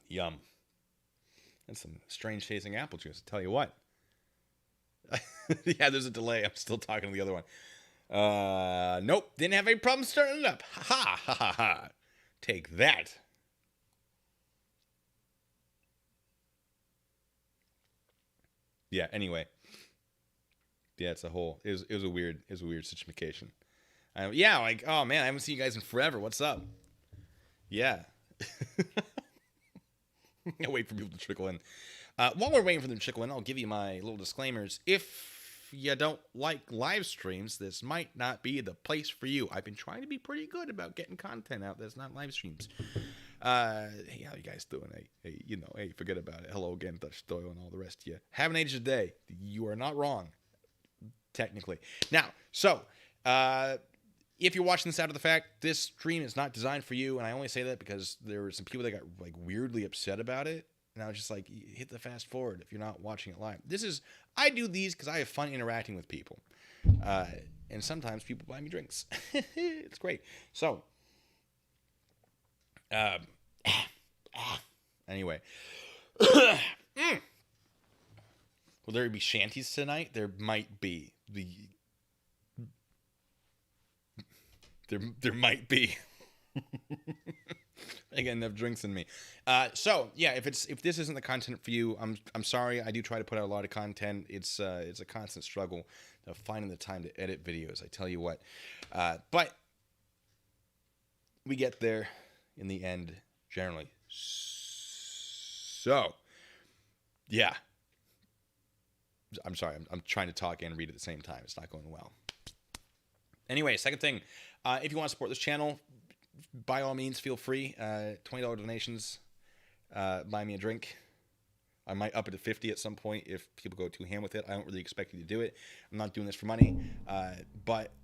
Yum. That's some strange tasting apple juice. I'll tell you what. Yeah, there's a delay. I'm still talking to the other one. Nope. Didn't have any problem starting it up. Ha ha ha ha ha. Take that. Yeah, anyway. Yeah, it's a whole it was a weird situation. Yeah, like, oh man, I haven't seen you guys in forever. What's up? Yeah. I'll wait for people to trickle in. While we're waiting for them to trickle in, I'll give you my little disclaimers. If you don't like live streams, this might not be the place for you. I've been trying to be pretty good about getting content out that's not live streams. Hey, how you guys doing? Hey, forget about it. Hello again, Dutch Doyle, and all the rest of you. Have an age of the day. You are not wrong, technically. Now, so if you're watching this out of the fact, this stream is not designed for you, and I only say that because there were some people that got like weirdly upset about it, and I was just like, hit the fast forward if you're not watching it live. I do these because I have fun interacting with people, and sometimes people buy me drinks. It's great. So, anyway, will there be shanties tonight? There might be. There might be. I got enough drinks in me. So yeah, if this isn't the content for you, I'm sorry. I do try to put out a lot of content. It's a constant struggle of finding the time to edit videos. I tell you what, but we get there in the end generally. So yeah, I'm sorry. I'm trying to talk and read at the same time. It's not going well. Anyway, second thing, if you want to support this channel, by all means, feel free. $20 donations, buy me a drink. I might up it to 50 at some point if people go too ham with it. I don't really expect you to do it. I'm not doing this for money, but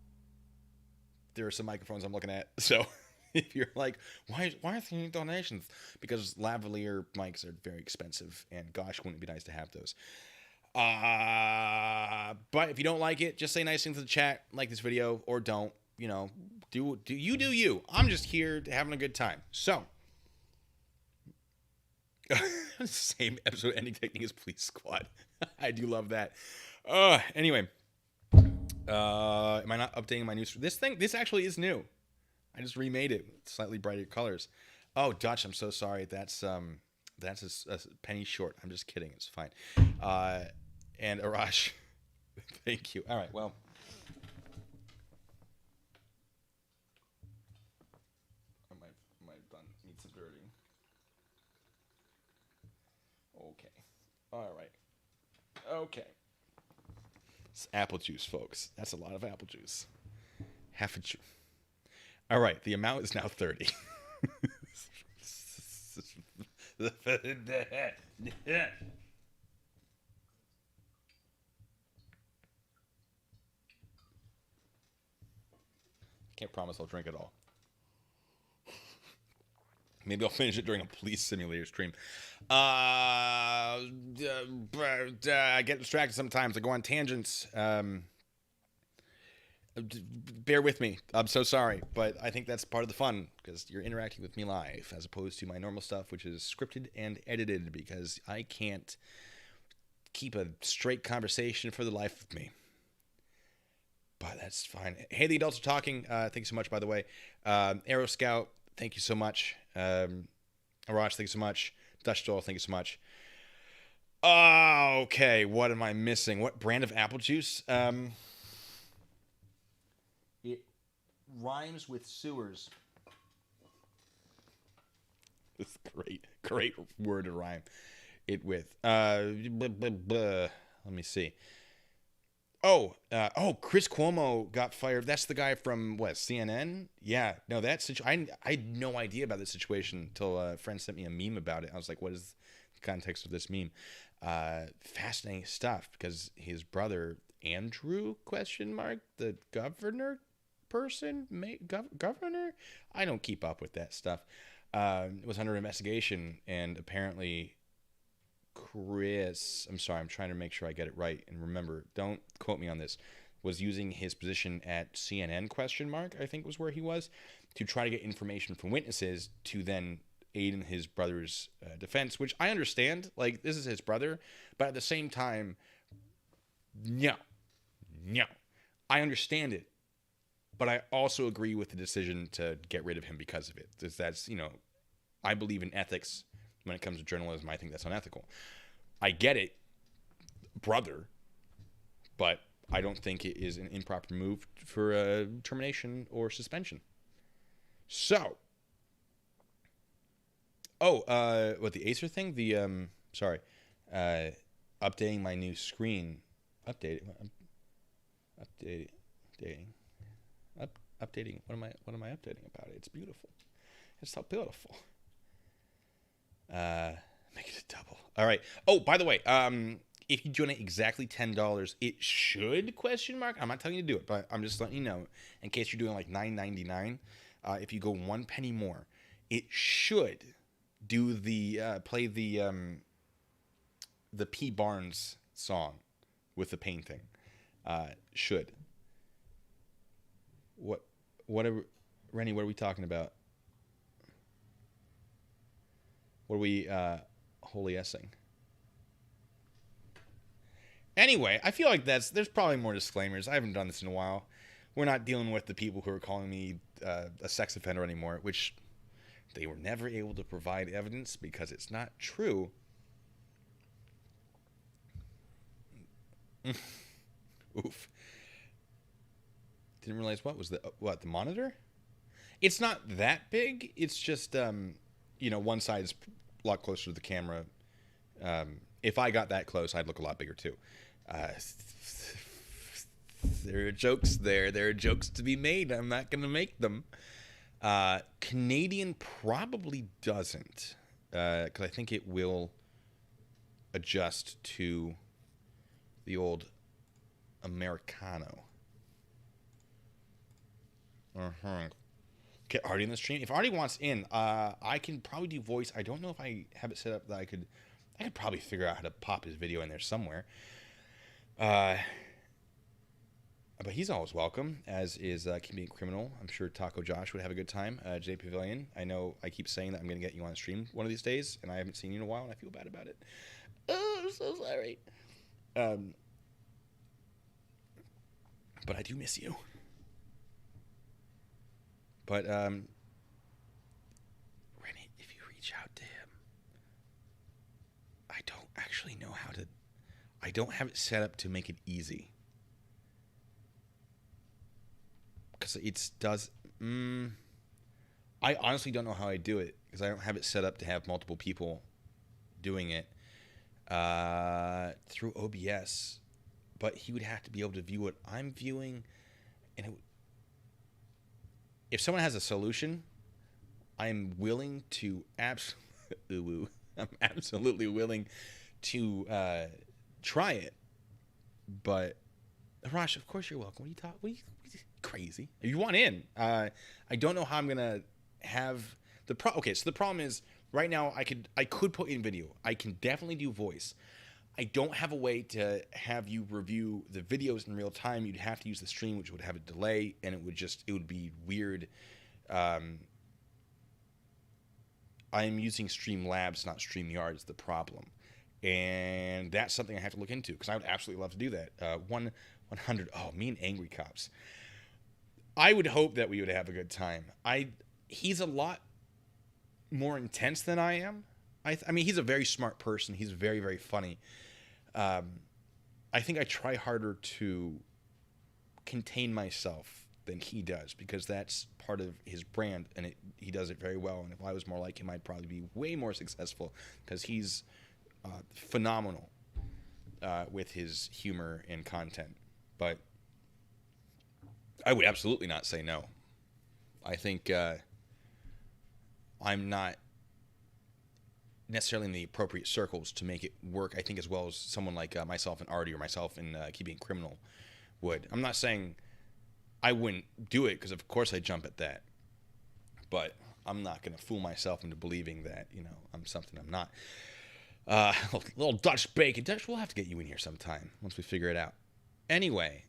there are some microphones I'm looking at. So if you're like, why are there any donations? Because lavalier mics are very expensive, and gosh, wouldn't it be nice to have those? But if you don't like it, just say nice things in the chat, like this video, or don't. You know, do you. I'm just here having a good time. So, same episode ending technique as Police Squad. I do love that. Anyway, am I not updating my news? This actually is new. I just remade it with slightly brighter colors. Oh, Dutch, I'm so sorry. That's a penny short. I'm just kidding. It's fine. And Arash, thank you. All right, well. Need some dirty. Okay. All right. Okay. It's apple juice, folks. That's a lot of apple juice. Half a juice. All right. The amount is now 30. Can't promise I'll drink it all. Maybe I'll finish it during a police simulator stream. I get distracted sometimes. I go on tangents. Bear with me. I'm so sorry, but I think that's part of the fun because you're interacting with me live as opposed to my normal stuff, which is scripted and edited because I can't keep a straight conversation for the life of me. But that's fine. Hey, the adults are talking. Thank you so much, by the way. Arrow Scout, thank you so much. Arash, thank you so much. Dutch Doll, thank you so much. Okay, what am I missing? What brand of apple juice? It rhymes with sewers. It's great word to rhyme it with. Let me see. Chris Cuomo got fired. That's the guy from what, CNN? Yeah. No, I had no idea about this situation until a friend sent me a meme about it. I was like, what is the context of this meme? Fascinating stuff because his brother Andrew ? The governor person, governor. I don't keep up with that stuff. Was under investigation and apparently. Chris, I'm sorry, I'm trying to make sure I get it right and remember, don't quote me on this, was using his position at CNN ? I think was where he was, to try to get information from witnesses to then aid in his brother's defense, which I understand. Like, this is his brother, but at the same time, no, no. I understand it, but I also agree with the decision to get rid of him because of it. That's, I believe in ethics when it comes to journalism. I think that's unethical. I get it, brother, but I don't think it is an improper move for termination or suspension. So, what, the Acer thing? Updating my new screen. Updating. What am I updating about it? It's beautiful. It's so beautiful. Make it a double. All right. Oh, by the way, if you donate exactly $10, it should ? I'm not telling you to do it, but I'm just letting you know in case you're doing like $9.99. If you go 1 penny more, it should do play the P Barnes song with the pain thing. Should. Rennie, what are we talking about? What are we holy essing? Anyway, I feel like there's probably more disclaimers. I haven't done this in a while. We're not dealing with the people who are calling me a sex offender anymore, which they were never able to provide evidence because it's not true. Oof. Didn't realize the monitor? It's not that big. It's just one side is a lot closer to the camera. If I got that close, I'd look a lot bigger too. There are jokes there. There are jokes to be made. I'm not going to make them. Canadian probably doesn't, because I think it will adjust to the old Americano. Get Artie in the stream. If Artie wants in, I can probably do voice. I don't know if I have it set up that I could probably figure out how to pop his video in there somewhere. But he's always welcome, as is Keeping It Criminal. I'm sure Taco Josh would have a good time. Jay Pavilion. I know I keep saying that I'm going to get you on stream one of these days, and I haven't seen you in a while, and I feel bad about it. Oh, I'm so sorry. But I do miss you. But, Rennie, if you reach out to him, I don't actually know how to... I don't have it set up to make it easy. Because it does... I honestly don't know how I do it, because I don't have it set up to have multiple people doing it through OBS. But he would have to be able to view what I'm viewing, and if someone has a solution, I'm willing to I'm absolutely willing to try it. But Rosh, of course you're welcome. What are you talking? What are you crazy? If you want in, I don't know how I'm gonna have the Okay, so the problem is right now I could put in video. I can definitely do voice. I don't have a way to have you review the videos in real time. You'd have to use the stream, which would have a delay, and it would be weird. I am using Streamlabs, not StreamYard, is the problem. And that's something I have to look into, because I would absolutely love to do that. 100, me and Angry Cops. I would hope that we would have a good time. He's a lot more intense than I am. I mean, he's a very smart person. He's very, very funny. I think I try harder to contain myself than he does, because that's part of his brand, and he does it very well. And if I was more like him, I'd probably be way more successful, because he's phenomenal with his humor and content. But I would absolutely not say no. I think I'm not necessarily in the appropriate circles to make it work, I think, as well as someone like myself and Artie, or myself in Keeping It Criminal would. I'm not saying I wouldn't do it, because of course I jump at that, but I'm not going to fool myself into believing that, I'm something I'm not. Little Dutch bacon. Dutch, we'll have to get you in here sometime once we figure it out. Anyway,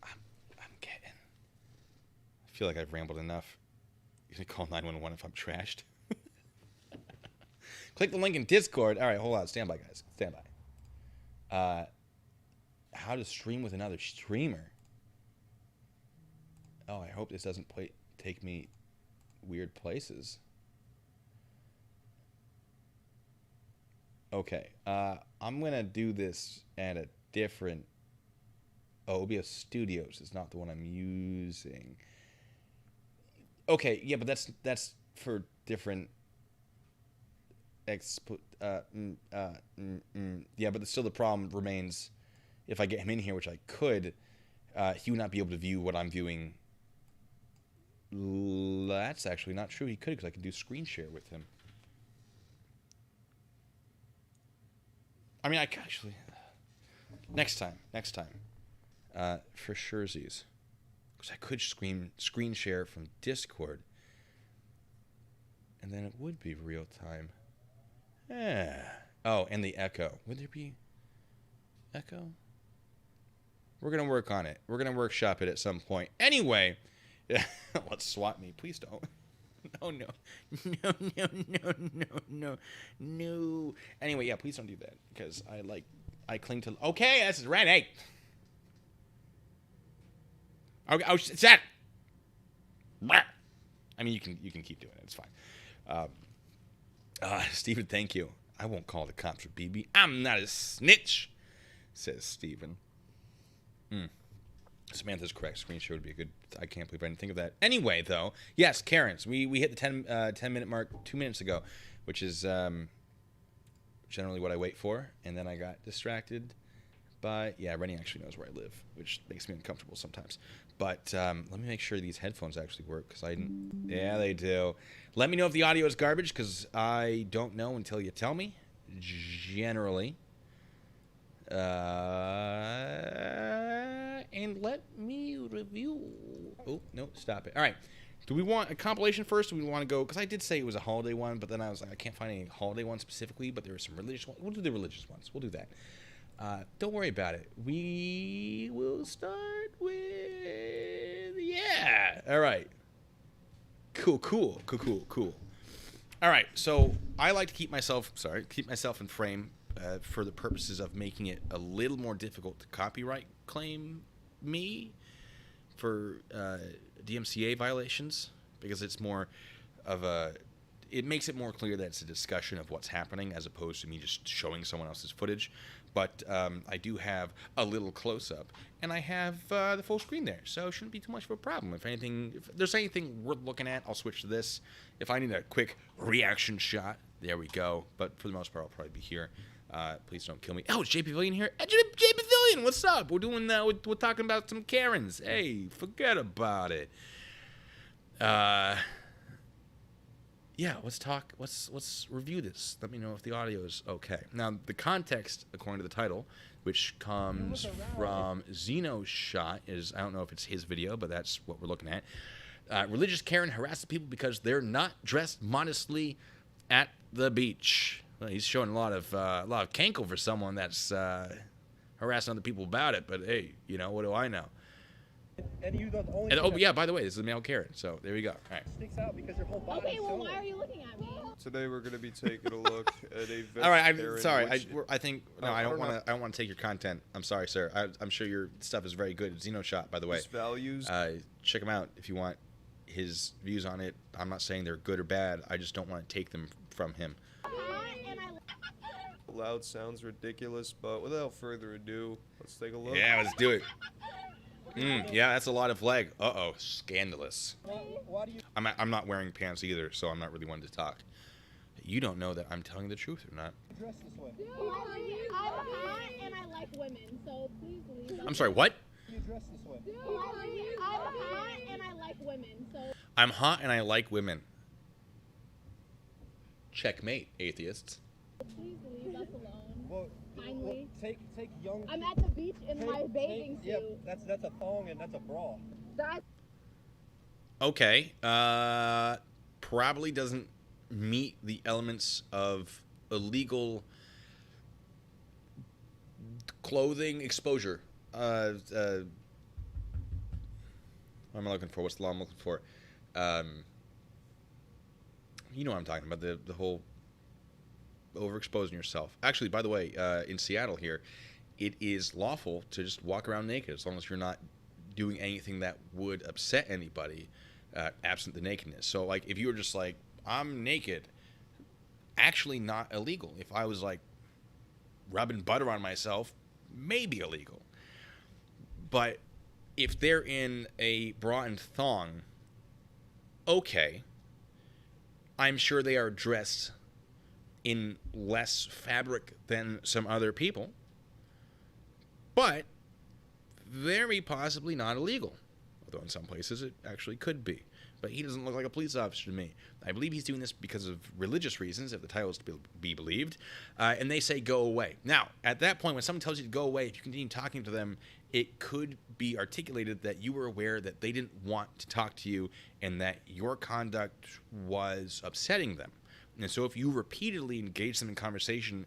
I feel like I've rambled enough. You can call 911 if I'm trashed. Click the link in Discord. All right, hold on. Stand by, guys. Stand by. How to stream with another streamer. Oh, I hope this doesn't take me weird places. Okay. I'm going to do this at a different... Oh, OBS Studios is not the one I'm using. Okay, yeah, but that's for different... Yeah, but still the problem remains. If I get him in here, which I could, he would not be able to view what I'm viewing. That's actually not true. He could, because I can do screen share with him. I mean, I could actually... Next time. For surezies. Because I could screen share from Discord. And then it would be real time. Yeah. Oh, and the echo. Would there be echo? We're going to work on it. We're going to workshop it at some point. Anyway, let's swap me. Please don't. No. Anyway, yeah, please don't do that. Because I cling to... Okay, this is red. Hey. Okay, oh, it's that. I mean, you can keep doing it. It's fine. Steven, thank you. I won't call the cops for BB. I'm not a snitch, says Steven. Samantha's correct. Screen share would be a good... I can't believe I didn't think of that. Anyway, though, yes, Karen's. We hit the 10-minute mark 2 minutes ago, which is generally what I wait for. And then I got distracted by... Yeah, Rennie actually knows where I live, which makes me uncomfortable sometimes. But let me make sure these headphones actually work, because I didn't... Yeah, they do. Let me know if the audio is garbage, because I don't know until you tell me, generally. And let me review... Oh, no, stop it. All right. Do we want a compilation first, or do we want to go... Because I did say it was a holiday one, but then I was like, I can't find any holiday ones specifically, but there were some religious ones. We'll do the religious ones. We'll do that. Don't worry about it. We will start with... Yeah. All right. Cool. All right. So I like to keep myself in frame for the purposes of making it a little more difficult to copyright claim me for DMCA violations, because it's more of a... It makes it more clear that it's a discussion of what's happening as opposed to me just showing someone else's footage. But I do have a little close-up, and I have the full screen there, so it shouldn't be too much of a problem. If there's anything worth looking at, I'll switch to this. If I need a quick reaction shot, there we go. But for the most part, I'll probably be here. Please don't kill me. Oh, is JP Villian here? JP Villian, what's up? We're doing we're talking about some Karens. Hey, forget about it. Yeah, let's talk. Let's review this. Let me know if the audio is okay. Now, the context, according to the title, which comes from Zeno's shot, is... I don't know if it's his video, but that's what we're looking at. Religious Karen harasses people because they're not dressed modestly at the beach. Well, he's showing a lot of cankle for someone that's harassing other people about it. But hey, what do I know? And you the only... And, oh yeah, by the way, this is a male Karen, so there we go. All right. Sticks out because your whole body... Okay, well, why are you looking at me? Today we're going to be taking a look at a All right, vegetarian sorry. which- I think no, I don't want to take your content. I'm sorry, sir. I'm sure your stuff is very good. Zeno Shot, by the way. his values. Check him out if you want his views on it. I'm not saying they're good or bad. I just don't want to take them from him. Loud sounds ridiculous, but without further ado, let's take a look. Yeah, let's do it. Yeah, that's a lot of leg. Uh-oh, scandalous. Why do you... I'm not wearing pants either, so I'm not really one to talk. You don't know that I'm telling the truth or not. dress this way? I'm hot and I like women, so please leave. I'm sorry, what? You dress this way? I'm hot and I like women, so... I'm hot and I like women. Checkmate, atheists. Please leave us alone. Well, Kindly. take young... I'm at the beach in my bathing suit. Yep, that's a thong and that's a bra. That's... Okay, probably doesn't meet the elements of illegal clothing exposure. What am I looking for? What's the law I'm looking for? You know what I'm talking about, the whole overexposing yourself. Actually, by the way, in Seattle here, it is lawful to just walk around naked as long as you're not doing anything that would upset anybody, absent the nakedness. So, like, if you were just like, I'm naked, actually not illegal. If I was, like, rubbing butter on myself, maybe illegal. But if they're in a bra and thong, okay. I'm sure they are dressed in less fabric than some other people, but very possibly not illegal. Although in some places it actually could be. But he doesn't look like a police officer to me. I believe he's doing this because of religious reasons, if the title is to be believed. And they say, go away. Now, at that point, when someone tells you to go away, if you continue talking to them, it could be articulated that you were aware that they didn't want to talk to you and that your conduct was upsetting them. And so if you repeatedly engage them in conversation,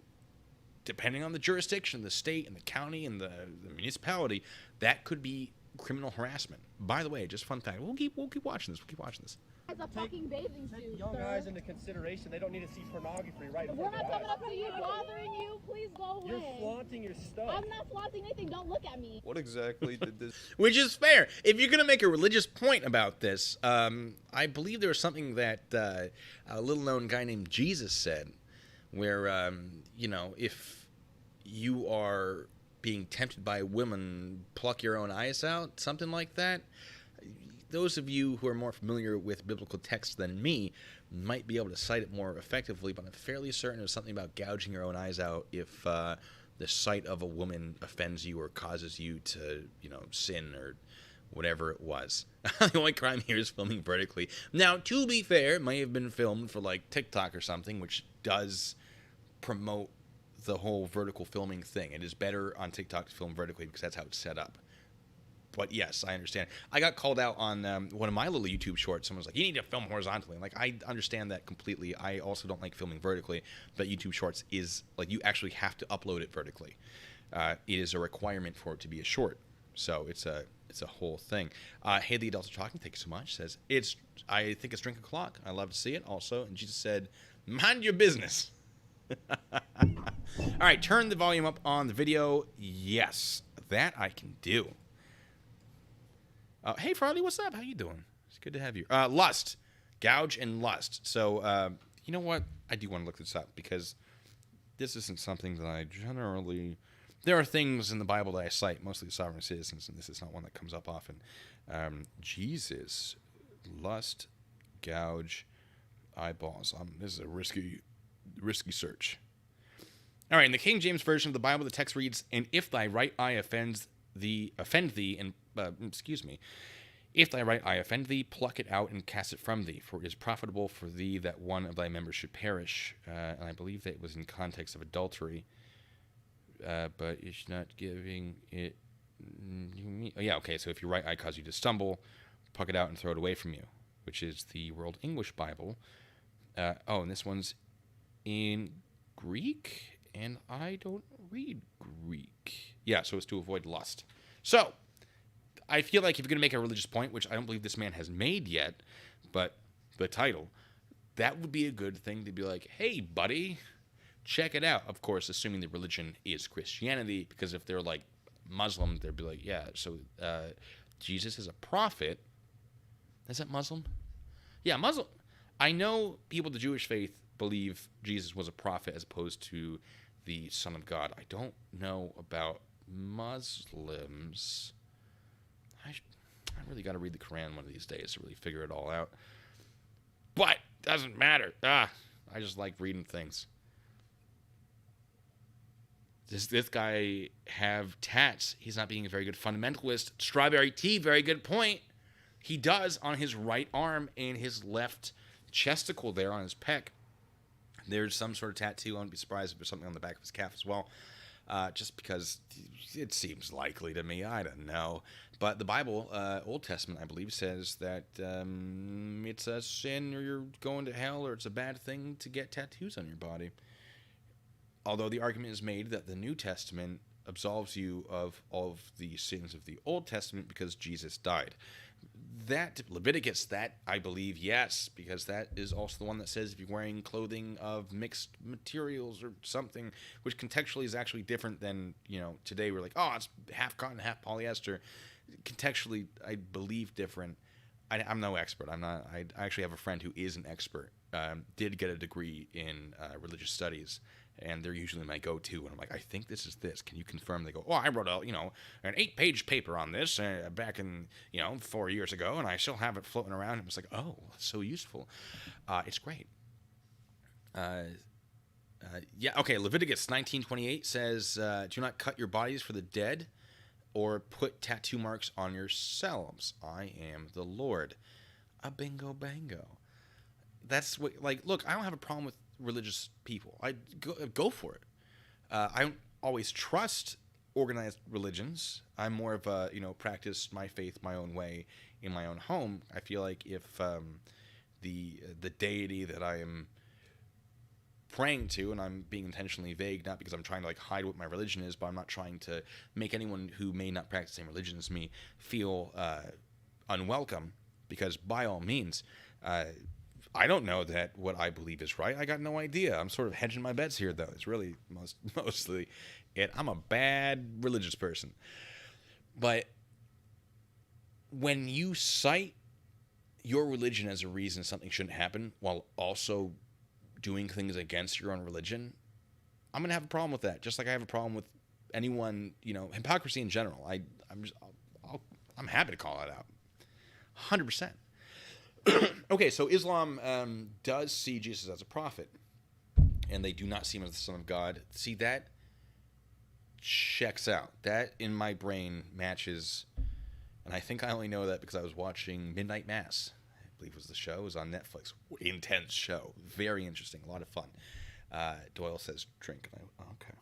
depending on the jurisdiction, the state and the county and the municipality, that could be criminal harassment. By the way, just fun fact. We'll keep watching this. We'll keep watching this. It's a fucking bathing suit, Take young sir. guys into consideration. They don't need to see pornography right in We're front of not their coming eyes. up to you, bothering you. Please go You're away. flaunting your stuff. I'm not flaunting anything. Don't look at me. What exactly did this? Which is fair. If you're going to make a religious point about this, I believe there was something that a little-known guy named Jesus said, where, if you are being tempted by women, pluck your own eyes out, something like that. Those of you who are more familiar with biblical texts than me might be able to cite it more effectively, but I'm fairly certain there's something about gouging your own eyes out if the sight of a woman offends you or causes you to, sin or whatever it was. The only crime here is filming vertically. Now, to be fair, it may have been filmed for, like, TikTok or something, which does promote the whole vertical filming thing. It is better on TikTok to film vertically because that's how it's set up. But yes, I understand. I got called out on one of my little YouTube shorts. Someone was like, you need to film horizontally. Like, I understand that completely. I also don't like filming vertically, but YouTube shorts is, like, you actually have to upload it vertically. It is a requirement for it to be a short. So it's a whole thing. Hey, the adults are talking. Thank you so much. Says, I think it's drink o'clock. I love to see it also. And Jesus said, mind your business. All right, turn the volume up on the video. Yes, that I can do. Hey, Farley, what's up? How you doing? It's good to have you. Lust. Gouge and lust. So, you know what? I do want to look this up because this isn't something that I generally... There are things in the Bible that I cite, mostly sovereign citizens, and this is not one that comes up often. Jesus, lust, gouge, eyeballs. This is a risky search. All right, in the King James Version of the Bible, the text reads, and if thy right eye offend thee, and if thy right eye offend thee, pluck it out and cast it from thee, for it is profitable for thee that one of thy members should perish. And I believe that it was in context of adultery, but it's not giving it... yeah, okay, so if your right eye causes you to stumble, pluck it out and throw it away from you, which is the World English Bible. And this one's in Greek, and I don't read Greek. Yeah, so it's to avoid lust. So, I feel like if you're going to make a religious point, which I don't believe this man has made yet, but the title, that would be a good thing to be like, hey, buddy, check it out. Of course, assuming the religion is Christianity, because if they're like Muslim, they'd be like, yeah, so Jesus is a prophet. Is that Muslim? Yeah, Muslim. I know people of the Jewish faith believe Jesus was a prophet as opposed to the Son of God. I don't know about Muslims. I really got to read the Quran one of these days to really figure it all out. But doesn't matter. I just like reading things. Does this guy have tats? He's not being a very good fundamentalist. Strawberry tea, very good point. He does on his right arm and his left chesticle there on his pec. There's some sort of tattoo. I wouldn't be surprised if there's something on the back of his calf as well. Just because it seems likely to me. I don't know. But the Bible, Old Testament, I believe, says that it's a sin or you're going to hell or it's a bad thing to get tattoos on your body. Although the argument is made that the New Testament absolves you of all of the sins of the Old Testament because Jesus died. that Leviticus, that I believe, yes, because that is also the one that says if you're wearing clothing of mixed materials or something, which contextually is actually different than, today we're like, oh, it's half cotton, half polyester. Contextually, I believe different. I'm no expert. I'm not. I actually have a friend who is an expert. Did get a degree in religious studies, and they're usually my go-to. And I'm like, I think this is this. Can you confirm? They go, oh, I wrote an 8-page paper on this back in 4 years ago, and I still have it floating around. It was like, oh, so useful. It's great. Yeah. Okay. Leviticus 19:28 says, "Do not cut your bodies for the dead, or put tattoo marks on yourselves. I am the Lord." A bingo bango. That's what, look, I don't have a problem with religious people. I go for it. I don't always trust organized religions. I'm more of a, practice my faith my own way in my own home. I feel like if the deity that I am praying to, and I'm being intentionally vague, not because I'm trying to hide what my religion is, but I'm not trying to make anyone who may not practice the same religion as me feel unwelcome, because by all means, I don't know that what I believe is right. I got no idea. I'm sort of hedging my bets here, though. It's really mostly it. I'm a bad religious person. But when you cite your religion as a reason something shouldn't happen while also doing things against your own religion, I'm going to have a problem with that. Just like I have a problem with anyone, hypocrisy in general. I'm happy to call it out. 100%. Okay, so Islam does see Jesus as a prophet, and they do not see him as the Son of God. See, that checks out. That, in my brain, matches, and I think I only know that because I was watching Midnight Mass. I believe was the show. It was on Netflix. Intense show. Very interesting. A lot of fun. Doyle says, drink. Okay.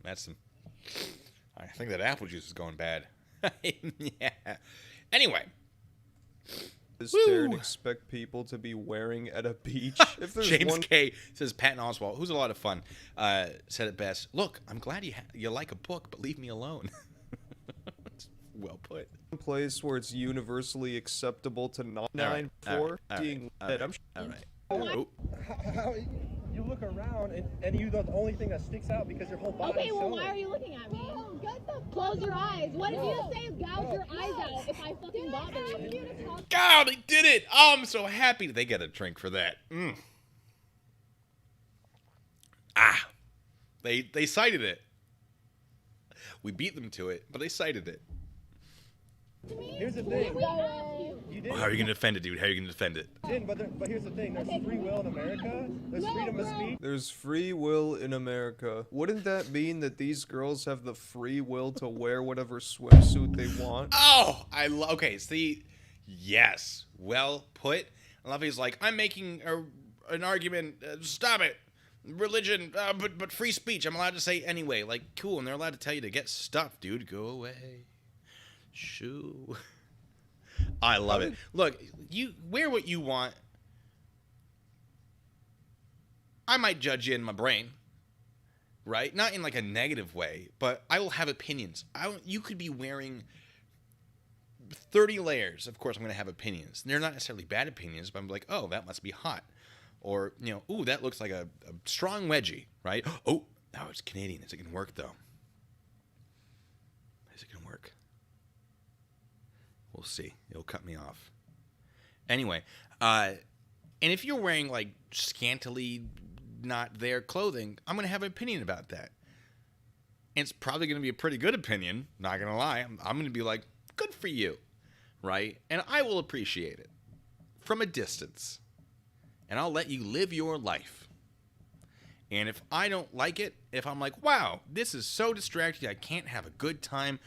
That's some... I think that apple juice is going bad. Yeah. Anyway. Is there to expect people to be wearing at a beach? If there's James K. says Patton Oswalt, who's a lot of fun, said it best. Look, I'm glad you like a book, but leave me alone. Well put. Place where it's universally acceptable to not being lit. I'm all right. How you look around and you're the only thing that sticks out because your whole body. Okay, well, why are you looking at me? Close your eyes. What did you say? Gouge your eyes out if I fucking bother you. God, they did it! Oh, I'm so happy they get a drink for that. They cited it. We beat them to it, but they cited it. Here's the thing. You didn't. How are you gonna defend it, dude? How are you gonna defend it? But here's the thing. There's free will in America. There's freedom of speech. There's free will in America. Wouldn't that mean that these girls have the free will to wear whatever swimsuit they want? Oh, okay, see, yes, well put. I love he's like, I'm making an argument. Stop it. Religion, but free speech. I'm allowed to say anyway. Cool, and they're allowed to tell you to get stuffed, dude. Go away. Shoo. I love it. Look, you wear what you want. I might judge you in my brain, right? Not in a negative way, but I will have opinions. You could be wearing 30 layers. Of course, I'm going to have opinions. They're not necessarily bad opinions, but I'm like, oh, that must be hot. Or, ooh, that looks like a strong wedgie, right? Oh, it's Canadian. Is it going to work, though? Is it going to work? We'll see. It'll cut me off. Anyway, and if you're wearing scantily not there clothing, I'm going to have an opinion about that. And it's probably going to be a pretty good opinion, not going to lie. I'm going to be like, good for you, right? And I will appreciate it from a distance. And I'll let you live your life. And if I don't like it, if I'm like, wow, this is so distracting, I can't have a good time,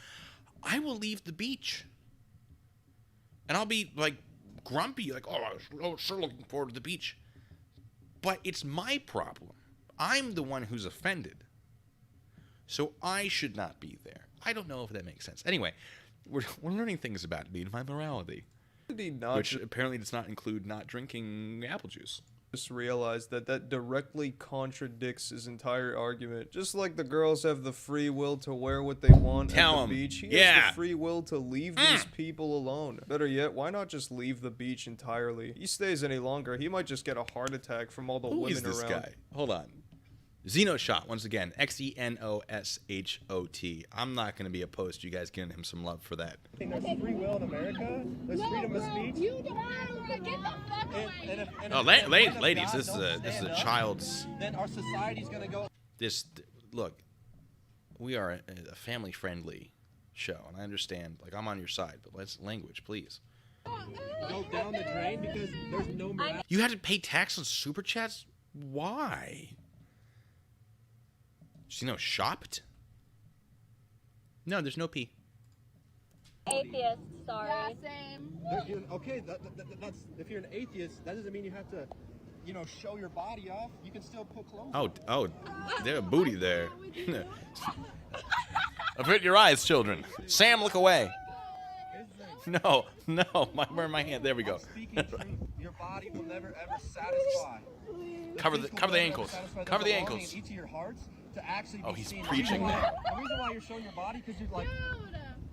I will leave the beach. And I'll be grumpy, oh, I was sure looking forward to the beach. But it's my problem. I'm the one who's offended. So I should not be there. I don't know if that makes sense. Anyway, we're learning things about me and my morality. Which apparently does not include not drinking apple juice. just realized that that directly contradicts his entire argument. Just like the girls have the free will to wear what they want Tell at 'em. the beach, he has Yeah. the free will to leave these people alone. Better yet, why not just leave the beach entirely? He stays any longer, he might just get a heart attack from all the Who women is this around. guy? Hold on. Xenoshot, once again. Xenoshot. I'm not going to be opposed to you guys giving him some love for that. I think there's free will in America. There's freedom of speech. You don't get the fuck away. Oh, ladies, this is a child's. Then our society's gonna go. Look, we are a family-friendly show, and I understand. Like, I'm on your side, but let's language, please. Go down the drain because there's no morality. You had to pay tax on super chats? Why? Shopped? No, there's no P. Atheist, sorry. Same. Okay, that's if you're an atheist, that doesn't mean you have to, show your body off. You can still put clothes. Oh, there's a booty there. Avert your eyes, children. Sam, look away. No, burn my hand. There we go. Speaking truth, your body will never ever satisfy. Cover the ankles. Cover the ankles. Each of your hearts to actually Oh, be he's seen. preaching The there. reason why you're showing your body because you're like.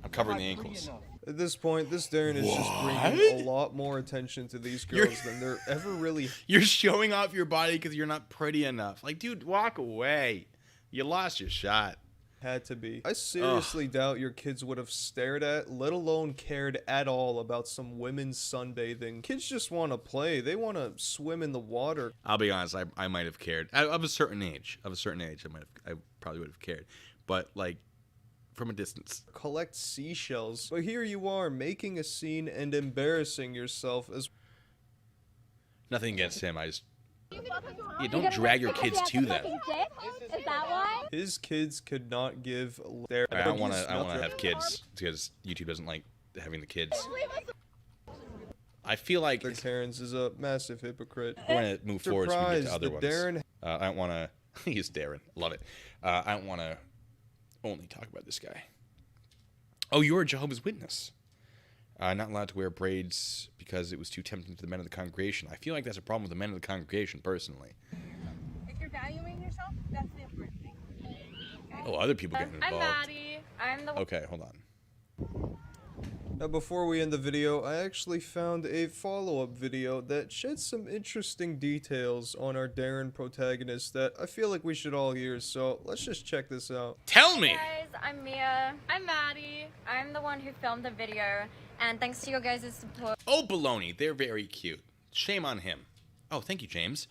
I'm covering the you're not ankles. pretty enough. At this point, this Darren is just bringing a lot more attention to these girls than they're ever really. You're showing off your body because you're not pretty enough. Like, dude, walk away. You lost your shot. Had to be. I seriously doubt your kids would have stared at, let alone cared at all about some women sunbathing. Kids just want to play. They want to swim in the water. I'll be honest. I might have cared. Of a certain age. I probably would have cared. But like, from a distance. Collect seashells. But here you are, making a scene and embarrassing yourself as. Nothing against him. Don't drag your kids to them. Is that why? His kids could not give their. I don't want to have kids because YouTube doesn't like having the kids. I feel like Their Terrence is a massive hypocrite. I want to move forward so we can get Surprised to other that ones. Darren I don't want to. He's Darren. Love it. I don't want to only talk about this guy. Oh, you're a Jehovah's Witness. Not allowed to wear braids because it was too tempting to the men of the congregation. I feel like that's a problem with the men of the congregation, personally. If you're valuing yourself, that's the important thing. Oh, other people getting I'm involved. Maddie. I'm the Okay, hold on. Now, before we end the video, I actually found a follow-up video that sheds some interesting details on our Darren protagonist that I feel like we should all hear, so let's just check this out. Tell me! guys. I'm Mia. I'm Maddie. I'm the one who filmed the video, and thanks to your guys' support. Oh, baloney. They're very cute. Shame on him. Oh, thank you, James.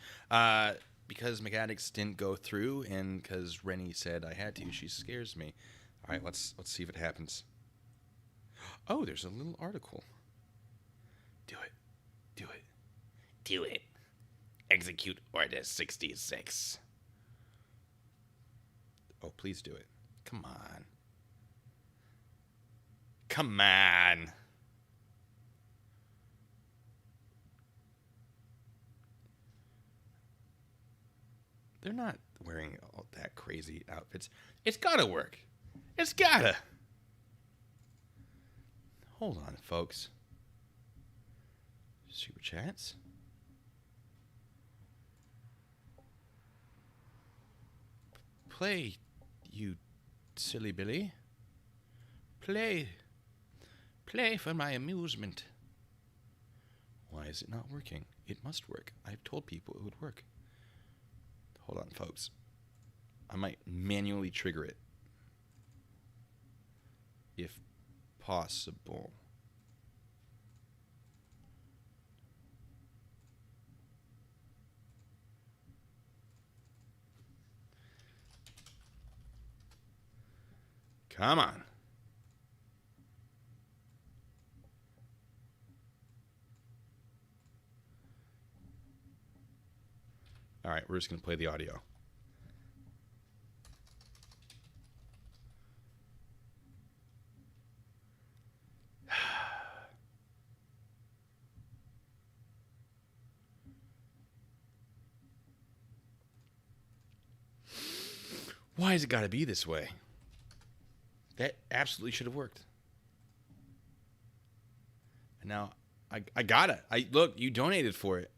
Because McAddicts didn't go through, and because Rennie said I had to, she scares me. All right, let's see if it happens. Oh, there's a little article. Do it. Do it. Do it. Execute Order 66. Oh, please do it. Come on. Come on. They're not wearing all that crazy outfits. It's gotta work. It's gotta. Hold on, folks. Super chats. Play, you silly Billy. Play. Play for my amusement. Why is it not working? It must work. I've told people it would work. Hold on, folks. I might manually trigger it. If possible. Come on. All right, we're just going to play the audio. Why has it got to be this way? That absolutely should have worked. And now I got it. Look, you donated for it.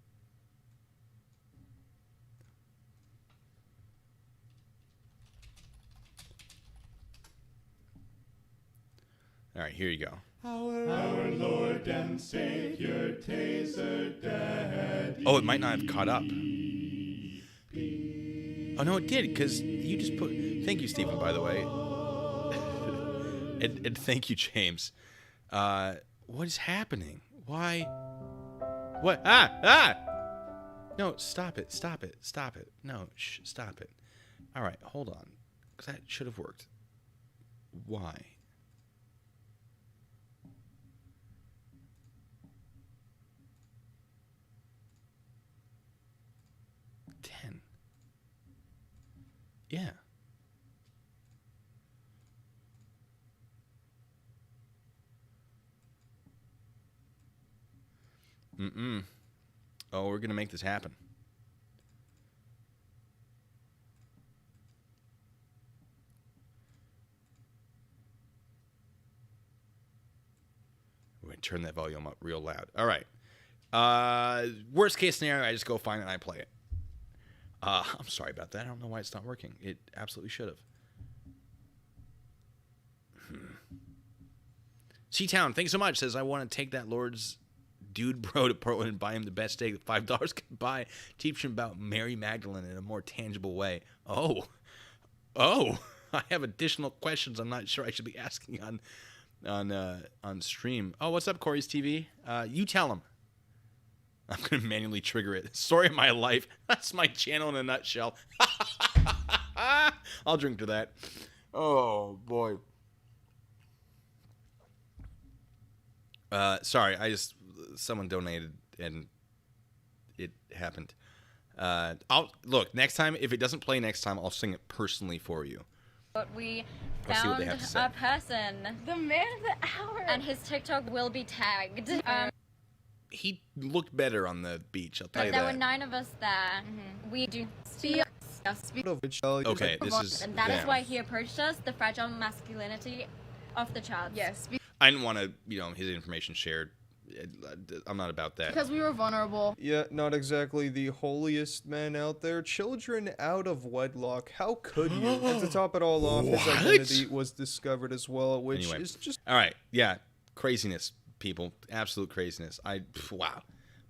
All right, here you go. Our Lord and Savior, Taser Daddy. Oh, it might not have caught up. Oh, no, it did, because you just put... Thank you, Stephen, by the way. and thank you, James. What is happening? Why? What? Ah! No, stop it. Stop it. Stop it. No, shh, stop it. All right, hold on. Because that should have worked. Why? Yeah. Oh, we're going to make this happen. We're going to turn that volume up real loud. All right. Worst case scenario, I just go find it and I play it. I'm sorry about that. I don't know why it's not working. It absolutely should have. C-Town, thanks so much. Says, I want to take that Lord's dude bro to Portland and buy him the best steak that $5 can buy. Teach him about Mary Magdalene in a more tangible way. Oh. I have additional questions I'm not sure I should be asking on stream. Oh, what's up, Corey's TV? You tell him. I'm going to manually trigger it. Story of my life. That's my channel in a nutshell. I'll drink to that. Oh, boy. Sorry, someone donated and it happened. Look, next time, if it doesn't play next time, I'll sing it personally for you. But we Let's see what found they have to say. a person. The man of the hour. And his TikTok will be tagged. He looked better on the beach, I'll tell you There that. were 9 of us there. We do speak. Of which, Okay, this is And that is them. why he approached us, the fragile masculinity of the child. Yes, I didn't want to, his information shared. I'm not about that. because we were vulnerable. Yeah, not exactly the holiest man out there. Children out of wedlock. How could you? And to top it all off, his What? identity was discovered as well, which Anyway. is just... All right, yeah, craziness, people, absolute craziness. Wow,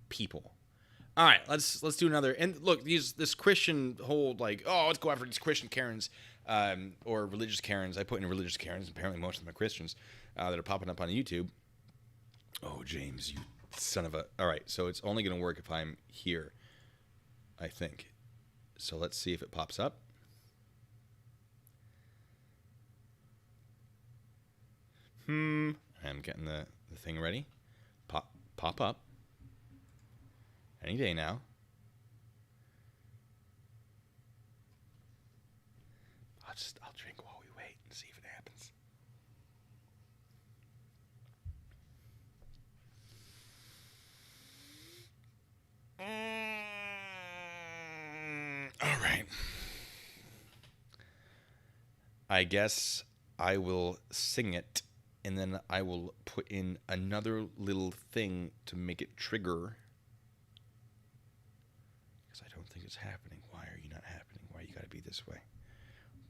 people. All right, let's do another. And look, this Christian whole let's go after these Christian Karens, or religious Karens. I put in religious Karens. Apparently, most of them are Christians that are popping up on YouTube. Oh, James, you son of a. All right, so it's only gonna work if I'm here, I think. So let's see if it pops up. I'm getting the thing ready. Pop up. Any day now. I'll drink while we wait and see if it happens. All right. I guess I will sing it, and then I will put in another little thing to make it trigger. Because I don't think it's happening. Why are you not happening? Why you gotta be this way?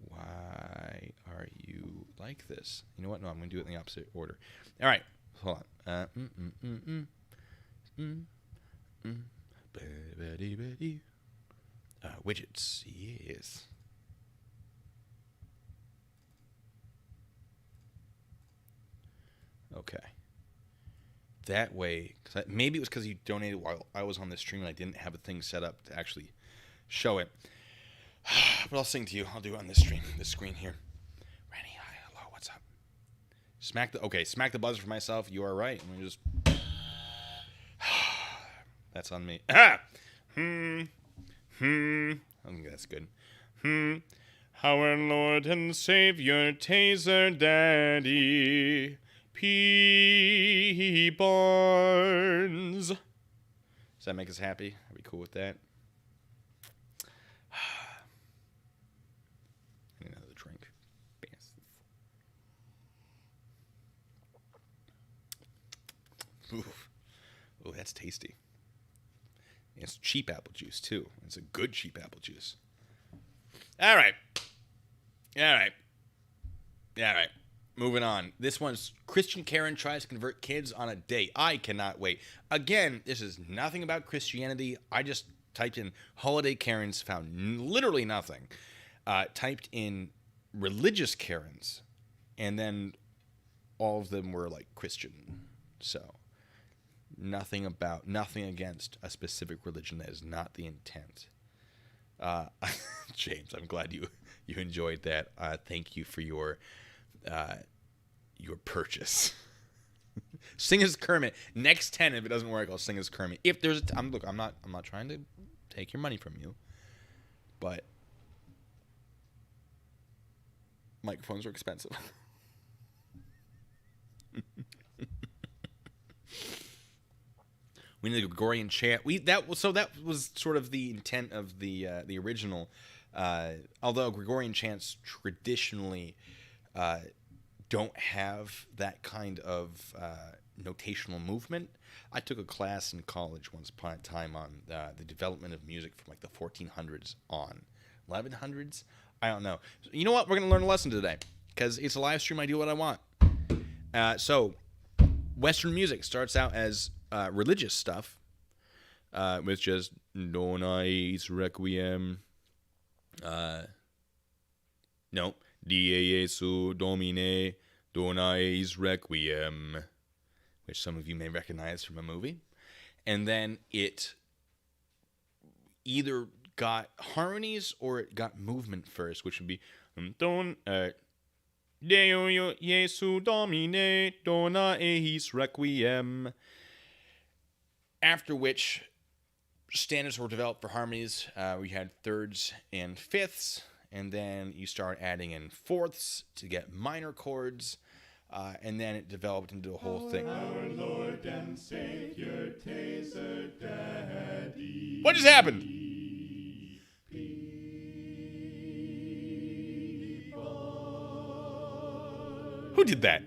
Why are you like this? You know what? No, I'm gonna do it in the opposite order. All right, hold on. Widgets, yes. Okay. That way, maybe it was because you donated while I was on this stream and I didn't have a thing set up to actually show it. But I'll sing to you. I'll do it on this stream, this screen here. Rennie, hi, hello, what's up? Smack the buzzer for myself. You are right. Let me just. That's on me. I think that's good. Our Lord and Savior, Taser Daddy, P. Barnes. Does that make us happy? Are we cool with that? I need another drink. Ooh, that's tasty. It's cheap apple juice, too. It's a good cheap apple juice. All right. moving on. This one's Christian Karen tries to convert kids on a date. I cannot wait. Again, this is nothing about Christianity. I just typed in holiday Karens, found literally nothing. Typed in religious Karens, and then all of them were like Christian. So nothing against a specific religion. That is not the intent. James, I'm glad you enjoyed that. Thank you for your purchase. Sing as Kermit. Next 10, if it doesn't work, I'll sing as Kermit. If there's look, I'm not trying to take your money from you, but microphones are expensive. We need a Gregorian chant. That was sort of the intent of the original. Although Gregorian chants traditionally don't have that kind of notational movement. I took a class in college once upon a time on the development of music from like the 1400s on 1100s. I don't know. You know what? We're going to learn a lesson today because it's a live stream. I do what I want. So Western music starts out as religious stuff, with just Dona Eis Requiem. No. Die Jesu Domine, Dona Eis Requiem, which some of you may recognize from a movie. And then it either got harmonies or it got movement first, which would be Deo Jesu Domine, Dona Eis Requiem. After which standards were developed for harmonies. We had thirds and fifths. And then you start adding in fourths to get minor chords, and then it developed into a whole thing. Our Lord and Savior, Taser Daddy. What just happened? Who did that?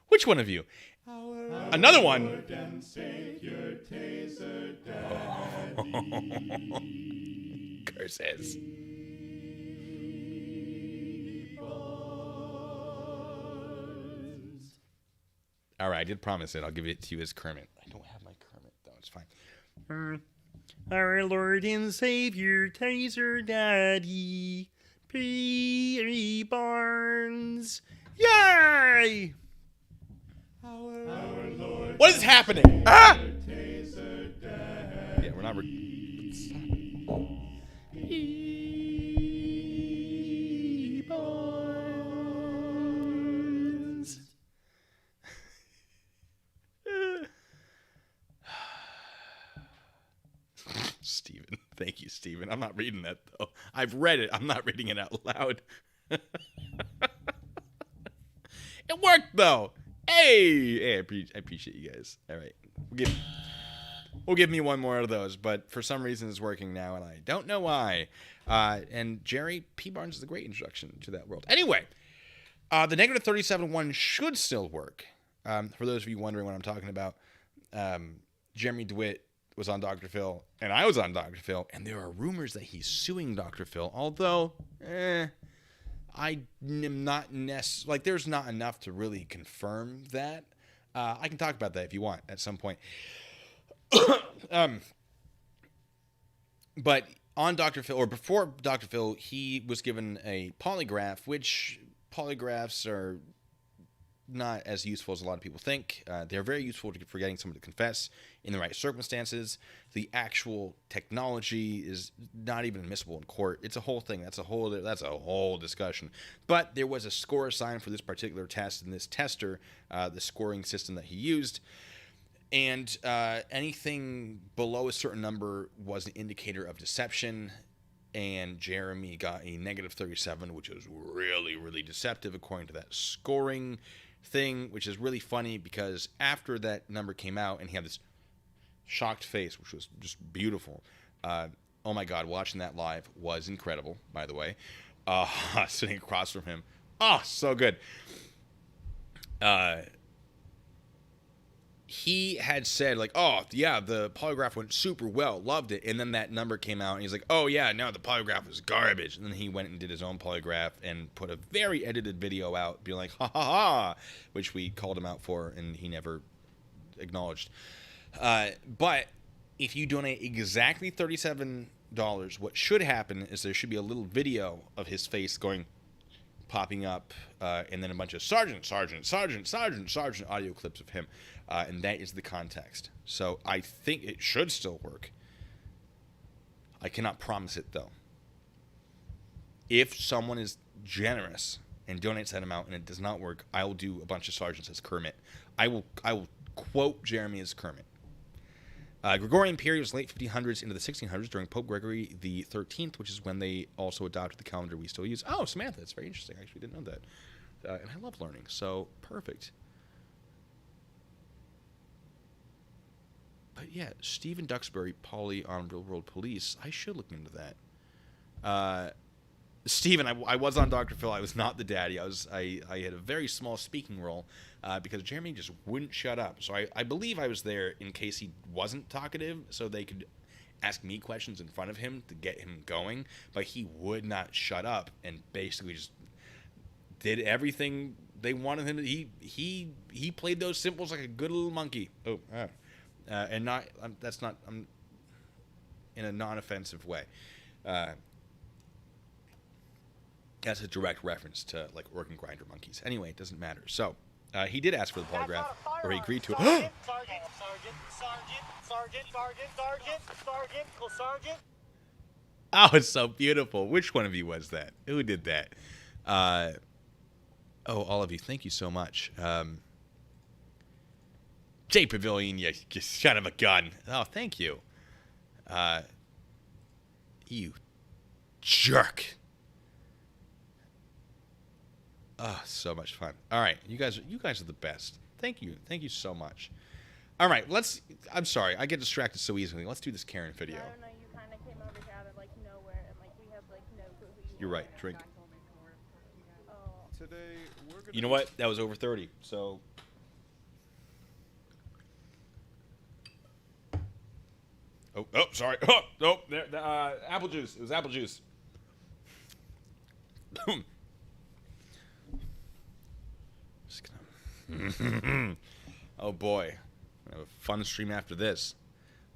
Which one of you? Another one. Lord and Savior, Taser Daddy. Curses. All right, I did promise it. I'll give it to you as Kermit. I don't have my Kermit, though. It's fine. Our Lord and Savior, Taser Daddy, P.E. Barnes. Yay! Our Lord What is happening? Ah! Taser Daddy. Yeah, we're not... P.E. Barnes. Steven. Thank you, Steven. I'm not reading that, though. I've read it. I'm not reading it out loud. It worked, though. Hey, I appreciate you guys. All right. We'll give me one more of those, but for some reason it's working now, and I don't know why. And Jerry P. Barnes is a great introduction to that world. Anyway, the negative 37 one should still work. For those of you wondering what I'm talking about, Jeremy DeWitt was on Dr. Phil, and I was on Dr. Phil, and there are rumors that he's suing Dr. Phil, although, I am not like, there's not enough to really confirm that. I can talk about that if you want at some point. But on Dr. Phil, or before Dr. Phil, he was given a polygraph, which polygraphs are not as useful as a lot of people think. They're very useful for getting someone to confess in the right circumstances. The actual technology is not even admissible in court. It's a whole thing. That's a whole discussion. But there was a score assigned for this particular test, and this tester, the scoring system that he used, and anything below a certain number was an indicator of deception. And Jeremy got a negative 37, which was really, really deceptive according to that scoring thing, which is really funny because after that number came out and he had this shocked face, which was just beautiful. Oh my God, watching that live was incredible, by the way. Sitting across from him. Oh, so good. he had said like, oh yeah, the polygraph went super well, loved it, and then that number came out and he's like, oh yeah, no, the polygraph was garbage. And then he went and did his own polygraph and put a very edited video out being like, ha ha ha, which we called him out for and he never acknowledged. But if you donate exactly $37, what should happen is there should be a little video of his face popping up, and then a bunch of sergeant audio clips of him, and that is the context. So I think it should still work. I cannot promise it though. If someone is generous and donates that amount and it does not work, I will do a bunch of sergeants as Kermit. I will quote Jeremy as Kermit. Gregorian period was late 1500s into the 1600s during Pope Gregory the 13th, which is when they also adopted the calendar we still use. Oh, Samantha, that's very interesting. I actually didn't know that. And I love learning, so perfect. But yeah, Stephen Duxbury, Polly on Real World Police. I should look into that. Stephen, I was on Dr. Phil. I was not the daddy. I had a very small speaking role because Jeremy just wouldn't shut up. So I believe I was there in case he wasn't talkative, so they could ask me questions in front of him to get him going. But he would not shut up and basically just did everything they wanted him to. He played those symbols like a good little monkey. And not that's not in a non-offensive way. That's a direct reference to like organ grinder monkeys. Anyway, it doesn't matter. So he did ask for the polygraph, or he agreed to it. Sergeant. Oh, it's so beautiful. Which one of you was that? Who did that? All of you. Thank you so much. Jay Pavilion, you son of a gun. Oh, thank you. You jerk. Oh, so much fun. All right, you guys are the best. Thank you so much. All right, I'm sorry, I get distracted so easily. Let's do this Karen video. I don't know, you kind of came over here out of like nowhere, and like we have like no clue who you You're are. right. Drink. Oh. Today, we're gonna... You know what? That was over 30. So. Oh, sorry. Oh, there. Apple juice. It was apple juice. Just gonna. Oh boy, I have a fun stream after this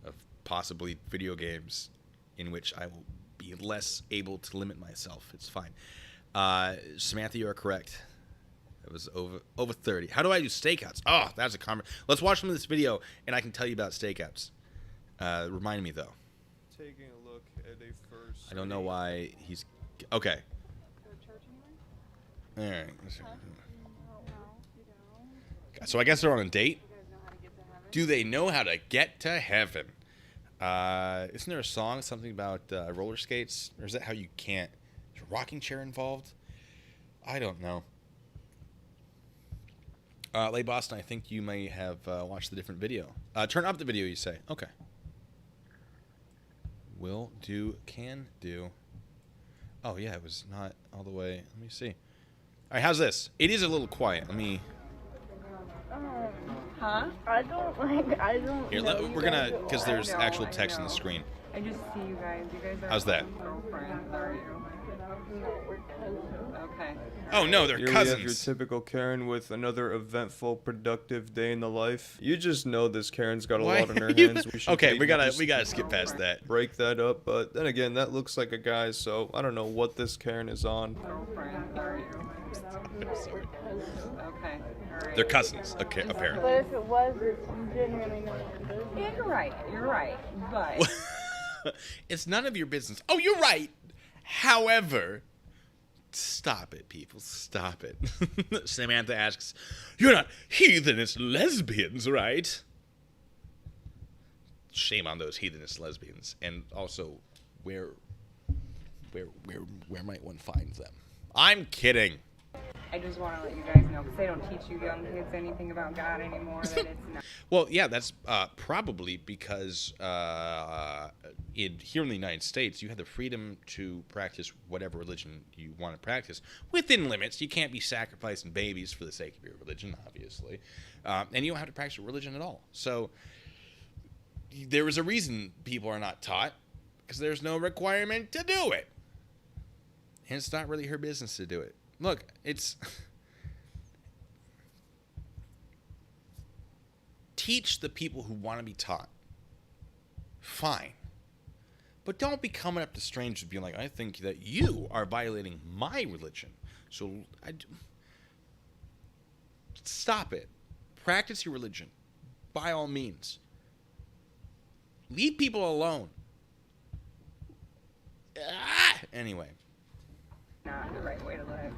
of possibly video games, in which I will be less able to limit myself. It's fine. Samantha, you are correct. It was over 30. How do I do stakeouts? Oh, that's a comment. Let's watch some of this video, and I can tell you about stakeouts. Remind me though. Taking a look at a first... I don't know why he's okay. All right. So I guess they're on a date. Do they know how to get to heaven? Isn't there a song, something about roller skates? Or is that how you can't? Is a rocking chair involved? I don't know. Lay Boston, I think you may have watched the different video. Turn up the video, you say. Okay. Will do, can do. Oh, yeah, it was not all the way. Let me see. All right, how's this? It is a little quiet. Let me... Huh? I don't Here, we're gonna, because there's actual text on the screen. I just see you guys. You guys are How's that? girlfriends, are you? No, we're cousins. Okay. Oh, no, they're Here we have your cousins. typical Karen with another eventful, productive day in the life. You just know this Karen's got a lot on her hands. We should Okay, maybe we gotta just skip past that. break that up. But then again, that looks like a guy, so I don't know what this Karen is on. Girlfriends, are you? Okay. All right. They're cousins, okay, apparently. But if it was, it's genuinely none of your business. Yeah, you're right. But It's none of your business. Oh, you're right. However, stop it, people. Stop it. Samantha asks, "You're not heathenist lesbians, right?" Shame on those heathenist lesbians. And also, where might one find them? I'm kidding. I I just want to let you guys know, because they don't teach you young kids anything about God anymore, that it's not. Well, yeah, that's probably because here in the United States, you have the freedom to practice whatever religion you want to practice within limits. You can't be sacrificing babies for the sake of your religion, obviously, and you don't have to practice religion at all. So there is a reason people are not taught, because there's no requirement to do it. And it's not really her business to do it. Look, it's... Teach the people who want to be taught. Fine. But don't be coming up to strangers being like, I think that you are violating my religion. So, stop it. Practice your religion. By all means. Leave people alone. Anyway. Not the right way to live.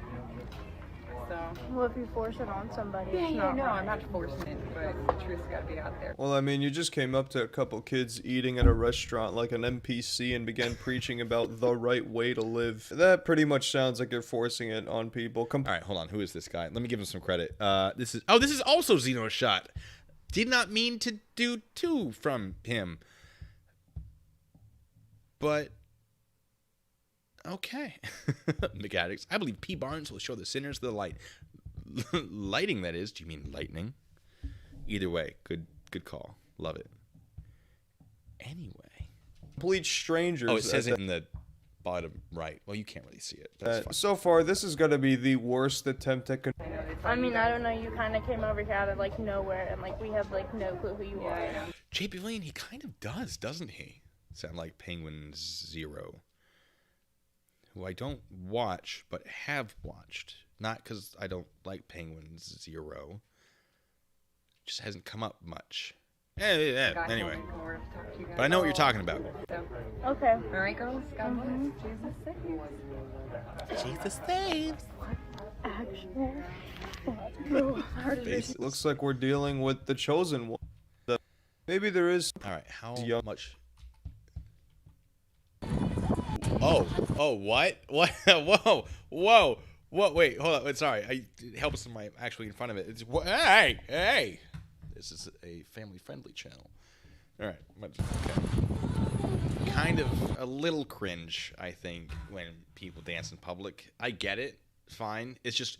So, Well, if you force it on somebody, it's no, not no, right. I'm not forcing it, but the truth's got to be out there. Well, I mean, you just came up to a couple kids eating at a restaurant like an NPC and began preaching about the right way to live. That pretty much sounds like you're forcing it on people. All right, hold on. Who is this guy? Let me give him some credit. This is also Xenoshot. Did not mean to do two from him. But okay. Mechanics. I believe P. Barnes will show the sinners the light. Lighting, that is. Do you mean lightning? Either way, good call. Love it. Anyway. Complete strangers. Oh, it says it in the bottom right. Well, you can't really see it. That's fine. So far, this is going to be the worst attempt at I mean, I don't know. You kind of came over here out of like nowhere, and like we have like no clue who you are. Jay Pavilion, he kind of does, doesn't he? Sound like Penguin Zero, who I don't watch, but have watched. Not because I don't like Penguin Zero. Just hasn't come up much. Anyway. But I know what you're talking about. So, Okay. all right, girls. God bless. Jesus saves. Jesus saves. Actually, Looks like we're dealing with the chosen one. Maybe there is. All right, how Young. much? Oh, what? What? Whoa. What? Wait, hold on. Sorry, it helps if I'm actually in front of it. It's hey. This is a family-friendly channel. All right. Okay. Kind of a little cringe, I think, when people dance in public. I get it. Fine. It's just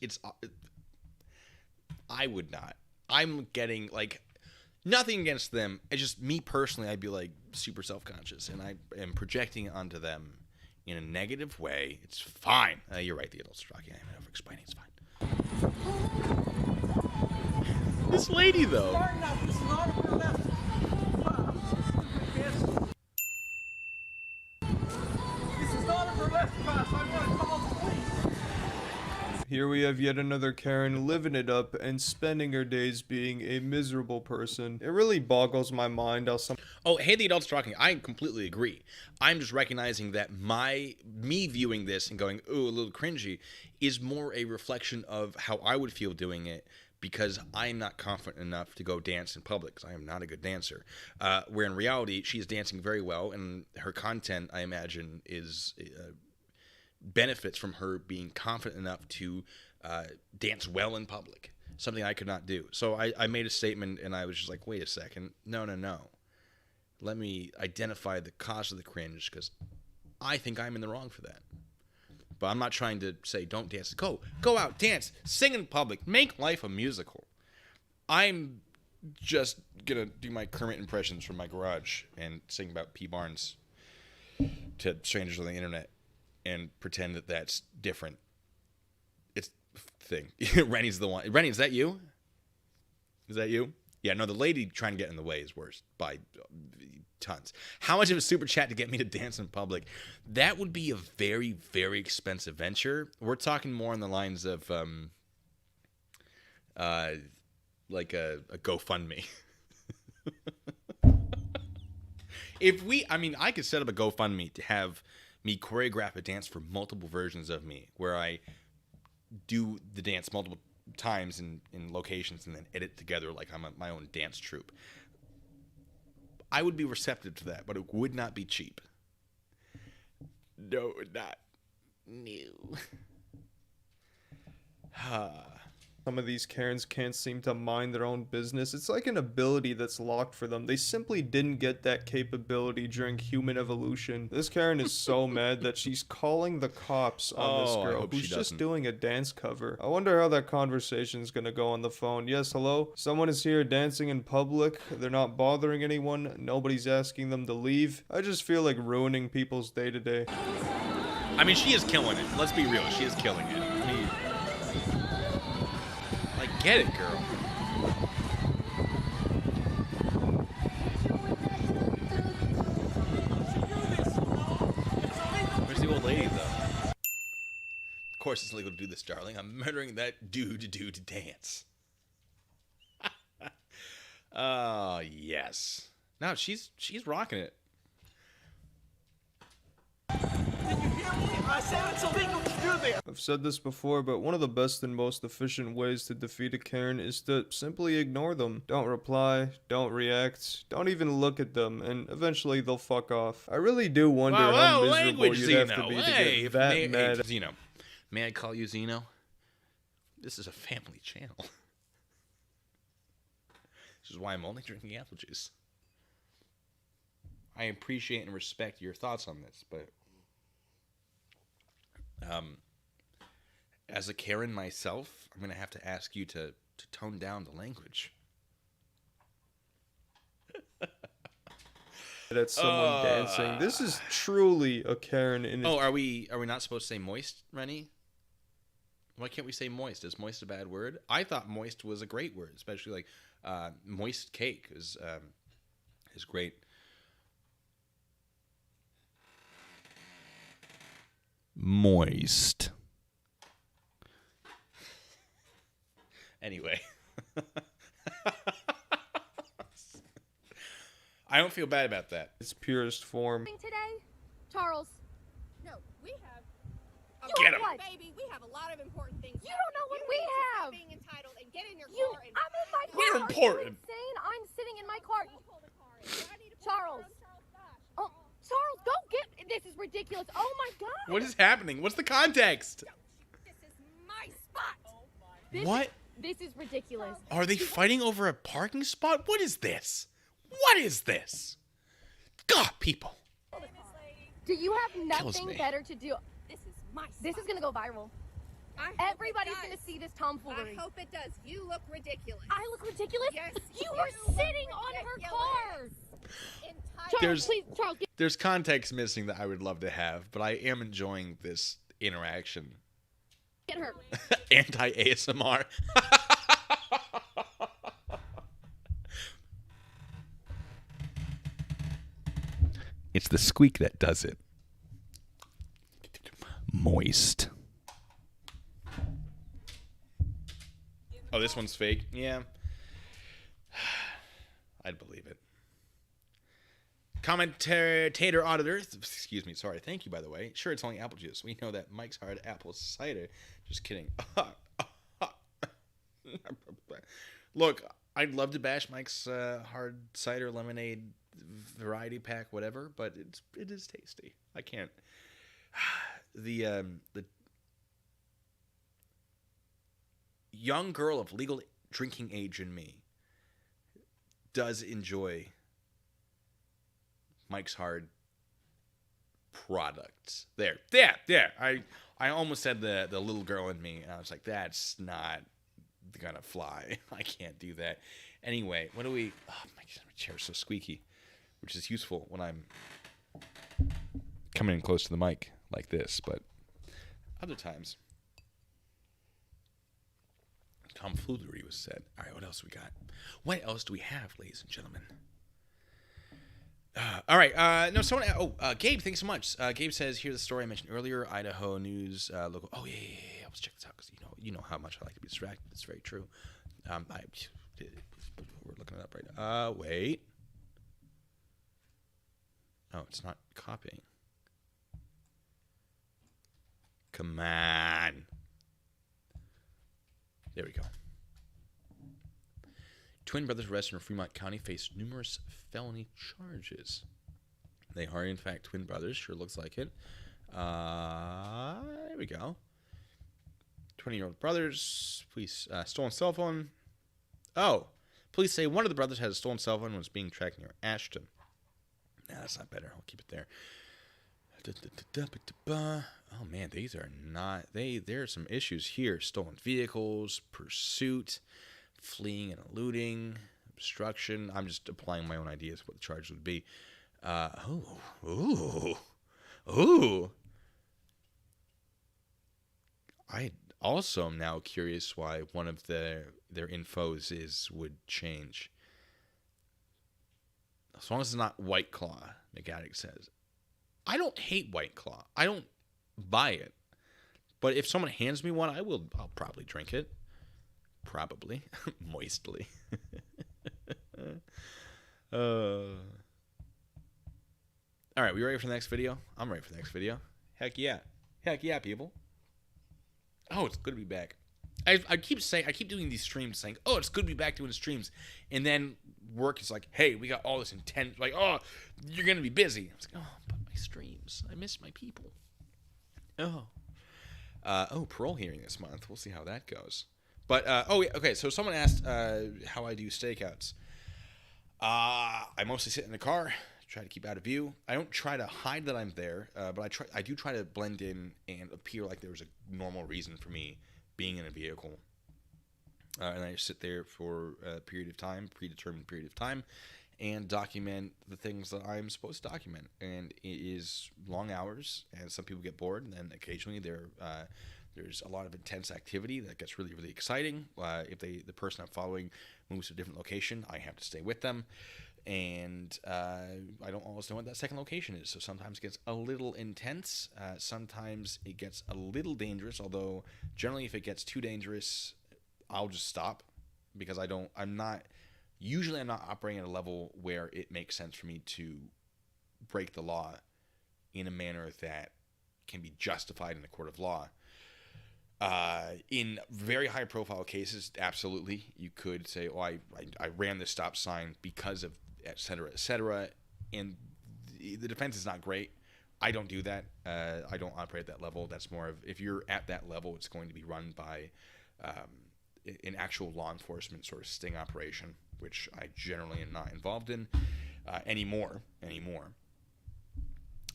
I would not. I'm getting like nothing against them. It's just me personally. I'd be like super self-conscious, and I am projecting it onto them in a negative way. It's fine. You're right. The adults are talking. I'm over-explaining. It's fine. This lady, though. Here we have yet another Karen living it up and spending her days being a miserable person. It really boggles my mind how some. Oh, hey, the adults talking. I completely agree. I'm just recognizing that me viewing this and going, ooh, a little cringy, is more a reflection of how I would feel doing it, because I'm not confident enough to go dance in public, because I am not a good dancer. Where in reality, she's dancing very well, and her content, I imagine, is benefits from her being confident enough to dance well in public, something I could not do. So I made a statement, and I was just like, wait a second. No. Let me identify the cause of the cringe, because I think I'm in the wrong for that. But I'm not trying to say don't dance. Go out, dance, sing in public, make life a musical. I'm just going to do my current impressions from my garage and sing about P. Barnes to strangers on the internet and pretend that that's different. It's the thing. Rennie's the one. Rennie, is that you? Is that you? Yeah, no, the lady trying to get in the way is worse by tons. How much of a super chat to get me to dance in public? That would be a very, very expensive venture. We're talking more on the lines of like a GoFundMe. I could set up a GoFundMe to have me choreograph a dance for multiple versions of me, where I do the dance multiple times in locations and then edit together like I'm my own dance troupe. I would be receptive to that, but it would not be cheap. No, it would not. No. Some of these Karens can't seem to mind their own business. It's like an ability that's locked for them. They simply didn't get that capability during human evolution. This Karen is so mad that she's calling the cops on this Oh, I girl hope who's she just doesn't. doing a dance cover. I wonder how that conversation's gonna go on the phone. Yes, hello? Someone is here dancing in public. They're not bothering anyone. Nobody's asking them to leave. I just feel like ruining people's day to day. I mean, she is killing it. Let's be real. She is killing it. Like, get it, girl. Where's the old lady, though? Of course it's illegal to do this, darling. I'm murdering that dude to dance. Oh, yes. No, she's rocking it. I've said this before, but one of the best and most efficient ways to defeat a Karen is to simply ignore them. Don't reply, don't react, don't even look at them, and eventually they'll fuck off. I really do wonder how miserable language, you'd Zeno. have to be to Hey, get that hey, mad. Zeno. May I call you Zeno? This is a family channel. This is why I'm only drinking apple juice. I appreciate and respect your thoughts on this, but as a Karen myself, I'm going to have to ask you to tone down the language. At someone dancing. This is truly a Karen in Oh, are we not supposed to say moist, Rennie? Why can't we say moist? Is moist a bad word? I thought moist was a great word, especially like moist cake is great. Moist. Anyway. I don't feel bad about that. its purest form. Today, Charles. No, we have. Get him. What? Baby, we have a lot of important things. You don't know what we need to stop have. Being entitled and get in your You, car and. I'm in my car. We're Are you important. insane? I'm sitting in my car. Pull the car in. I need to pull Charles. the car. Charles, gosh. Oh, Charles, go get. This is ridiculous. Oh my God. What is happening? What's the context? This is my spot. This What? This is ridiculous. Are they fighting over a parking spot? What is this? What is this? God, people. Do you have Kills nothing me. better to do? This is my spot. This is gonna go viral. I hope Everybody's it gonna does. see this I tomfoolery. hope it does. You look ridiculous. I look ridiculous. Yes, You you were look sitting on her car. Entitled. Charles, There's- please, Charles, get There's context missing that I would love to have, but I am enjoying this interaction. her. Anti-ASMR. It's the squeak that does it. Moist. Oh, this one's fake? Yeah. I'd believe it. Commentator auditor, excuse me, sorry. Thank you, by the way. Sure, it's only apple juice. We know that Mike's Hard Apple Cider. Just kidding. Look, I'd love to bash Mike's Hard Cider Lemonade variety pack, whatever, but it is tasty. I can't. The young girl of legal drinking age in me does enjoy Mike's Hard products. There. I almost said the little girl in me, and I was like, that's not gonna fly. I can't do that. Anyway, what do we? Oh my God, my chair's so squeaky, which is useful when I'm coming in close to the mic like this, but other times tomfoolery was said. All right, what else we got? What else do we have, ladies and gentlemen? All right. No, someone. Gabe, thanks so much. Gabe says, "Here's the story I mentioned earlier. Idaho news local. Oh yeah. Let's check this out because you know how much I like to be distracted. It's very true. We're looking it up right now. Wait. Oh, it's not copying. Come on. There we go. Twin brothers arrested in Fremont County face numerous felony charges. They are, in fact, twin brothers. Sure looks like it. There we go. 20-year-old brothers. Police stolen cell phone. Oh, police say one of the brothers had a stolen cell phone and was being tracked near Ashton. Nah, that's not better. I'll keep it there. Oh man, these are not. There are some issues here. Stolen vehicles, pursuit, fleeing and eluding, obstruction. I'm just applying my own ideas of what the charge would be. Ooh. I also am now curious why one of their infos would change. As long as it's not White Claw, McAddick says. I don't hate White Claw. I don't buy it. But if someone hands me one, I'll probably drink it. Probably. Moistly. All right, we ready for the next video? I'm ready for the next video. Heck yeah. Heck yeah, people. Oh, it's good to be back. I keep doing these streams saying, oh, it's good to be back doing streams. And then work is like, hey, we got all this intense, like, oh, you're going to be busy. I was like, oh, but my streams. I miss my people. Parole hearing this month. We'll see how that goes. But, okay, so someone asked how I do stakeouts. I mostly sit in the car, try to keep out of view. I don't try to hide that I'm there, but I do try to blend in and appear like there was a normal reason for me being in a vehicle. And I just sit there for a predetermined period of time, and document the things that I'm supposed to document. And it is long hours, and some people get bored, and then occasionally there's a lot of intense activity that gets really, really exciting. If the person I'm following moves to a different location, I have to stay with them. And I don't always know what that second location is. So sometimes it gets a little intense. Sometimes it gets a little dangerous, although generally if it gets too dangerous, I'll just stop, because I'm not operating at a level where it makes sense for me to break the law in a manner that can be justified in a court of law. In very high profile cases, absolutely, you could say, oh, I ran this stop sign because of et cetera, and the defense is not great. I don't do that. I don't operate at that level. That's more of, if you're at that level, it's going to be run by an actual law enforcement sort of sting operation, which I generally am not involved in anymore.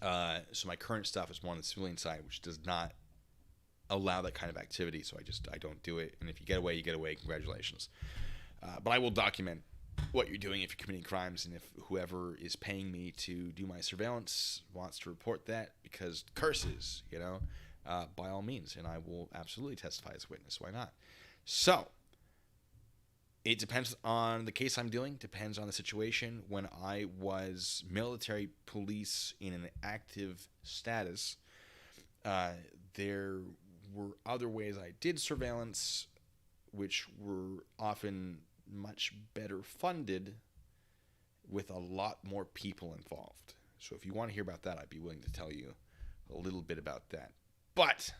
So my current stuff is more on the civilian side, which does not allow that kind of activity, so I don't do it. And if you get away, you get away. Congratulations. But I will document what you're doing if you're committing crimes, and if whoever is paying me to do my surveillance wants to report that because curses, by all means, and I will absolutely testify as a witness. Why not? So it depends on the case I'm doing, depends on the situation. When I was military police in an active status, there were other ways I did surveillance, which were often much better funded with a lot more people involved. So if you want to hear about that, I'd be willing to tell you a little bit about that. But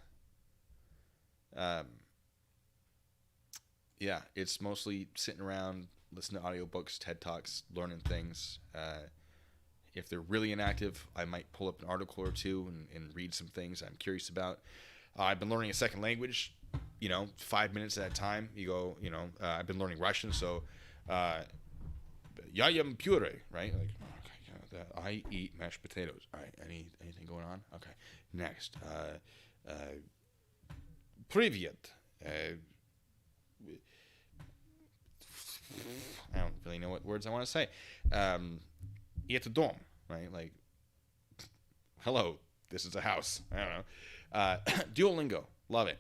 yeah, it's mostly sitting around, listening to audiobooks, TED Talks, learning things. If they're really inactive, I might pull up an article or two and read some things I'm curious about. I've been learning a second language, 5 minutes at a time. You go, I've been learning Russian, so я ем пюре, right? Like, okay, I eat mashed potatoes. All right, anything going on? Okay, next. Привет. I don't really know what words I want to say. Это дом, right? Like, hello, this is a house. I don't know. Duolingo, love it.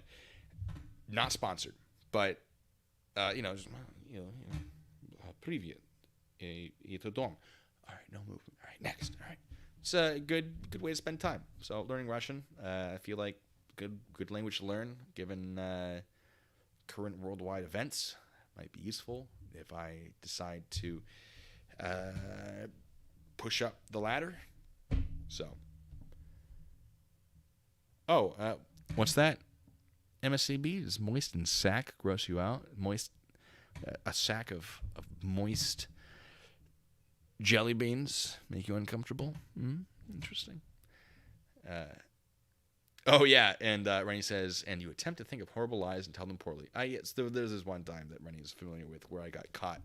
Not sponsored, but just, привет. Это дом. All right, no movement. All right, next. All right, it's a good way to spend time. So learning Russian, I feel like good language to learn given current worldwide events. Might be useful if I decide to push up the ladder. So, what's that? MSCB? Does moist and sack gross you out? Moist, a sack of moist jelly beans make you uncomfortable? Interesting. Oh yeah, and Rennie says, and you attempt to think of horrible lies and tell them poorly. Yes, there's this one time that Rennie is familiar with where I got caught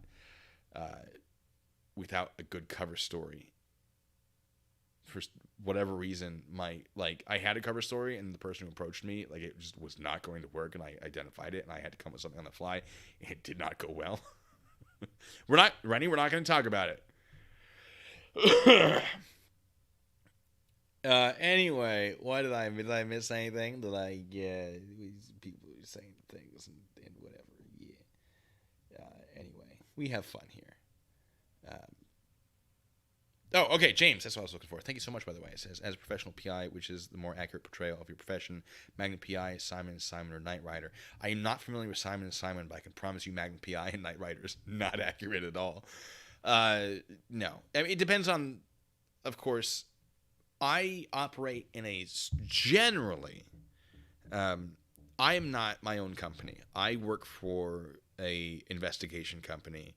without a good cover story. For whatever reason, I had a cover story, and the person who approached me, like, it just was not going to work, and I identified it, and I had to come up with something on the fly, and it did not go well. Rennie, we're not going to talk about it. Anyway, what did I miss anything? People are saying things and whatever. Yeah. Anyway, we have fun here. Okay, James, that's what I was looking for. Thank you so much, by the way. It says, as a professional PI, which is the more accurate portrayal of your profession, Magnum PI, Simon & Simon, or Knight Rider. I am not familiar with Simon & Simon, but I can promise you Magnum PI and Knight Rider is not accurate at all. No. I mean, it depends on, of course, I operate in a generally, I am not my own company. I work for a investigation company,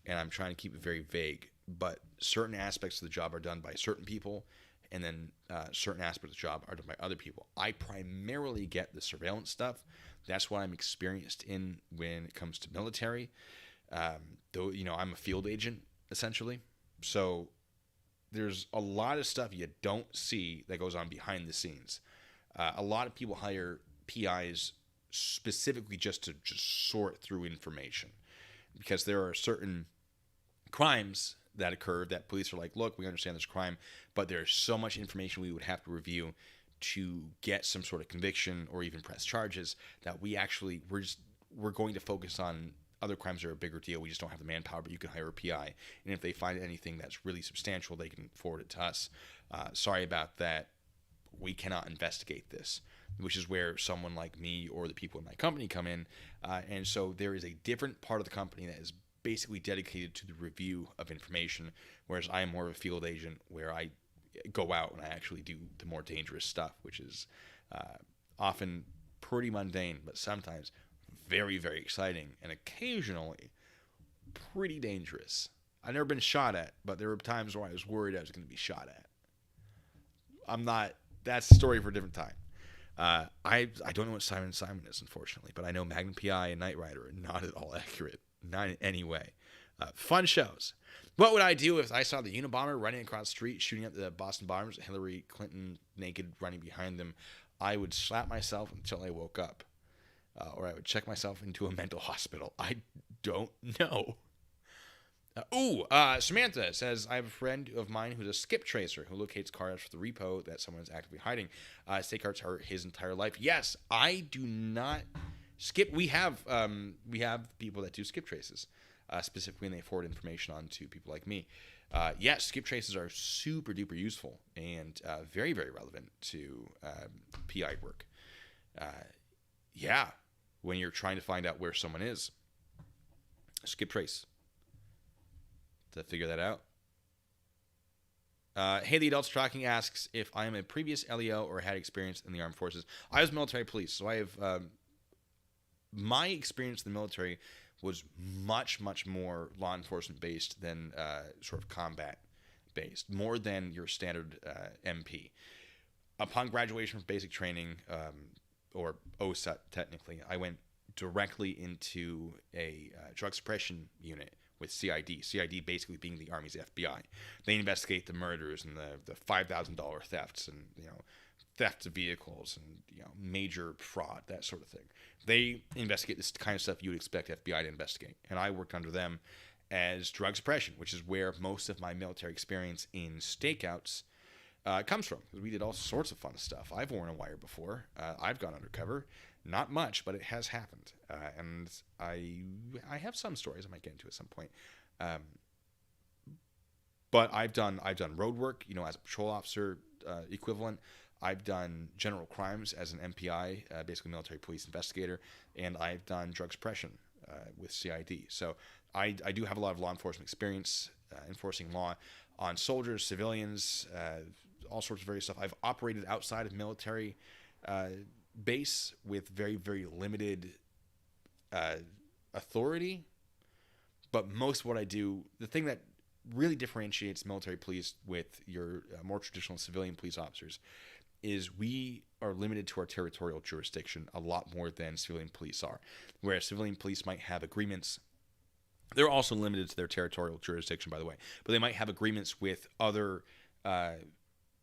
and I'm trying to keep it very vague. But certain aspects of the job are done by certain people, and then certain aspects of the job are done by other people. I primarily get the surveillance stuff. That's what I'm experienced in when it comes to military. Though, I'm a field agent, essentially. So there's a lot of stuff you don't see that goes on behind the scenes. A lot of people hire PIs specifically just to sort through information, because there are certain crimes that occur that police are like, look, we understand there's crime, but there's so much information we would have to review to get some sort of conviction or even press charges that we're going to focus on other crimes that are a bigger deal. We just don't have the manpower, but you can hire a PI. And if they find anything that's really substantial, they can forward it to us. Sorry about that. We cannot investigate this, which is where someone like me or the people in my company come in. And so there is a different part of the company that is basically dedicated to the review of information, whereas I am more of a field agent where I go out and I actually do the more dangerous stuff, which is often pretty mundane, but sometimes very, very exciting, and occasionally pretty dangerous. I've never been shot at, but there were times where I was worried I was going to be shot at. That's a story for a different time. I don't know what Simon & Simon is, unfortunately, but I know Magnum PI and Knight Rider are not at all accurate. Not in any way. Fun shows. What would I do if I saw the Unabomber running across the street, shooting at the Boston Bombers, Hillary Clinton naked running behind them? I would slap myself until I woke up. Or I would check myself into a mental hospital. I don't know. Samantha says, I have a friend of mine who's a skip tracer who locates cars for the repo that someone is actively hiding. State cards are his entire life. Yes, I do not skip. We have people that do skip traces, specifically when they forward information on to people like me. Yes, skip traces are super duper useful and very, very relevant to PI work. When you're trying to find out where someone is, skip trace to figure that out. Hey, the Adults Tracking asks if I am a previous LEO or had experience in the armed forces. I was military police, so I have my experience in the military was much, much more law enforcement based than sort of combat based, more than your standard MP. Upon graduation from basic training, or OSUT technically, I went directly into a drug suppression unit with CID. CID basically being the Army's FBI. They investigate the murders and the $5,000 thefts and theft of vehicles and major fraud, that sort of thing. They investigate this kind of stuff you would expect FBI to investigate, and I worked under them as drug suppression, which is where most of my military experience in stakeouts comes from. We did all sorts of fun stuff. I've worn a wire before. I've gone undercover. Not much, but it has happened, and I have some stories I might get into at some point. But I've done road work, as a patrol officer equivalent. I've done general crimes as an MPI, basically military police investigator, and I've done drug suppression with CID. So I do have a lot of law enforcement experience enforcing law on soldiers, civilians, all sorts of various stuff. I've operated outside of military base with very, very limited authority, but most of what I do, the thing that really differentiates military police with your more traditional civilian police officers is we are limited to our territorial jurisdiction a lot more than civilian police are. Whereas civilian police might have agreements. They're also limited to their territorial jurisdiction, by the way, but they might have agreements with other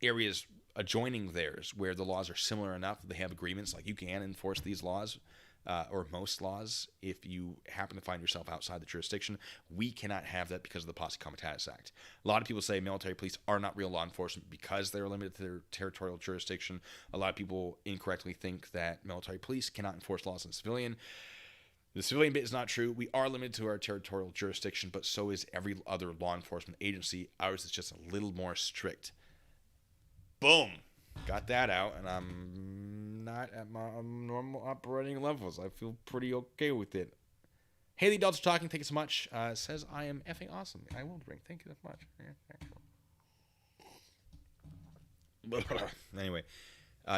areas adjoining theirs where the laws are similar enough that they have agreements. Like you can enforce these laws, or most laws, if you happen to find yourself outside the jurisdiction. We cannot have that because of the Posse Comitatus Act. A lot of people say military police are not real law enforcement because they're limited to their territorial jurisdiction. A lot of people incorrectly think that military police cannot enforce laws on civilian. The civilian bit is not true. We are limited to our territorial jurisdiction, but so is every other law enforcement agency. Ours is just a little more strict. Boom. Got that out, and I'm not at my normal operating levels. I feel pretty okay with it. Haley Delta Talking, thank you so much. Says I am effing awesome. I will drink. Thank you that much. Anyway,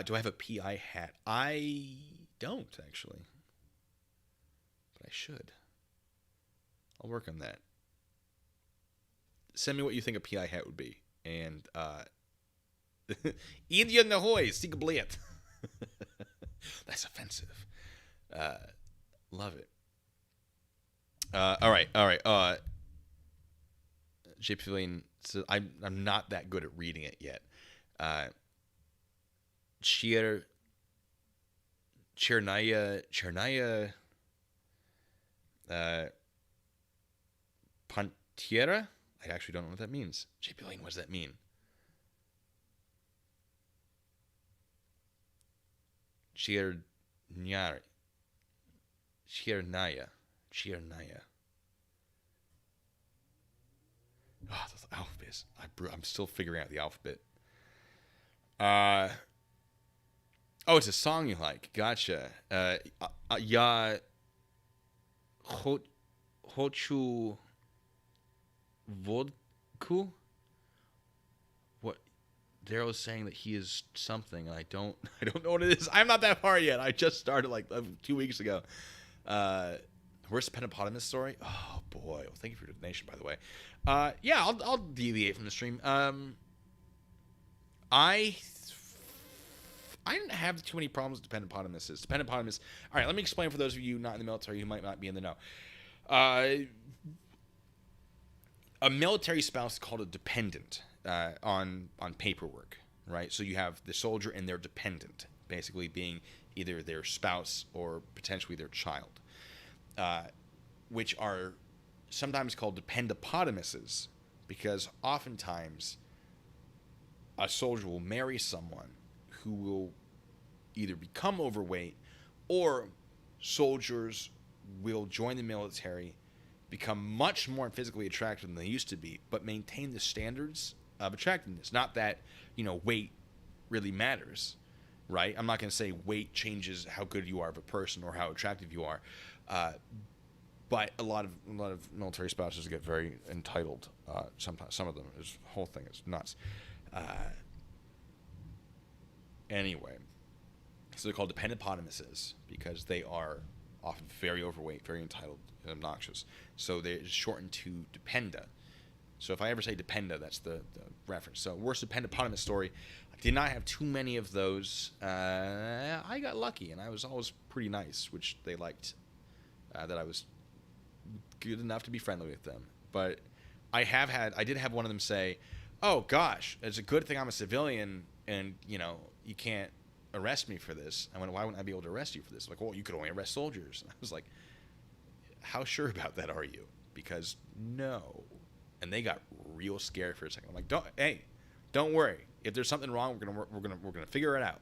do I have a PI hat? I don't, actually. But I should. I'll work on that. Send me what you think a PI hat would be. And, Indian Ahoy, Sigablit. That's offensive. Love it. All right. J. Pavilion says, I'm not that good at reading it yet. Chernaya, Pantiera? I actually don't know what that means. J. Pavilion, what does that mean? Chernaya. Oh, the alphabet. I'm still figuring out the alphabet. Oh, it's a song you like. Gotcha. Ya Hochu Vodku? What? Daryl's saying that he is something, and I don't know what it is. I'm not that far yet. I just started like 2 weeks ago. Where's the Pentapotamus story? Oh boy! Well, thank you for your donation, by the way. Yeah, I'll deviate from the stream. I didn't have too many problems with Dependopotamuses. Dependopotamus. All right, let me explain for those of you not in the military who might not be in the know. A military spouse is called a dependent on paperwork, right? So you have the soldier and their dependent, basically being either their spouse or potentially their child, which are sometimes called dependopotamuses because oftentimes a soldier will marry someone who will either become overweight or soldiers will join the military, become much more physically attractive than they used to be, but maintain the standards of attractiveness. Not that, weight really matters, right? I'm not going to say weight changes how good you are of a person or how attractive you are. But a lot of military spouses get very entitled. Sometimes some of them, this whole thing is nuts. Anyway, so they're called dependopotamuses because they are often very overweight, very entitled, and obnoxious. So they're shortened to dependa. So if I ever say dependa, that's the reference. So worst dependopotamus story. I did not have too many of those. I got lucky, and I was always pretty nice, which they liked. That I was good enough to be friendly with them. But I did have one of them say, "Oh gosh, it's a good thing I'm a civilian, and you can't arrest me for this." I went, "Why wouldn't I be able to arrest you for this?" Like, "Well, you could only arrest soldiers." And I was like, "How sure about that are you?" Because no. And they got real scared for a second. I'm like, don't worry. If there's something wrong, we're gonna figure it out,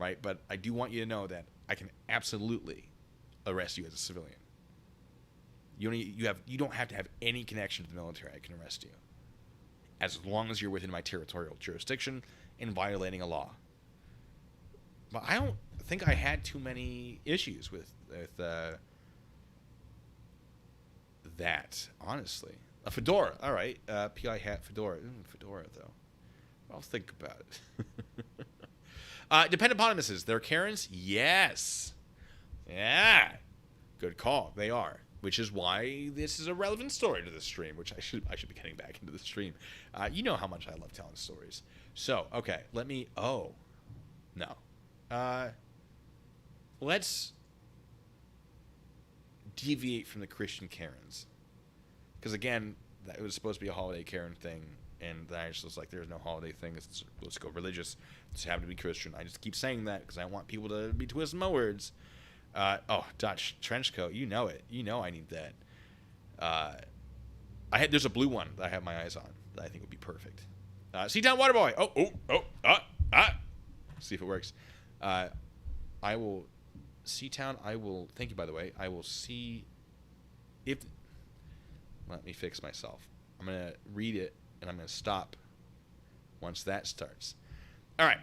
right? But I do want you to know that I can absolutely arrest you as a civilian. You don't have to have any connection to the military. I can arrest you, as long as you're within my territorial jurisdiction and violating a law. But I don't think I had too many issues with that, honestly. A fedora, all right. PI hat, fedora. Fedora, though. I'll think about it. Dependopotamuses, they're Karens? Yes. Yeah. Good call. They are. Which is why this is a relevant story to the stream, which I should be getting back into the stream. You know how much I love telling stories. So, okay, let me... Oh. No. Let's deviate from the Christian Karens. Because, again, that it was supposed to be a holiday Karen thing, and I just was like, there's no holiday thing. Let's go religious. Let's have to be Christian. I just keep saying that because I want people to be twisting my words. Dutch trench coat. You know it. You know I need that. There's a blue one that I have my eyes on that I think would be perfect. Seatown Waterboy. See if it works. I will Seatown. Thank you, by the way. I will see if. Let me fix myself. I'm gonna read it and I'm gonna stop once that starts. All right.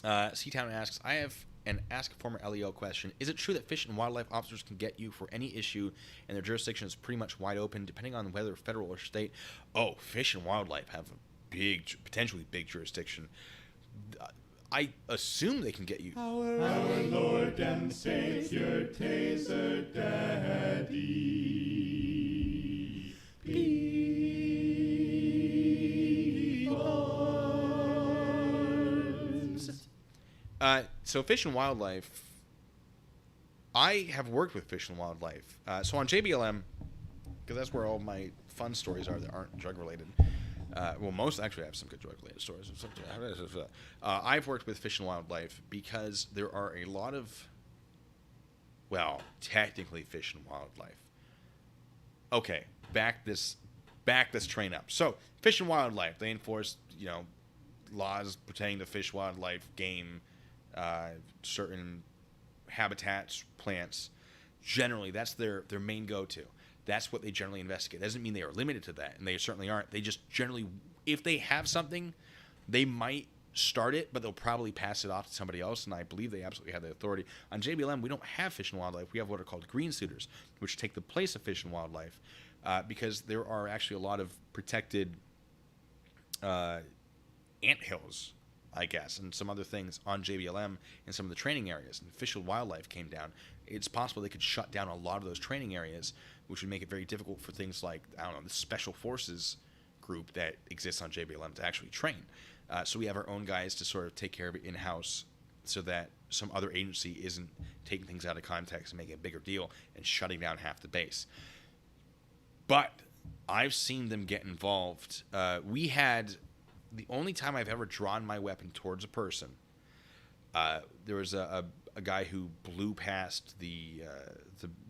Seatown asks, I have an Ask a Former LEO question. Is it true that Fish and Wildlife officers can get you for any issue and their jurisdiction is pretty much wide open depending on whether federal or state? Oh, Fish and Wildlife have a potentially big jurisdiction. I assume they can get you. Our Lord and Savior, Taser Daddy. So Fish and Wildlife, I have worked with Fish and Wildlife. So on JBLM, because that's where all my fun stories are that aren't drug related. Most actually I have some good drug related stories. I've worked with Fish and Wildlife because there are a lot of, technically Fish and Wildlife. Okay, back this train up. So Fish and Wildlife, they enforce, laws pertaining to fish, wildlife, game, certain habitats, plants. Generally, that's their main go-to. That's what they generally investigate. Doesn't mean they are limited to that, and they certainly aren't. They just generally, if they have something, they might start it, but they'll probably pass it off to somebody else, and I believe they absolutely have the authority. On JBLM, we don't have Fish and Wildlife. We have what are called green suiters, which take the place of Fish and Wildlife, because there are actually a lot of protected anthills, I guess, and some other things on JBLM in some of the training areas. And Fish and Wildlife came down. It's possible they could shut down a lot of those training areas, which would make it very difficult for things like, the Special Forces group that exists on JBLM to actually train. So we have our own guys to sort of take care of it in-house so that some other agency isn't taking things out of context and making a bigger deal and shutting down half the base. But I've seen them get involved. We had... The only time I've ever drawn my weapon towards a person, there was a guy who blew past the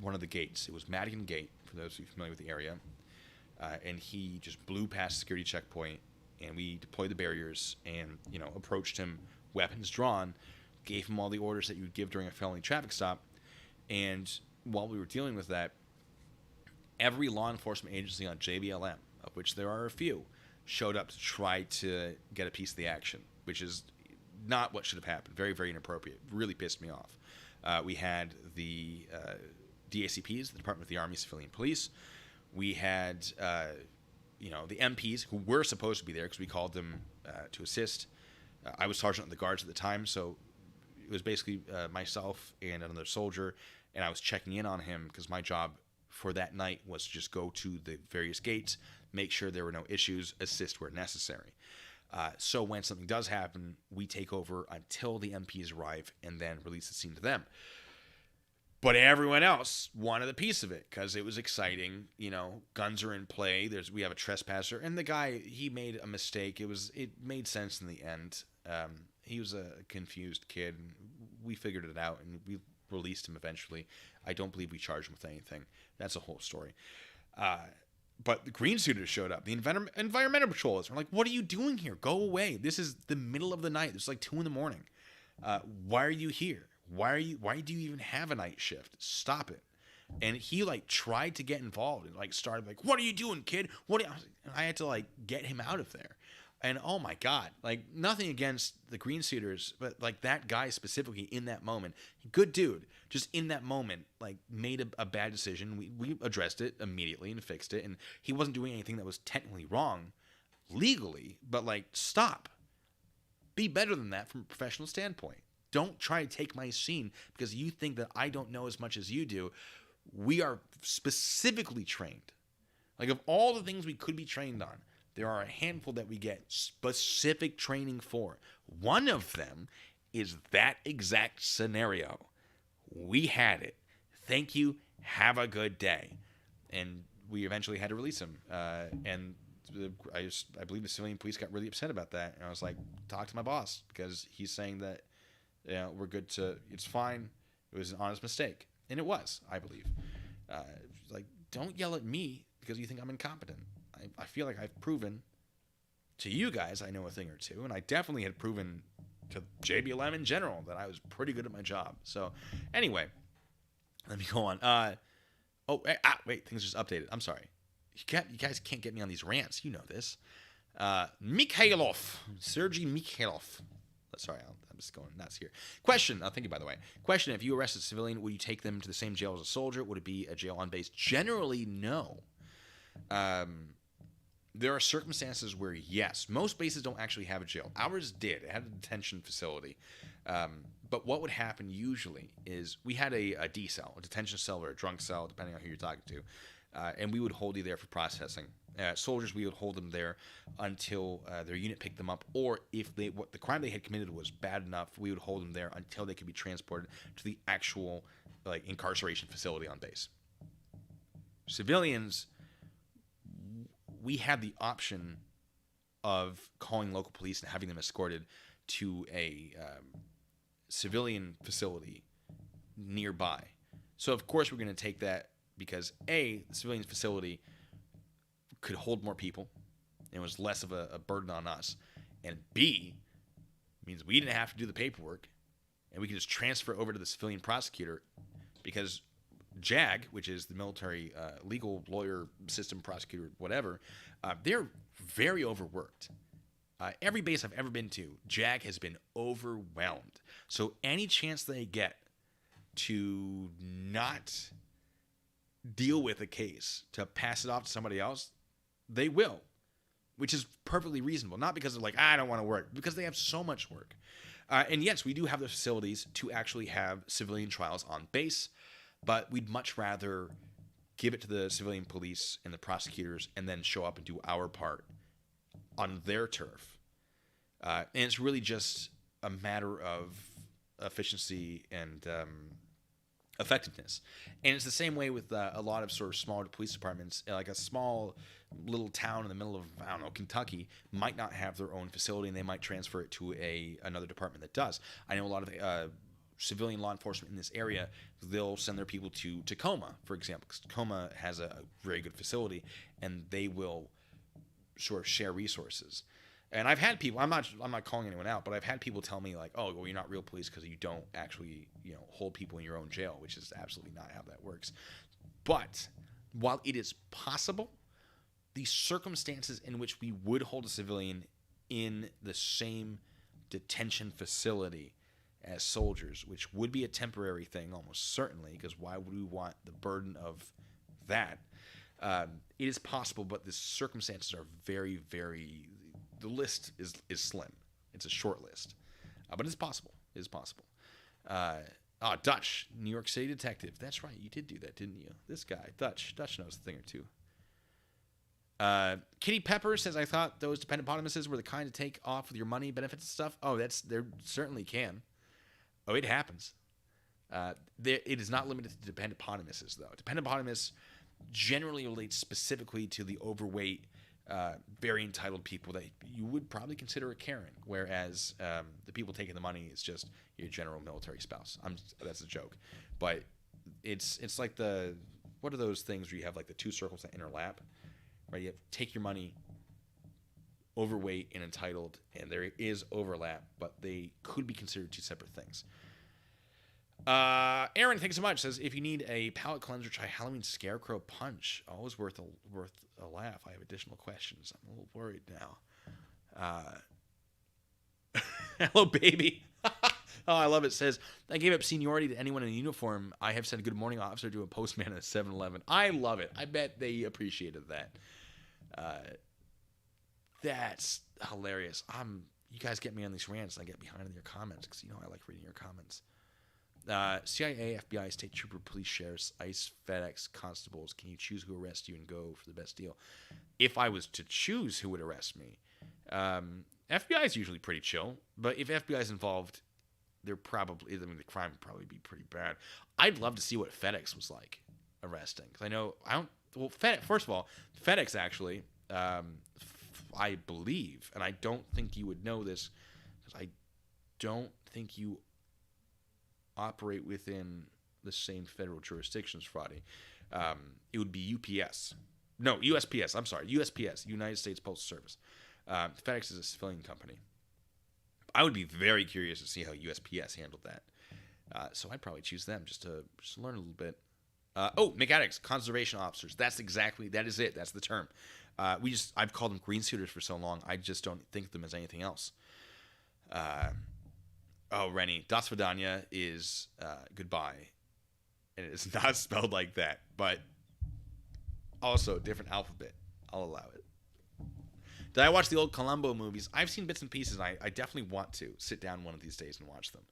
one of the gates. It was Madigan Gate, for those of you familiar with the area. And he just blew past the security checkpoint, and we deployed the barriers and, approached him, weapons drawn, gave him all the orders that you would give during a felony traffic stop. And while we were dealing with that, every law enforcement agency on JBLM, of which there are a few, showed up to try to get a piece of the action, which is not what should have happened. Very, very inappropriate. Really pissed me off. We had the DACPs, the Department of the Army Civilian Police. We had, the MPs who were supposed to be there because we called them to assist. I was sergeant of the guards at the time, so it was basically myself and another soldier, and I was checking in on him because my job for that night was to just go to the various gates, make sure there were no issues, assist where necessary. So when something does happen, we take over until the MPs arrive and then release the scene to them. But everyone else wanted a piece of it because it was exciting. Guns are in play. We have a trespasser, and the guy, he made a mistake. It made sense in the end. He was a confused kid, and we figured it out, and we released him eventually. I don't believe we charged him with anything. That's a whole story. But the green suiters showed up. The environmental patrollers were like, "What are you doing here? Go away. This is the middle of the night. It's like 2 a.m. Why are you here? Why do you even have a night shift? Stop it." And he tried to get involved and started "What are you doing, kid? I had to get him out of there. And oh my God, nothing against the green suiters, but that guy specifically in that moment, good dude, just in that moment, made a bad decision. We addressed it immediately and fixed it. And he wasn't doing anything that was technically wrong legally, but stop. Be better than that from a professional standpoint. Don't try to take my scene because you think that I don't know as much as you do. We are specifically trained. Of all the things we could be trained on, there are a handful that we get specific training for. One of them is that exact scenario. We had it. Thank you. Have a good day. And we eventually had to release him. And I believe the civilian police got really upset about that. And I was like, talk to my boss, because he's saying that we're good to, it's fine. It was an honest mistake. And it was, I believe. Like, don't yell at me because you think I'm incompetent. I feel like I've proven to you guys I know a thing or two. And I definitely had proven to JBLM in general that I was pretty good at my job. So anyway, let me go on. Wait, things just updated. I'm sorry. You guys can't get me on these rants. You know this. Mikhailov. Sergei Mikhailov. Sorry, I'm just going nuts here. Question. Thank you, by the way. Question. If you arrest a civilian, would you take them to the same jail as a soldier? Would it be a jail on base? Generally, no. There are circumstances where, yes. Most bases don't actually have a jail. Ours did. It had a detention facility. But what would happen usually is we had a D cell, a detention cell or a drunk cell, depending on who you're talking to. And we would hold you there for processing. Soldiers, we would hold them there until their unit picked them up, or if the crime they had committed was bad enough, we would hold them there until they could be transported to the actual incarceration facility on base. Civilians, we had the option of calling local police and having them escorted to a civilian facility nearby. So of course we're going to take that because A, the civilian facility could hold more people and was less of a burden on us, and B, means we didn't have to do the paperwork and we could just transfer over to the civilian prosecutor, because JAG, which is the military legal lawyer system prosecutor, whatever, they're very overworked. Every base I've ever been to, JAG has been overwhelmed. So any chance they get to not deal with a case, to pass it off to somebody else, they will, which is perfectly reasonable. Not because they're like, I don't want to work, because they have so much work. And yes, we do have the facilities to actually have civilian trials on base, but we'd much rather give it to the civilian police and the prosecutors and then show up and do our part on their turf. And it's really just a matter of efficiency and effectiveness. And it's the same way with a lot of sort of smaller police departments. Like a small little town in the middle of, I don't know, Kentucky might not have their own facility, and they might transfer it to another department that does. I know a lot of civilian law enforcement in this area, they'll send their people to Tacoma, for example, because Tacoma has a very good facility, and they will sort of share resources. And I've had people, I'm not calling anyone out, but I've had people tell me like, oh, well, you're not real police because you don't actually, hold people in your own jail, which is absolutely not how that works. But while it is possible, the circumstances in which we would hold a civilian in the same detention facility as soldiers, which would be a temporary thing almost certainly, because why would we want the burden of that? It is possible, but the circumstances are very, very, the list is slim. It's a short list, but it's possible. It is possible. Dutch, New York City detective. That's right. You did do that, didn't you? This guy, Dutch knows a thing or two. Kitty Pepper says, I thought those dependent eponymouses were the kind to take off with your money, benefits and stuff. Oh, there certainly can. Oh, it happens. It is not limited to dependent eponymouses, though. Dependent eponymous generally relates specifically to the overweight, very entitled people that you would probably consider a Karen, whereas the people taking the money is just your general military spouse. That's a joke, but it's like what are those things where you have like the two circles that interlap, right? You have take your money, overweight and entitled, and there is overlap, but they could be considered two separate things. Aaron, thanks so much. Says, if you need a palate cleanser, try Halloween Scarecrow Punch. Always worth a laugh. I have additional questions. I'm a little worried now. Hello, baby. Oh, I love it. Says, I gave up seniority to anyone in uniform. I have said good morning, officer, to a postman at 7-Eleven. I love it. I bet they appreciated that. That's hilarious. You guys get me on these rants, and I get behind in your comments because I like reading your comments. CIA, FBI, state trooper, police, sheriffs, ICE, FedEx, constables. Can you choose who arrests you and go for the best deal? If I was to choose who would arrest me, FBI is usually pretty chill. But if FBI is involved, they're probably, I mean, the crime would probably be pretty bad. I'd love to see what FedEx was like arresting. Because first of all, FedEx actually, I believe, and I don't think you would know this, because I don't think you operate within the same federal jurisdictions, Friday. It would be UPS. No, USPS. I'm sorry, USPS, United States Postal Service. FedEx is a civilian company. I would be very curious to see how USPS handled that. So I'd probably choose them just to learn a little bit. McAddics, conservation officers. That is it. That's the term. I've called them green suiters for so long. I just don't think of them as anything else. Rennie, Das Vidania is goodbye. And it is not spelled like that, but also a different alphabet. I'll allow it. Did I watch the old Columbo movies? I've seen bits and pieces, and I definitely want to sit down one of these days and watch them.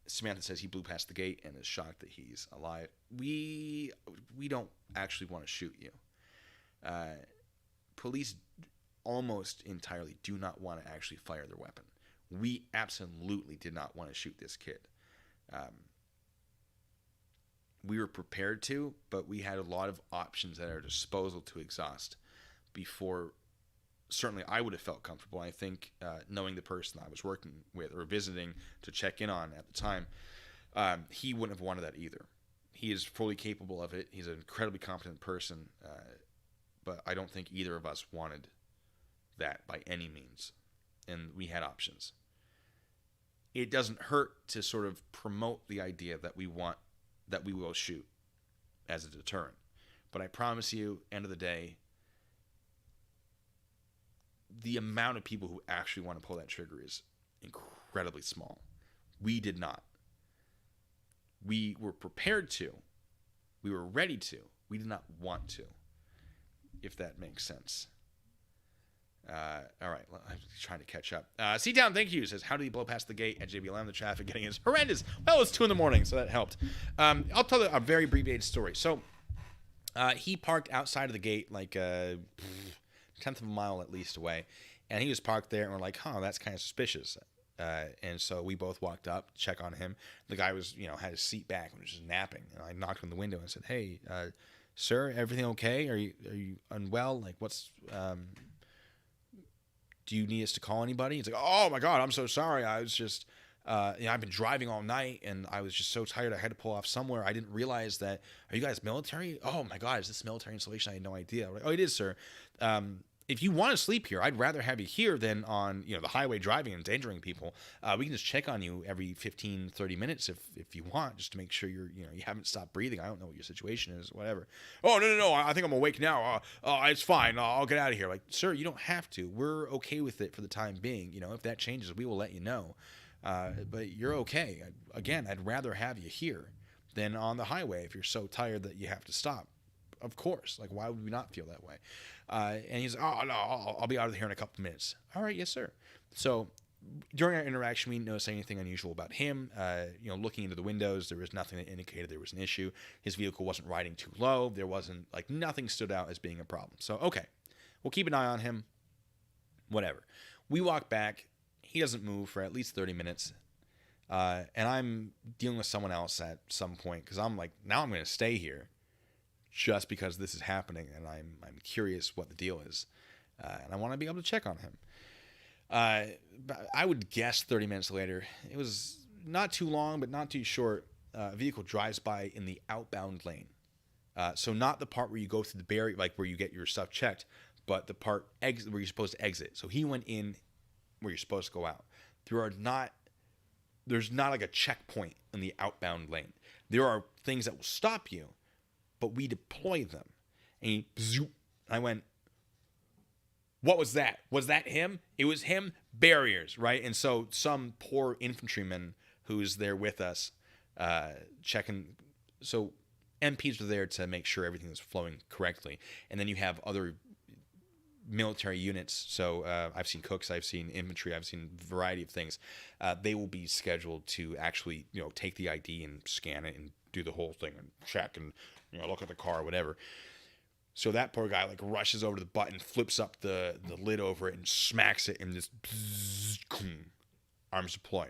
Samantha says he blew past the gate and is shocked that he's alive. We don't actually want to shoot you. Police almost entirely do not want to actually fire their weapon. We absolutely did not want to shoot this kid. We were prepared to, but we had a lot of options at our disposal to exhaust before certainly I would have felt comfortable. I think knowing the person I was working with or visiting to check in on at the time, he wouldn't have wanted that either. He is fully capable of it. He's an incredibly competent person, but I don't think either of us wanted that by any means, and we had options. It doesn't hurt to sort of promote the idea that we will shoot as a deterrent. But I promise you, end of the day, the amount of people who actually want to pull that trigger is incredibly small. We did not. We were prepared to. We were ready to. We did not want to, if that makes sense. All right, I'm trying to catch up. C-Town, thank you, says, how did he blow past the gate at JBLM? The traffic getting is horrendous. Well, it's 2 a.m, so that helped. I'll tell a very abbreviated story. So he parked outside of the gate like a tenth of a mile at least away, and he was parked there, and we're like, that's kind of suspicious. And so we both walked up to check on him. The guy was, had his seat back and was just napping. And I knocked on the window and said, hey, sir, everything okay? Are you unwell? Like, what's... do you need us to call anybody? He's like, oh my God, I'm so sorry. I was just, I've been driving all night and I was just so tired. I had to pull off somewhere. I didn't realize that. Are you guys military? Oh my God, is this military installation? I had no idea. I'm like, oh, it is, sir. If you want to sleep here, I'd rather have you here than on, the highway driving and endangering people. We can just check on you every 15, 30 minutes if you want, just to make sure you haven't stopped breathing. I don't know what your situation is, whatever. Oh, no, I think I'm awake now. It's fine. I'll get out of here. Like, sir, you don't have to. We're okay with it for the time being. If that changes, we will let you know. But you're okay. Again, I'd rather have you here than on the highway if you're so tired that you have to stop. Of course. Like, why would we not feel that way? And he's, oh, no, I'll be out of here in a couple minutes. All right, yes, sir. So during our interaction, we didn't notice anything unusual about him. Looking into the windows, there was nothing that indicated there was an issue. His vehicle wasn't riding too low. There wasn't, nothing stood out as being a problem. So, okay, we'll keep an eye on him. Whatever. We walk back. He doesn't move for at least 30 minutes. And I'm dealing with someone else at some point because I'm like, now I'm going to stay here. Just because this is happening, and I'm curious what the deal is, and I want to be able to check on him. I would guess 30 minutes later, it was not too long, but not too short. A vehicle drives by in the outbound lane, so not the part where you go through the barrier, like where you get your stuff checked, but the part where you're supposed to exit. So he went in where you're supposed to go out. There's not like a checkpoint in the outbound lane. There are things that will stop you, but we deploy them. And I went, what was that? Was that him? It was him. Barriers, right? And so some poor infantryman who's there with us checking. So MPs are there to make sure everything is flowing correctly. And then you have other military units. So I've seen cooks, I've seen infantry, I've seen a variety of things. They will be scheduled to actually, take the ID and scan it and do the whole thing and check and look at the car, whatever. So that poor guy rushes over to the button, flips up the lid over it, and smacks it, and just arms deploy.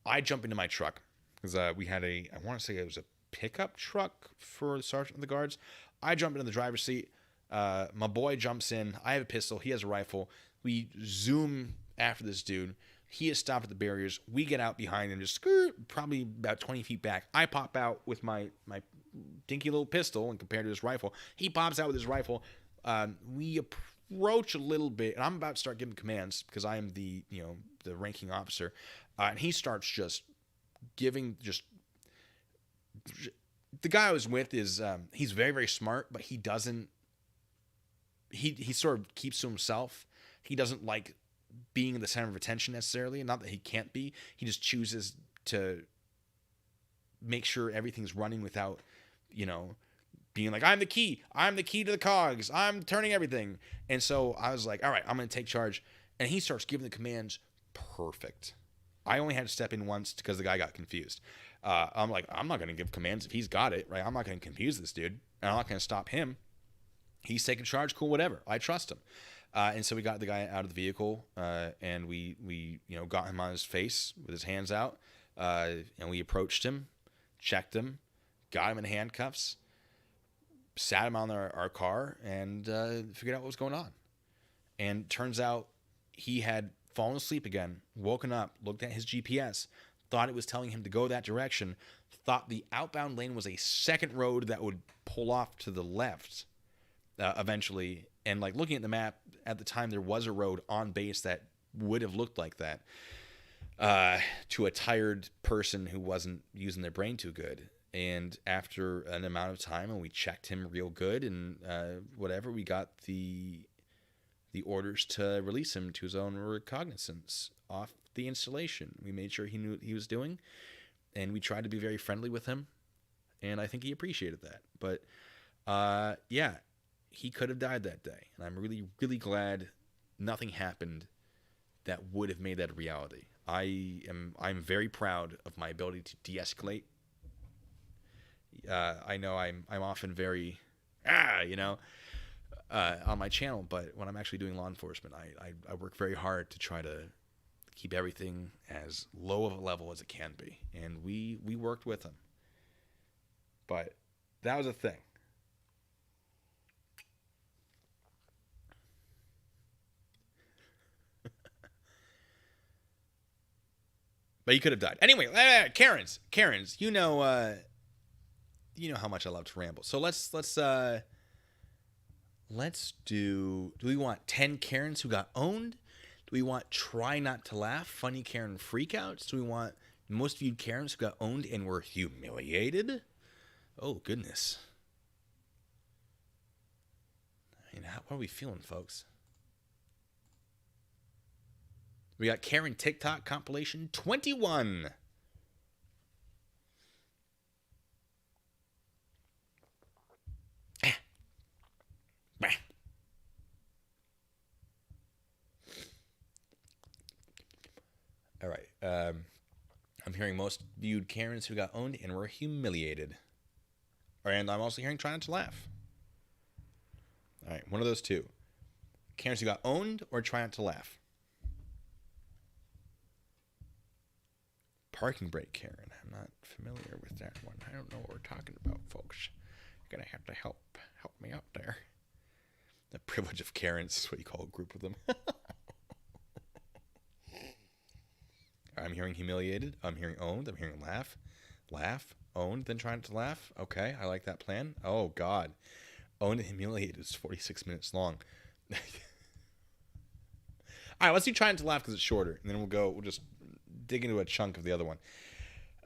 I jump into my truck because we had I want to say it was a pickup truck for the sergeant of the guards. I jump into the driver's seat. My boy jumps in. I have a pistol. He has a rifle. We zoom after this dude. He is stopped at the barriers. We get out behind him, just skirt, probably about 20 feet back. I pop out with my dinky little pistol, and compared to his rifle, he pops out with his rifle. We approach a little bit, and I'm about to start giving commands because I am the ranking officer, and he starts just giving the guy I was with is he's very, very smart, but he doesn't. He sort of keeps to himself. He doesn't like being in the center of attention necessarily. Not that he can't be. He just chooses to make sure everything's running without, being like, I'm the key to the cogs. I'm turning everything. And so I was like, all right, I'm going to take charge. And he starts giving the commands perfect. I only had to step in once because the guy got confused. I'm like, I'm not going to give commands if he's got it, right? I'm not going to confuse this dude. And I'm not going to stop him. He's taking charge. Cool, whatever. I trust him. And so we got the guy out of the vehicle, and we got him on his face with his hands out, and we approached him, checked him, got him in handcuffs, sat him on our car, and figured out what was going on. And turns out he had fallen asleep again, woken up, looked at his GPS, thought it was telling him to go that direction, thought the outbound lane was a second road that would pull off to the left eventually. And like looking at the map at the time, there was a road on base that would have looked like that to a tired person who wasn't using their brain too good. And after an amount of time, and we checked him real good and whatever, we got the orders to release him to his own recognizance off the installation. We made sure he knew what he was doing, and we tried to be very friendly with him, and I think he appreciated that. But yeah, he could have died that day, and I'm really, really glad nothing happened that would have made that a reality. I'm very proud of my ability to de-escalate. I know I'm often very on my channel, but when I'm actually doing law enforcement, I work very hard to try to keep everything as low of a level as it can be, and we worked with him. But that was a thing. But he could have died. Anyway, Karens, you know how much I love to ramble. So let's do we want 10 Karens who got owned? Do we want try not to laugh, funny Karen freakouts? Do we want most viewed Karens who got owned and were humiliated? Oh, goodness. I mean, what are we feeling, folks? We got Karen TikTok compilation 21. All right. I'm hearing most viewed Karens who got owned and were humiliated. And I'm also hearing try not to laugh. All right, one of those two. Karens who got owned or try not to laugh. Parking brake Karen. I'm not familiar with that one. I don't know what we're talking about, folks. You're going to have to help me out there. The privilege of Karens is what you call a group of them. I'm hearing humiliated. I'm hearing owned. I'm hearing laugh. Laugh. Owned, then trying to laugh. Okay, I like that plan. Oh, God. Owned and humiliated is 46 minutes long. All right, let's do trying to laugh because it's shorter. And then we'll just dig into a chunk of the other one.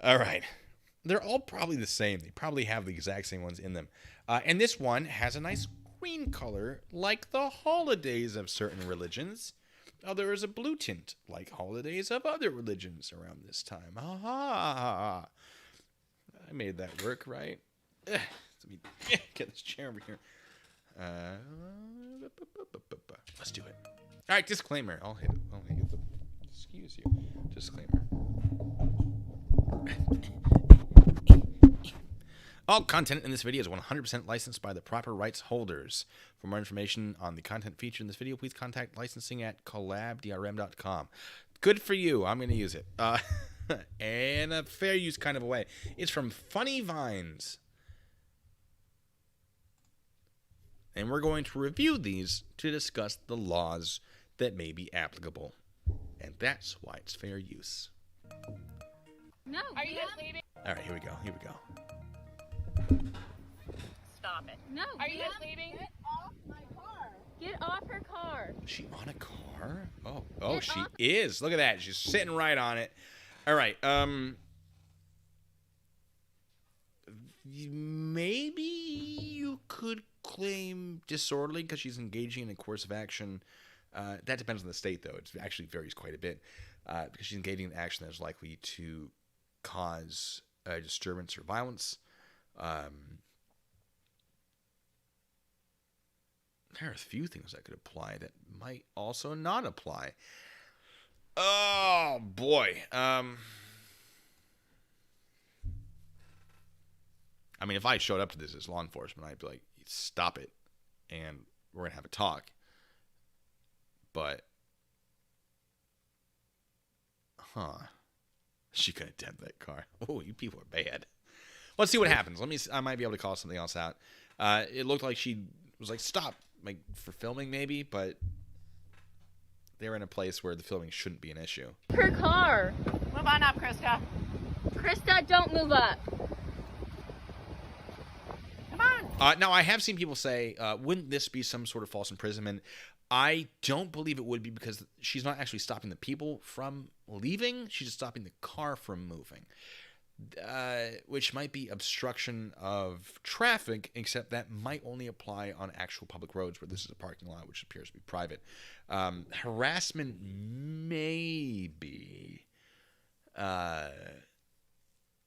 All right. They're all probably the same. They probably have the exact same ones in them. And this one has a nice green color like the holidays of certain religions. There is a blue tint like holidays of other religions around this time. Aha! I made that work, right? Let me get this chair over here. Let's do it. All right, disclaimer. I'll hit the excuse you. Disclaimer. All content in this video is 100% licensed by the proper rights holders. For more information on the content featured in this video, please contact licensing at collabdrm.com. Good for you. I'm going to use it. In a fair use kind of a way. It's from Funny Vines. And we're going to review these to discuss the laws that may be applicable. And that's why it's fair use. No. Are you guys leaving? All right, here we go. Here we go. Stop it. No. Are you guys leaving? Get off my car. Get off her car. Is she on a car? Oh, she is. Look at that. She's sitting right on it. All right. Maybe you could claim disorderly because she's engaging in a course of action. That depends on the state, though. It actually varies quite a bit because she's engaging in action that is likely to cause a disturbance or violence. There are a few things that could apply that might also not apply. Oh, boy. I mean, if I showed up to this as law enforcement, I'd be like, stop it, and we're going to have a talk. But, she couldn't dent that car. Oh, you people are bad. Let's see what happens. I might be able to call something else out. It looked like she was like, stop, like for filming maybe, but they're in a place where the filming shouldn't be an issue. Her car. Move on up, Krista. Krista, don't move up. Come on. Now, I have seen people say, wouldn't this be some sort of false imprisonment? I don't believe it would be because she's not actually stopping the people from leaving. She's just stopping the car from moving, which might be obstruction of traffic, except that might only apply on actual public roads where this is a parking lot, which appears to be private. Harassment maybe.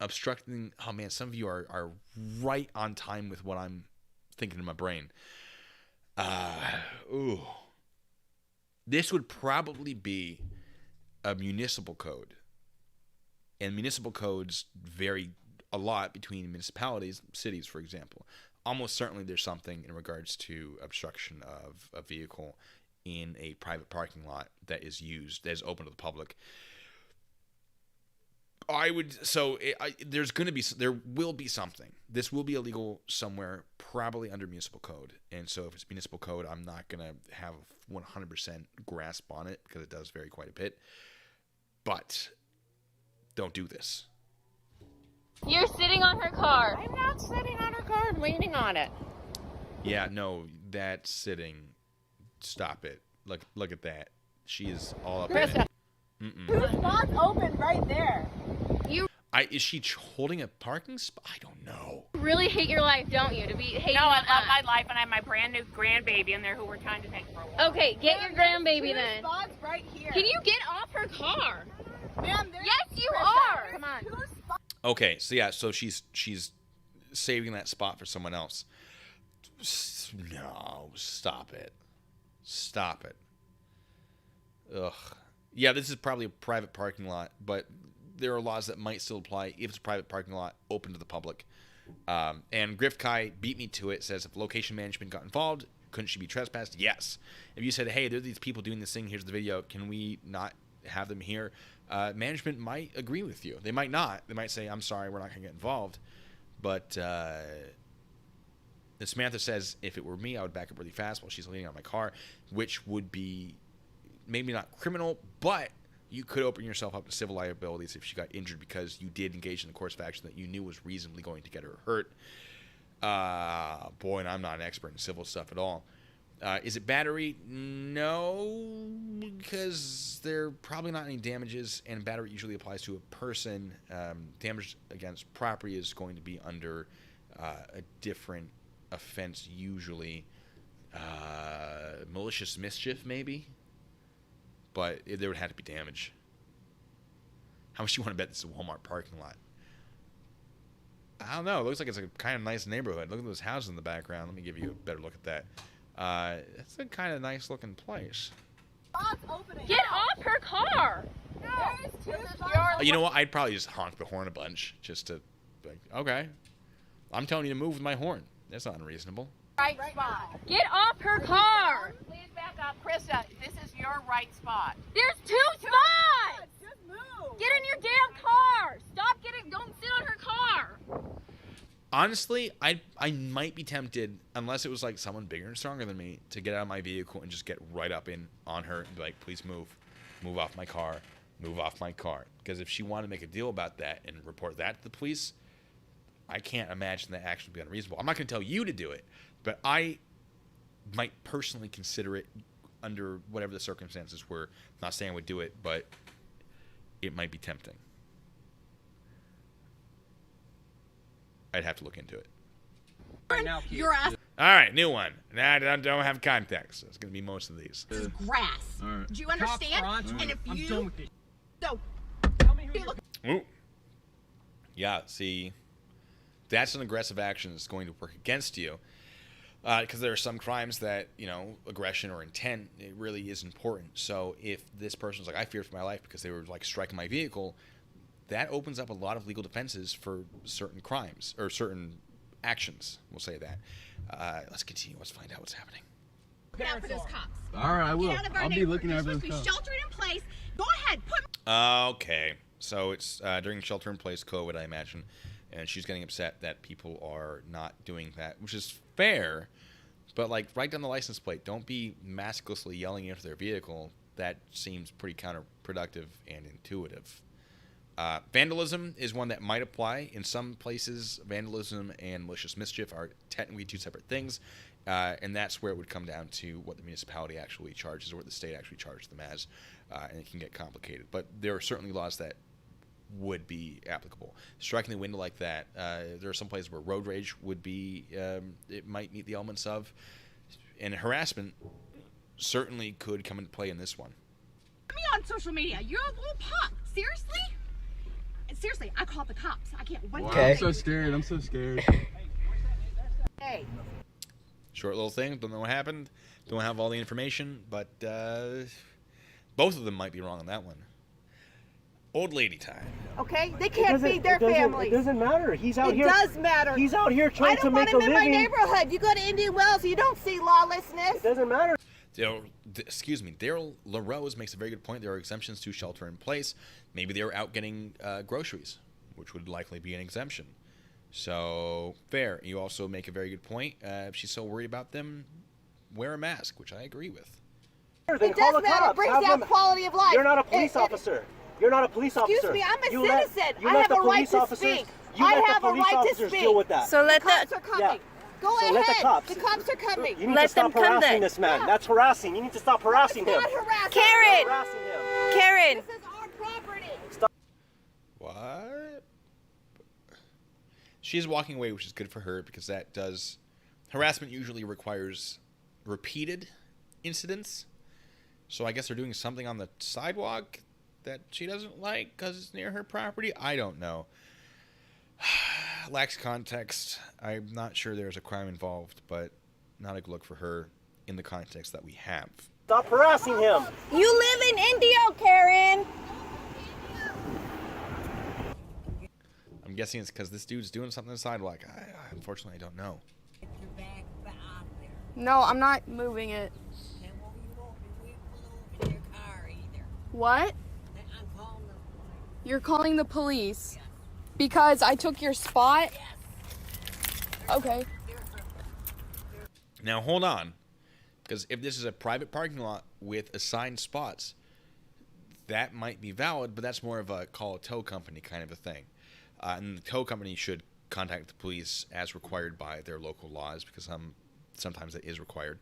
Obstructing. Oh, man, some of you are right on time with what I'm thinking in my brain. Ooh. This would probably be a municipal code. And municipal codes vary a lot between municipalities, cities, for example. Almost certainly there's something in regards to obstruction of a vehicle in a private parking lot that is open to the public. There will be something. This will be illegal somewhere, probably under municipal code. And so if it's municipal code, I'm not going to have a 100% grasp on it because it does vary quite a bit. But don't do this. You're sitting on her car. I'm not sitting on her car. I'm leaning on it. Yeah, no, that sitting. Stop it. Look at that. She is all up in it. The spot's open right there. Is she holding a parking spot? I don't know. You really hate your life, don't you? To be hating No, I on love us. my life, and I have my brand new grandbaby in there who we're trying to take for a walk. Okay, get your grandbaby then. Spot's right here. Can you get off her car? Ma'am, there's Yes, you Krista, are. Come on. Okay, so yeah, so she's saving that spot for someone else. No, stop it. Stop it. Ugh. Yeah, this is probably a private parking lot, but there are laws that might still apply if it's a private parking lot open to the public. And Griff Kai beat me to it, says if location management got involved, couldn't she be trespassed? Yes. If you said, hey, there are these people doing this thing, here's the video, can we not have them here? Management might agree with you. They might not. They might say, I'm sorry, we're not going to get involved. But Samantha says, if it were me, I would back up really fast while she's leaning on my car, which would be maybe not criminal, but you could open yourself up to civil liabilities if she got injured because you did engage in the course of action that you knew was reasonably going to get her hurt. Boy, and I'm not an expert in civil stuff at all. Is it battery? No, because there are probably not any damages, and battery usually applies to a person. Damage against property is going to be under a different offense usually. Malicious mischief, maybe? But there would have to be damage. How much do you want to bet this is a Walmart parking lot? I don't know. It looks like it's a kind of nice neighborhood. Look at those houses in the background. Let me give you a better look at that. It's a kind of nice looking place. Get off her car. You know what? I'd probably just honk the horn a bunch just to, like, okay. I'm telling you to move with my horn. That's not unreasonable. Right spot. Get off her car. Please back up. Krista, this is your right spot. There's two spots. Get in your damn car! Stop getting, don't sit on her car! Honestly, I might be tempted, unless it was like someone bigger and stronger than me, to get out of my vehicle and just get right up in on her and be like, please move off my car, move off my car. Because if she wanted to make a deal about that and report that to the police, I can't imagine that action would be unreasonable. I'm not going to tell you to do it, but I might personally consider it under whatever the circumstances were. I'm not saying I would do it, but it might be tempting. I'd have to look into it. Right now, kid. You're ass. All right, new one. Nah, I don't have context. So it's going to be most of these. This is grass. All right. Do you understand? Cops are on to And it. if I'm you done with this. so Tell me who you're Ooh. Yeah, see, that's an aggressive action that's going to work against you. Because there are some crimes that, you know, aggression or intent, it really is important. So if this person's like, I feared for my life because they were like striking my vehicle, that opens up a lot of legal defenses for certain crimes or certain actions. We'll say that. Let's continue. Let's find out what's happening. get out for those cops. All right, I will. Get out of our I'll be neighborhood. looking You're at supposed those to be cops. sheltered in place. Go ahead, put Okay. So it's during shelter-in-place COVID, I imagine. And she's getting upset that people are not doing that, which is fair. But, like, write down the license plate. Don't be masklessly yelling into their vehicle. That seems pretty counterproductive and intuitive. Vandalism is one that might apply. In some places, vandalism and malicious mischief are technically two separate things. And that's where it would come down to what the municipality actually charges or what the state actually charges them as. And it can get complicated. But there are certainly laws that would be applicable. Striking the window like that, there are some places where road rage would be, it might meet the elements of. And harassment certainly could come into play in this one. me on social media. You're a little punk. Seriously? Seriously, I called the cops. I can't wait. Wow, to I'm so scared. I'm so scared. Hey. Short little thing. Don't know what happened. Don't have all the information. But both of them might be wrong on that one. Old lady time. Okay? They can't feed their families. It doesn't matter. He's out It here. does matter. He's out here I trying to don't want make a him in my living. neighborhood. You go to Indian Wells, you don't see lawlessness. It doesn't matter. Daryl LaRose makes a very good point. There are exemptions to shelter in place. Maybe they were out getting groceries, which would likely be an exemption. So, fair. You also make a very good point. If she's so worried about them, wear a mask, which I agree with. Then It call does the matter. It cops. brings Have down them- quality of life. You're not a police It- officer. You're not a police officer. Excuse me, I'm a You let- citizen. you I let have the a right police to officers- speak. You I let the have a police right to officers speak. deal with that. So let The cops the are coming. Go So ahead. let the cops. The cops are coming. You need Let to stop them come harassing then. this man. Yeah. That's harassing. You need to stop harassing It's him. not harassing. Karen! Harassing him. Karen, This is our property. What? She's walking away, which is good for her because that does. Harassment usually requires repeated incidents. So I guess they're doing something on the sidewalk that she doesn't like because it's near her property. I don't know. Lacks context. I'm not sure there's a crime involved, but not a good look for her in the context that we have. Stop harassing him. you live in Indio, Karen. I'm guessing it's because this dude's doing something on the sidewalk. Unfortunately, I don't know. No, I'm not moving it. What? You're calling the police because I took your spot? Okay. Now, hold on. Because if this is a private parking lot with assigned spots, that might be valid, but that's more of a call a tow company kind of a thing. And the tow company should contact the police as required by their local laws, because sometimes that is required.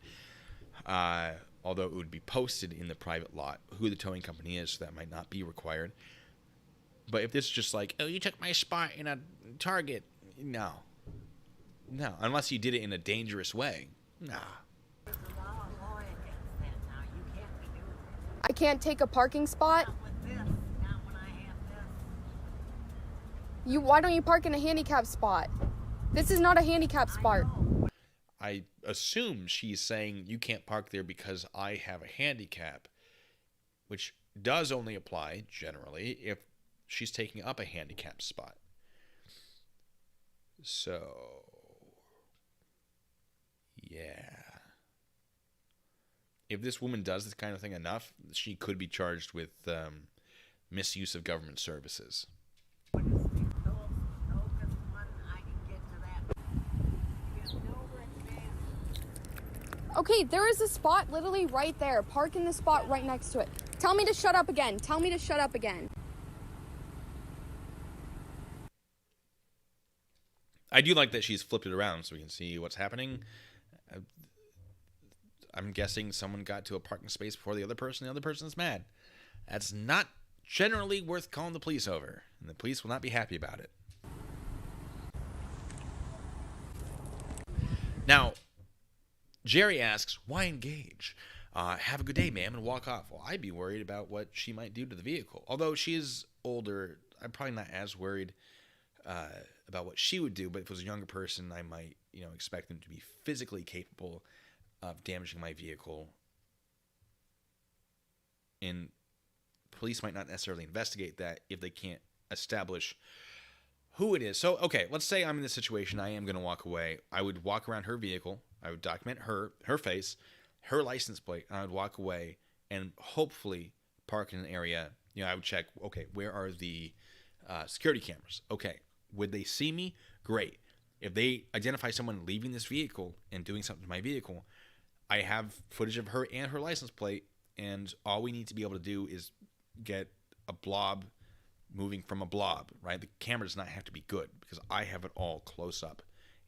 Although it would be posted in the private lot who the towing company is, so that might not be required. But if this is just like, oh, you took my spot in a Target, no. No, unless you did it in a dangerous way. Nah. I can't take a parking spot? Why don't you park in a handicap spot? This is not a handicap spot. I assume she's saying you can't park there because I have a handicap, which does only apply, generally, if she's taking up a handicap spot. So, yeah. If this woman does this kind of thing enough, she could be charged with misuse of government services. Okay, there is a spot literally right there. Park in the spot right next to it. Tell me to shut up again. Tell me to shut up again. I do like that she's flipped it around so we can see what's happening. I'm guessing someone got to a parking space before the other person's mad. That's not generally worth calling the police over, and the police will not be happy about it. Now, Jerry asks, why engage? Have a good day, ma'am, and walk off. Well, I'd be worried about what she might do to the vehicle. Although she is older, I'm probably not as worried about what she would do, but if it was a younger person, I might, expect them to be physically capable of damaging my vehicle. And police might not necessarily investigate that if they can't establish who it is. So, okay, let's say I'm in this situation. I am going to walk away. I would walk around her vehicle. I would document her face, her license plate, and I would walk away and hopefully park in an area. I would check, okay, where are the security cameras? Okay, would they see me? Great. If they identify someone leaving this vehicle and doing something to my vehicle, I have footage of her and her license plate, and all we need to be able to do is get a blob moving from a blob, right? The camera does not have to be good because I have it all close up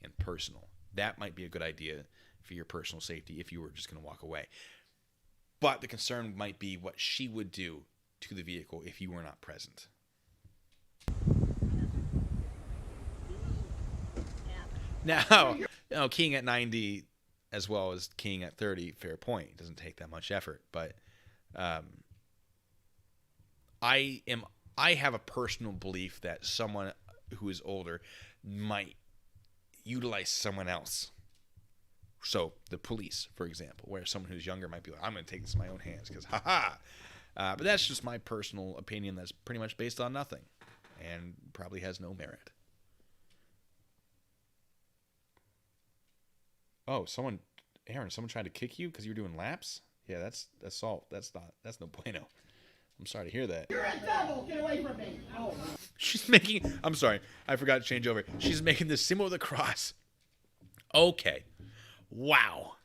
and personal. That might be a good idea for your personal safety if you were just going to walk away. But the concern might be what she would do to the vehicle if you were not present. Now, keying at 90 as well as keying at 30, fair point. It doesn't take that much effort, but I have a personal belief that someone who is older might utilize someone else. So the police, for example, where someone who's younger might be like, I'm going to take this in my own hands because but that's just my personal opinion that's pretty much based on nothing and probably has no merit. Oh, someone tried to kick you because you were doing laps? Yeah, that's assault. That's no bueno. I'm sorry to hear that. You're a devil! Get away from me! Oh. She's making... I'm sorry. I forgot to change over. She's making the symbol of the cross. Okay. Wow.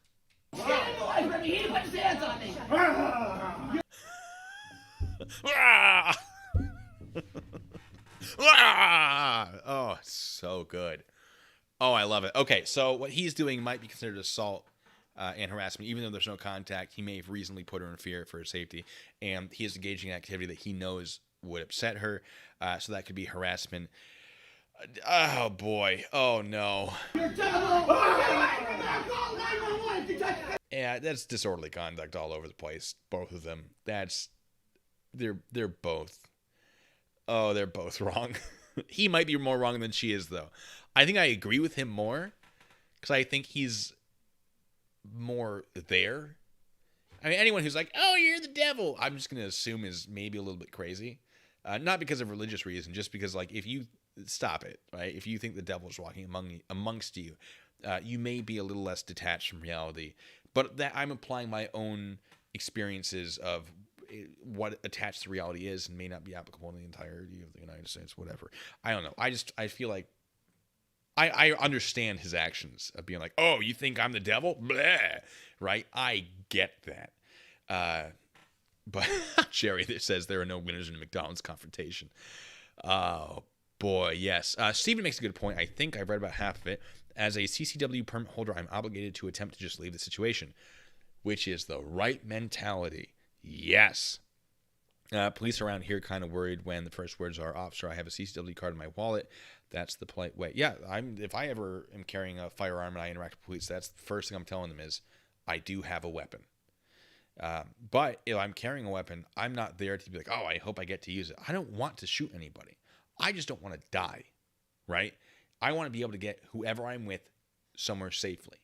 Get away from me! He put his hands on me! Oh, so good. Oh, I love it. Okay, so what he's doing might be considered assault and harassment. Even though there's no contact, he may have reasonably put her in fear for her safety, and he is engaging in activity that he knows would upset her, so that could be harassment. Oh, boy. Oh, no. Yeah, that's disorderly conduct all over the place, both of them. They're both... Oh, they're both wrong. He might be more wrong than she is, though. I think I agree with him more because I think he's more there. I mean, anyone who's like, oh, you're the devil, I'm just going to assume is maybe a little bit crazy. Not because of religious reason, just because, like, if you stop it, right? If you think the devil is walking amongst you, you may be a little less detached from reality. But that I'm applying my own experiences of what attached to reality is and may not be applicable in the entirety of the United States, whatever. I don't know. I feel like I understand his actions of being like, oh, you think I'm the devil? Blah. Right? I get that. But Jerry says there are no winners in McDonald's confrontation. Oh, boy, yes. Steven makes a good point. I think I've read about half of it. As a CCW permit holder, I'm obligated to attempt to just leave the situation, which is the right mentality. Yes. Police around here kind of worried when the first words are, officer, I have a CCW card in my wallet. That's the polite way. Yeah, if I ever am carrying a firearm and I interact with police, that's the first thing I'm telling them is I do have a weapon. But if I'm carrying a weapon, I'm not there to be like, oh, I hope I get to use it. I don't want to shoot anybody. I just don't want to die, right? I want to be able to get whoever I'm with somewhere safely.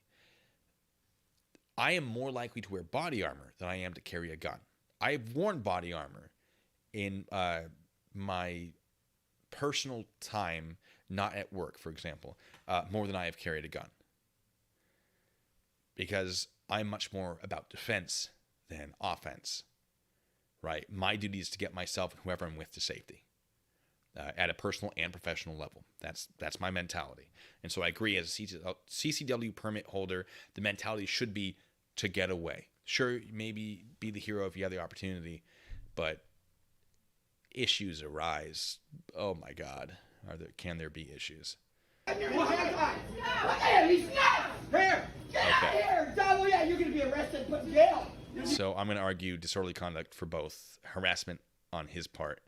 I am more likely to wear body armor than I am to carry a gun. I've worn body armor in my personal time, not at work, for example, more than I have carried a gun. Because I'm much more about defense than offense. right? My duty is to get myself and whoever I'm with to safety at a personal and professional level. That's my mentality. And so I agree, as a CCW permit holder, the mentality should be to get away. Sure, maybe be the hero if you have the opportunity, but issues arise. Oh my God, can there be issues? Here, he's not! Here! Get out of here! Double, yeah, you're gonna be arrested and put in jail! So I'm going to argue disorderly conduct for both harassment on his part,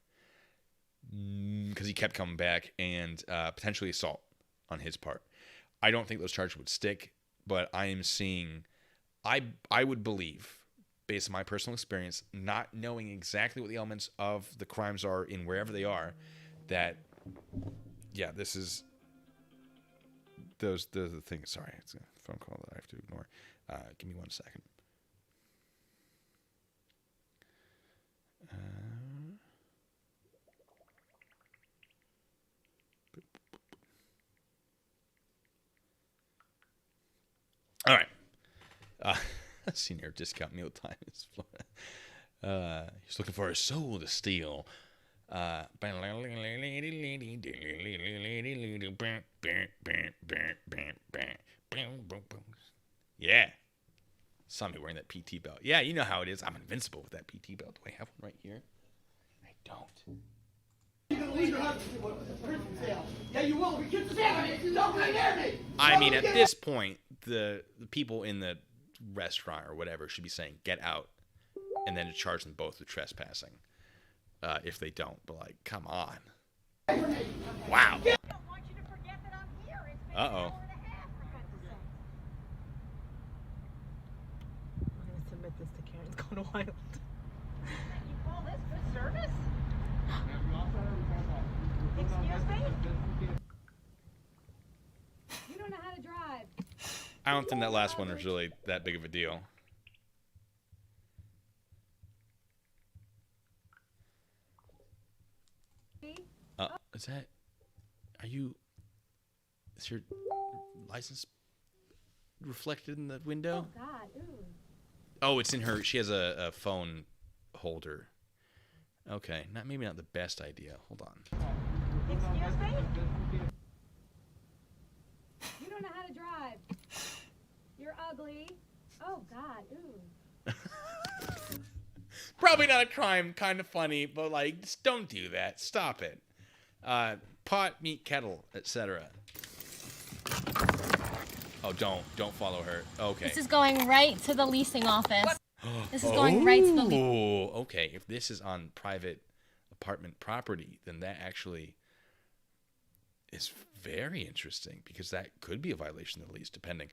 because he kept coming back, and potentially assault on his part. I don't think those charges would stick, but I am seeing, I would believe, based on my personal experience, not knowing exactly what the elements of the crimes are in wherever they are, that, yeah, this is the thing. Sorry, it's a phone call that I have to ignore. Give me 1 second. All right. Senior discount mealtime is he's looking for a soul to steal. Yeah. Saw me wearing that PT belt. Yeah, you know how it is. I'm invincible with that PT belt. Do I have one right here? I don't. You're gonna leave your husband to a prison cell. Yeah, you will. Get the cell. Don't come near me. I mean, at this point, the people in the restaurant or whatever should be saying, get out, and then to charge them both with trespassing. If they don't, but like, come on. Wow. Uh-oh. We're gonna submit this to Karen's Gone Wild. You call this good service? Excuse me? You don't know how to drive. I don't think that last one was really that big of a deal. Is your license reflected in the window? Oh, God. Ooh. Oh, it's in her. She has a phone holder. Okay, maybe not the best idea. Hold on. Excuse me? You don't know how to drive. You're ugly. Oh, God. Ooh. Probably not a crime. Kind of funny, but like, just don't do that. Stop it. Pot, meat, kettle, etc. Oh, don't follow her. Okay. This is going right to the leasing office. This is going right to the leasing. Oh, okay. If this is on private apartment property, then that actually is very interesting, because that could be a violation of the lease, depending.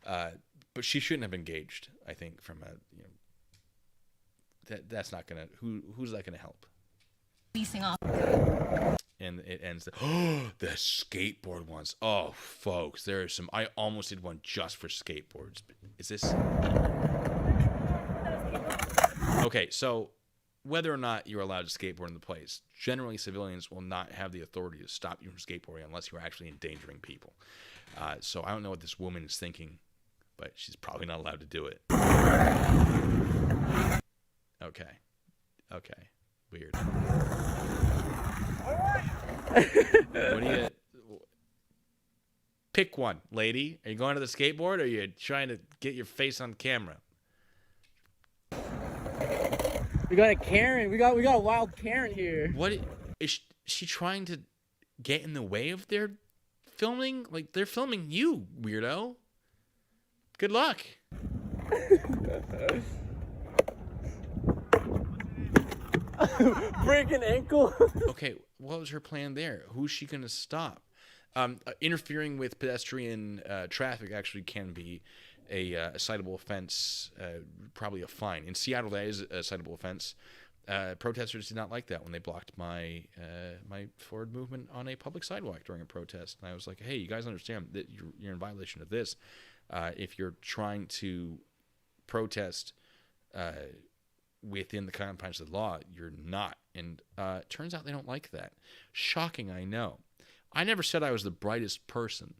But she shouldn't have engaged. I think from that's not gonna. Who's that gonna help? Leasing off. And it ends the skateboard ones. Oh, folks, there are some. I almost did one just for skateboards. Is this okay? So, whether or not you're allowed to skateboard in the place, generally civilians will not have the authority to stop you from skateboarding unless you're actually endangering people. So I don't know what this woman is thinking, but she's probably not allowed to do it. Okay. Weird. What do you... Pick one, lady. Are you going to the skateboard, or are you trying to get your face on camera? We got a Karen. We got a wild Karen here. What is she trying to get in the way of their filming? Like, they're filming you, weirdo. Good luck. Break an ankle. Okay, what was her plan there? Who's she going to stop? Interfering with pedestrian traffic actually can be a citable offense, probably a fine. In Seattle, that is a citable offense. Protesters did not like that when they blocked my forward movement on a public sidewalk during a protest. And I was like, hey, you guys understand that you're in violation of this. If you're trying to protest within the confines of the law, you're not. And turns out they don't like that. Shocking, I know. I never said I was the brightest person.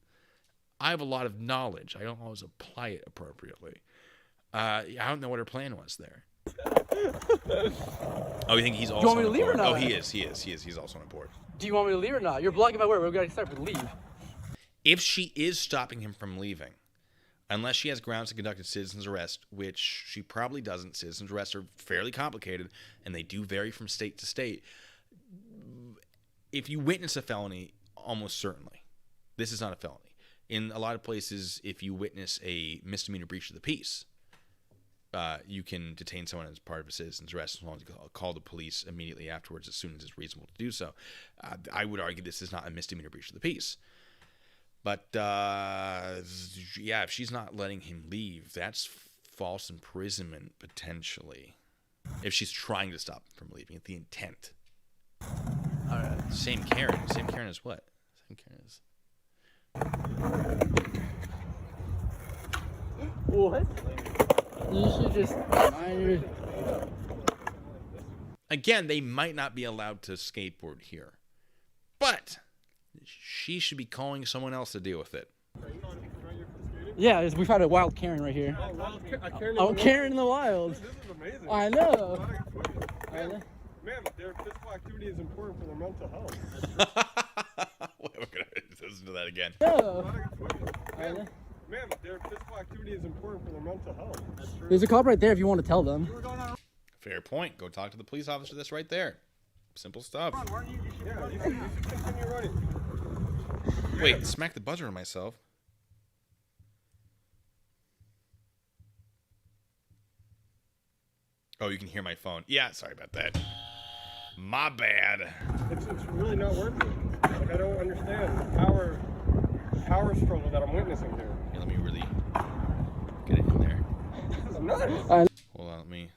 I have a lot of knowledge. I don't always apply it appropriately. I don't know what her plan was there. Oh, you think he's you also want me on to leave or board? not? Oh, he is. He's also on board. Do you want me to leave or not? You're blocking my word. We're going to start with leave. If she is stopping him from leaving, unless she has grounds to conduct a citizen's arrest, which she probably doesn't. Citizen's arrests are fairly complicated, and they do vary from state to state. If you witness a felony, almost certainly, this is not a felony. In a lot of places, if you witness a misdemeanor breach of the peace, you can detain someone as part of a citizen's arrest as long as you call the police immediately afterwards as soon as it's reasonable to do so. I would argue this is not a misdemeanor breach of the peace. But, yeah, if she's not letting him leave, that's false imprisonment, potentially. If she's trying to stop him from leaving, the intent. All right. Same Karen. Same Karen as what? Same Karen as... What? You should just... Again, they might not be allowed to skateboard here. But she should be calling someone else to deal with it. Yeah, we found a wild Karen right here. Oh, Karen in the wild. This is amazing. I know. Man, their physical activity is important for their mental health. We're going to listen to that again. Man, their physical activity is important for their mental health. There's a cop right there if you want to tell them. Fair point. Go talk to the police officer that's right there. Simple stuff. Yeah, you should continue running. Wait, smack the buzzer on myself. Oh, you can hear my phone. Yeah, sorry about that. My bad. It's really not working. Like, I don't understand the power struggle that I'm witnessing here. Yeah, let me really get it in there. This is nuts. Hold on, let me...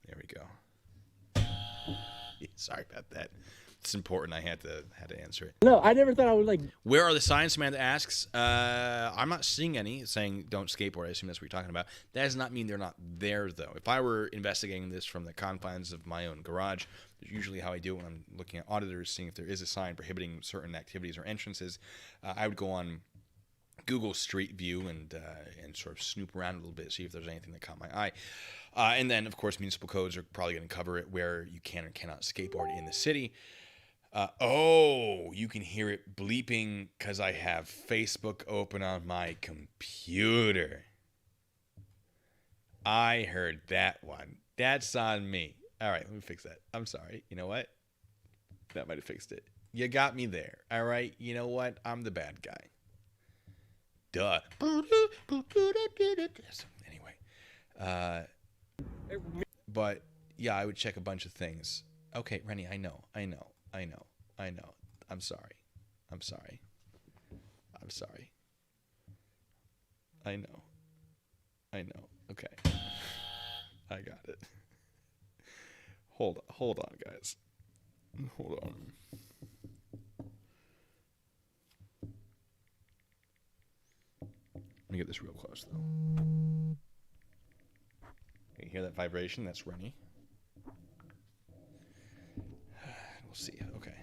There we go. Sorry about that. It's important. I had to answer it. No, I never thought I would like... Where are the signs? Samantha asks. I'm not seeing any saying don't skateboard. I assume that's what you're talking about. That does not mean they're not there, though. If I were investigating this from the confines of my own garage, usually how I do it when I'm looking at auditors, seeing if there is a sign prohibiting certain activities or entrances, I would go on Google Street View and sort of snoop around a little bit, see if there's anything that caught my eye. And then, of course, municipal codes are probably going to cover it where you can or cannot skateboard in the city. Oh, you can hear it bleeping because I have Facebook open on my computer. I heard that one. That's on me. All right, let me fix that. I'm sorry. You know what? That might have fixed it. You got me there. All right. You know what? I'm the bad guy. Duh. Anyway. But, yeah, I would check a bunch of things. Okay, Rennie, I know. I'm sorry. I know. Okay. I got it. Hold on, guys. Hold on. Let me get this real close, though. You hear that vibration? That's Rennie. We'll see. Okay.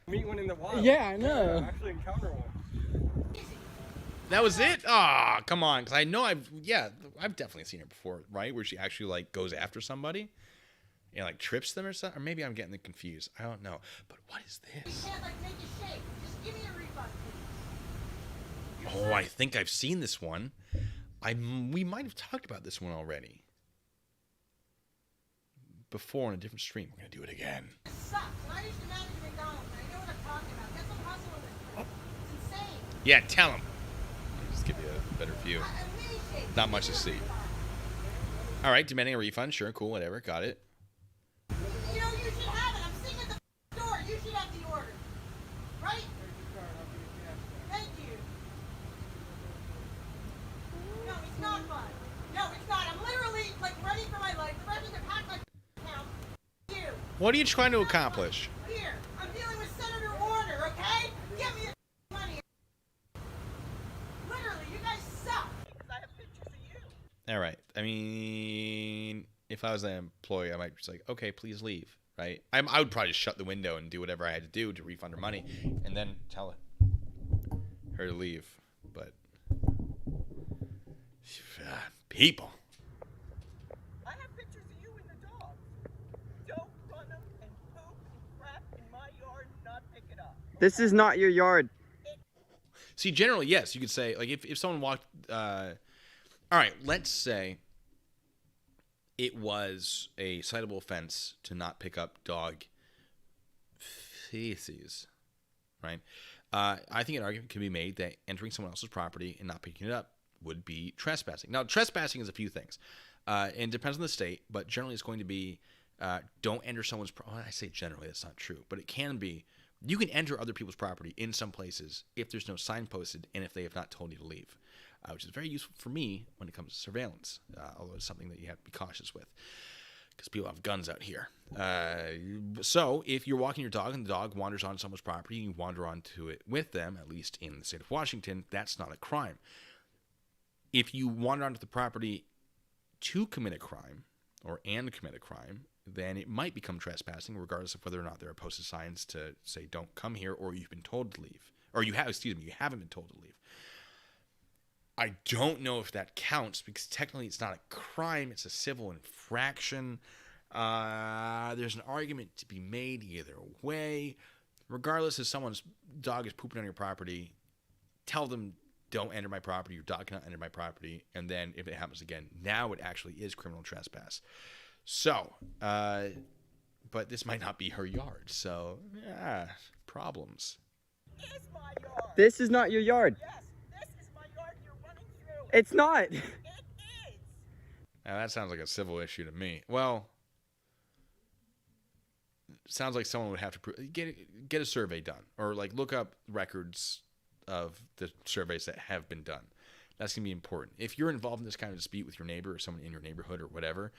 Meet one in the wild. Yeah, I know. Actually encounter one. That was it? Ah, come on. Because I know I've definitely seen her before, right? Where she actually, like, goes after somebody and, like, trips them or something. Or maybe I'm getting confused. I don't know. But what is this? You can't, like, make a shake. Just give me a refund, please. Oh, I think I've seen this one. We might have talked about this one already. Before on a different stream. We're going to do it again. It sucks. And I used to manage McDonald's, and I know what I'm talking about. Get some hustle in this place. It's insane. Yeah, tell him. Just give you a better view. Not much to see. All right, demanding a refund. Sure, cool, whatever. Got it. You know, you should have it. I'm sitting at the door. You should have the order. Right? Thank you. No, it's not fun. No, it's not. I'm literally, like, ready for my life. The ready to pack my account. You. What are you trying to accomplish? Here. I'm dealing with Senator Warner, okay? Give me your money. Literally, you guys suck. I have pictures of you. All right. I mean, if I was an employee, I might just like, okay, please leave, right? I would probably just shut the window and do whatever I had to do to refund her money and then tell her to leave. But people. This is not your yard. See, generally, yes, you could say, like, if someone walked, all right, let's say it was a citable offense to not pick up dog feces, right? I think an argument can be made that entering someone else's property and not picking it up would be trespassing. Now, trespassing is a few things, and depends on the state, but generally it's going to be don't enter someone's property. I say generally, that's not true, but it can be. You can enter other people's property in some places if there's no sign posted and if they have not told you to leave, which is very useful for me when it comes to surveillance, although it's something that you have to be cautious with because people have guns out here. So if you're walking your dog and the dog wanders onto someone's property and you wander onto it with them, at least in the state of Washington, that's not a crime. If you wander onto the property to commit a crime and commit a crime, then it might become trespassing, regardless of whether or not there are posted signs to say don't come here, or you've been told to leave, or you haven't been told to leave. I don't know if that counts because technically it's not a crime; it's a civil infraction. There's an argument to be made either way. Regardless, if someone's dog is pooping on your property, tell them don't enter my property. Your dog cannot enter my property, and then if it happens again, now it actually is criminal trespass. So, but this might not be her yard, so, yeah, problems. It's my yard. This is not your yard. Yes, this is my yard. You're running through. It's not. It is. Now, that sounds like a civil issue to me. Well, sounds like someone would have to get a survey done, or like look up records of the surveys that have been done. That's going to be important. If you're involved in this kind of dispute with your neighbor or someone in your neighborhood or whatever,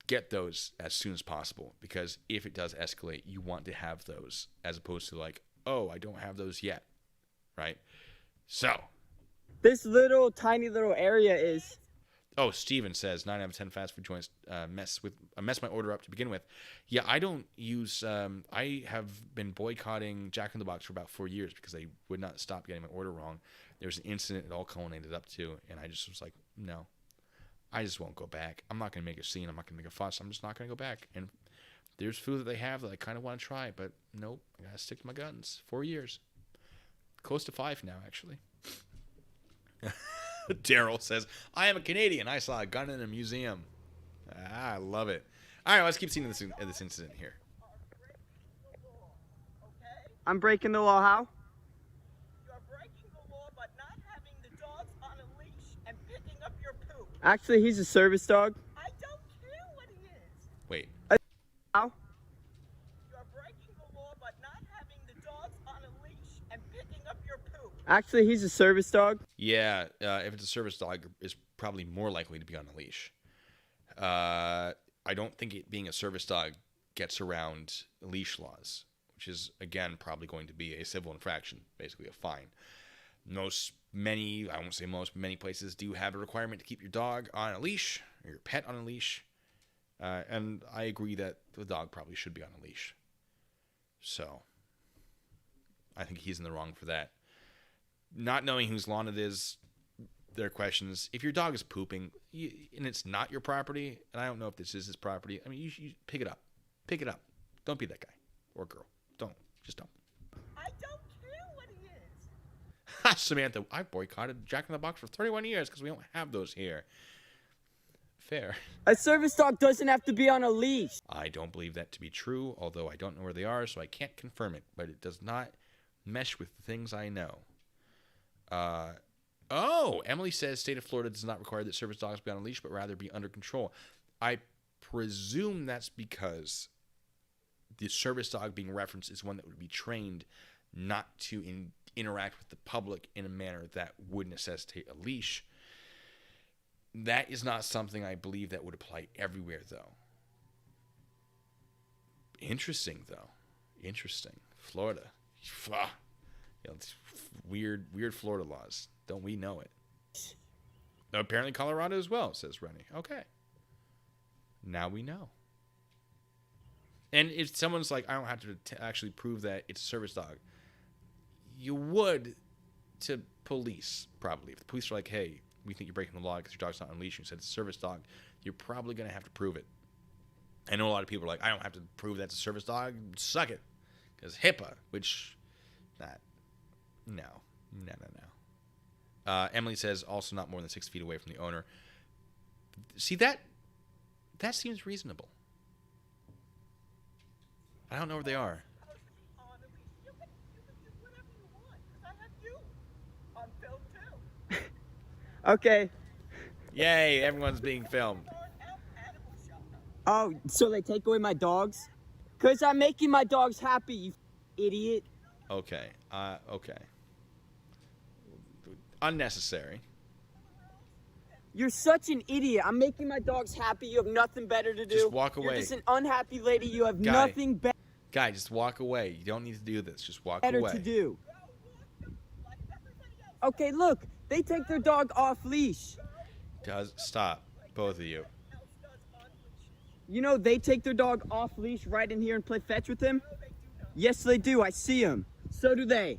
get those as soon as possible, because if it does escalate, you want to have those as opposed to like, oh, I don't have those yet, right? So This little tiny little area is. Oh, Steven says 9 out of 10 fast food joints mess my order up to begin with. Yeah, I don't use. I have been boycotting Jack in the Box for about 4 years because they would not stop getting my order wrong. There was an incident it all culminated up to, and I just was like, no, I just won't go back. I'm not going to make a scene. I'm not going to make a fuss. I'm just not going to go back. And there's food that they have that I kind of want to try, but nope. I got to stick to my guns. 4 years. Close to 5 now, actually. Daryl says, I am a Canadian. I saw a gun in a museum. I love it. All right, let's keep seeing this incident here. I'm breaking the law. How? You're breaking the law by not having the dogs on a leash and picking up your poop. Actually, he's a service dog. I don't care what he is. Wait. How? You're breaking the law by not having the dogs on a leash and picking up your poop. Actually, he's a service dog. Yeah, if it's a service dog, it's probably more likely to be on a leash. I don't think it being a service dog gets around leash laws, which is, again, probably going to be a civil infraction, basically a fine. Many places do have a requirement to keep your dog on a leash, or your pet on a leash. And I agree that the dog probably should be on a leash. So, I think he's in the wrong for that. Not knowing whose lawn it is, there are questions. If your dog is pooping, and it's not your property, and I don't know if this is his property, I mean, you pick it up. Pick it up. Don't be that guy or girl. Don't. Just don't. I don't care what he is. Samantha, I boycotted Jack in the Box for 31 years because we don't have those here. Fair. A service dog doesn't have to be on a leash. I don't believe that to be true, although I don't know where they are, so I can't confirm it. But it does not mesh with the things I know. Emily says state of Florida does not require that service dogs be on a leash, but rather be under control. I presume that's because the service dog being referenced is one that would be trained not to interact with the public in a manner that would necessitate a leash. That is not something I believe that would apply everywhere, though. Interesting, though. Interesting. Florida. It's weird Florida laws. Don't we know it? Apparently Colorado as well, says Rennie. Okay. Now we know. And if someone's like, I don't have to actually prove that it's a service dog, you would to police, probably. If the police are like, hey, we think you're breaking the law because your dog's not on a leash, and you said it's a service dog, you're probably going to have to prove it. I know a lot of people are like, I don't have to prove that's a service dog. Suck it. Because HIPAA, which, no. Emily says also not more than 6 feet away from the owner. See, that seems reasonable. I don't know where they are. Okay. Yay, everyone's being filmed. Oh, so they take away my dogs? Because I'm making my dogs happy, you idiot. Okay. Okay. Unnecessary. You're such an idiot. I'm making my dogs happy. You have nothing better to do. Just walk away. You're just an unhappy lady. You have Guy. nothing Guy, just walk away. You don't need to do this. Just walk better away. to do. Okay, look. They take their dog off leash. Stop. Both of you. You know they take their dog off leash right in here and play fetch with him? Yes, they do. I see them. So do they.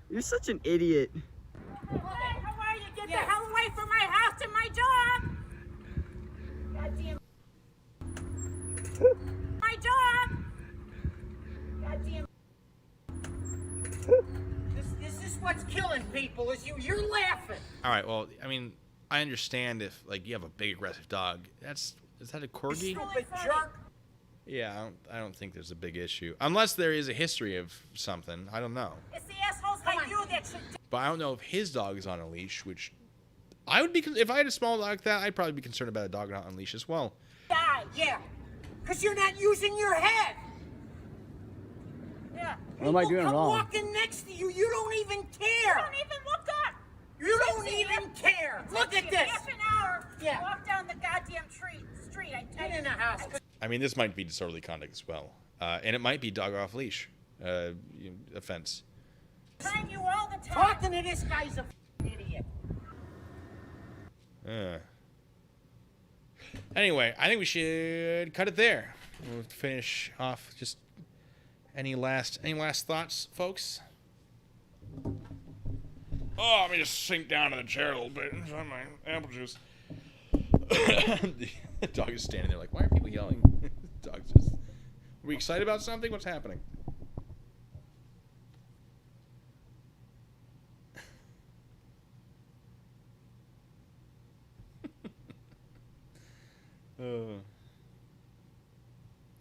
You're such an idiot. Hey, how are you? Get the hell away from my house and my dog! Goddamn. My dog! Goddamn. This is what's killing people, is you're laughing. All right, well, I mean, I understand if, like, you have a big aggressive dog. Is that a corgi? Stupid jerk. Yeah, I don't think there's a big issue. Unless there is a history of something. I don't know. It's the assholes like you that should... But I don't know if his dog is on a leash, which I would be... If I had a small dog like that, I'd probably be concerned about a dog not on a leash as well. Die, yeah. Because you're not using your head. Yeah. What am I doing People wrong? walking next to you, you don't even care. You don't even look up. You don't even care. Look at this. Half an hour, yeah. Walk down the goddamn street. I tell you in the house. I mean, this might be disorderly conduct as well. And it might be dog off leash offense. Time you all the time. Talking to this guy's a idiot. Anyway, I think we should cut it there. We'll finish off. Just any last thoughts, folks? Oh, let me just sink down to the chair a little bit and try my apple juice. The dog is standing there like, why are people yelling? Dog's just... Are we excited about something? What's happening?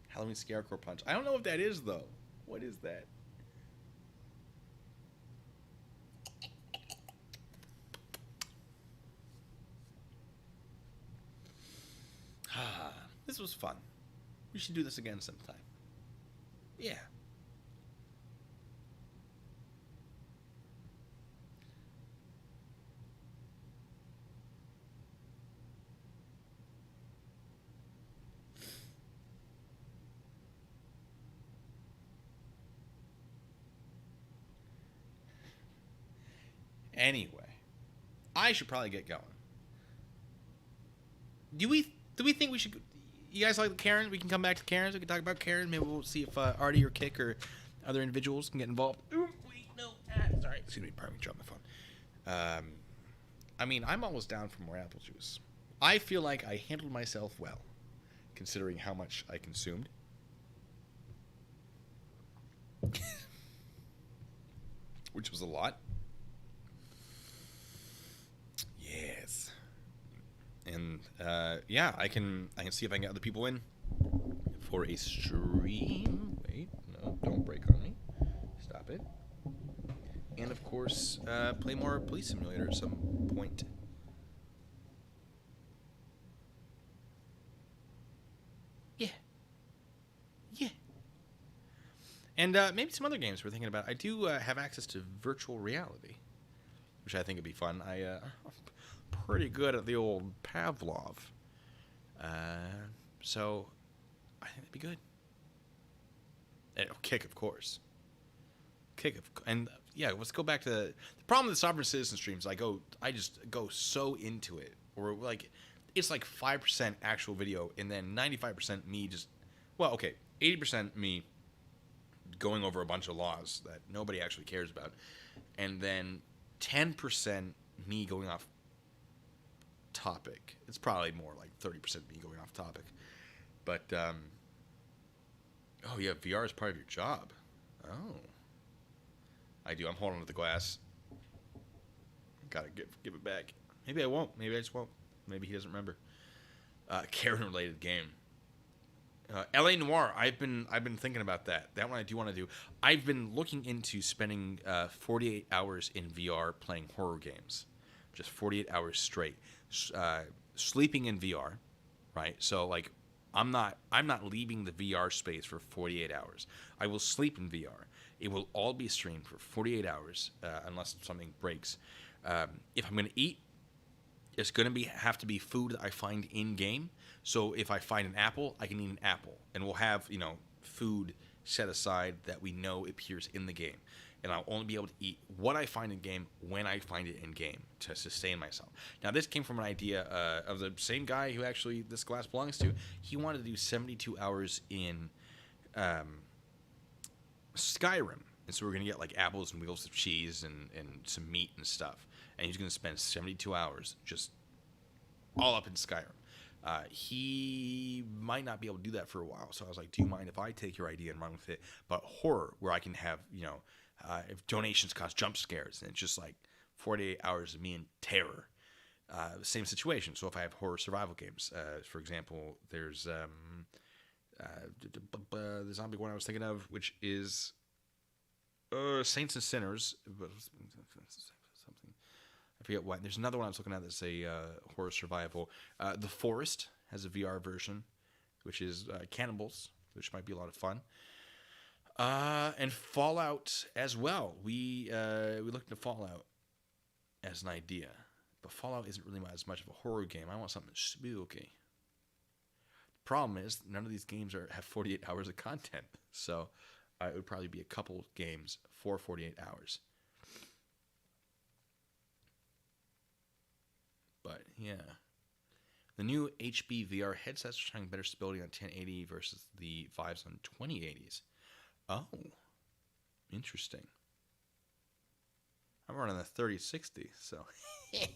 Halloween Scarecrow Punch. I don't know what that is, though. What is that? This was fun. We should do this again sometime. Yeah. Anyway, I should probably get going. Do we think we should... You guys like Karen? We can come back to Karen's. We can talk about Karen. Maybe we'll see if Artie or Kick or other individuals can get involved. Ooh, wait, no. Sorry. Excuse me. Pardon me. Drop my phone. I mean, I'm always down for more apple juice. I feel like I handled myself well, considering how much I consumed. Which was a lot. Yes. And yeah, I can see if I can get other people in for a stream. Wait, no, don't break on me. Stop it. And of course, play more Police Simulator at some point. Yeah. Yeah. And maybe some other games we're thinking about. I do have access to virtual reality, which I think would be fun. I'm pretty good at the old Pavlov. So I think that'd be good. Kick, of course. And yeah, let's go back to the problem with the Sovereign Citizen streams. I just go so into it, or like it's like 5% actual video, and then 95% me just, well, okay, 80% me going over a bunch of laws that nobody actually cares about, and then 10% me going off topic. It's probably more like 30% me going off topic, but Oh, yeah, VR is part of your job. Oh. I do. I'm holding on to the glass. Gotta give it back. Maybe I won't. Maybe I just won't. Maybe he doesn't remember. Karen-related game. L.A. Noire. I've been thinking about that. That one I do want to do. I've been looking into spending 48 hours in VR playing horror games, just 48 hours straight, sleeping in VR, right? So like, I'm not leaving the VR space for 48 hours. I will sleep in VR. It will all be streamed for 48 hours unless something breaks. If I'm gonna eat, it's going to have to be food that I find in game. So if I find an apple, I can eat an apple, and we'll have food set aside that we know appears in the game, and I'll only be able to eat what I find in game when I find it in game to sustain myself. Now this came from an idea of the same guy who actually this glass belongs to. He wanted to do 72 hours in Skyrim, and so we're going to get like apples and wheels of cheese and some meat and stuff. And he's going to spend 72 hours just all up in Skyrim. He might not be able to do that for a while. So I was like, do you mind if I take your idea and run with it? But horror, where I can have, if donations cause jump scares, and it's just like 48 hours of me in terror. Same situation. So if I have horror survival games, for example, there's the zombie one I was thinking of, which is Saints and Sinners. I forget what. There's another one I was looking at that's a horror survival. The Forest has a VR version, which is Cannibals, which might be a lot of fun. And Fallout as well. We looked into Fallout as an idea, but Fallout isn't really as much of a horror game. I want something spooky. The problem is none of these games have 48 hours of content, so it would probably be a couple games for 48 hours. But yeah, the new HP VR headsets are showing better stability on 1080 versus the Vives on 2080s. Oh, interesting. I'm running the 3060, so it's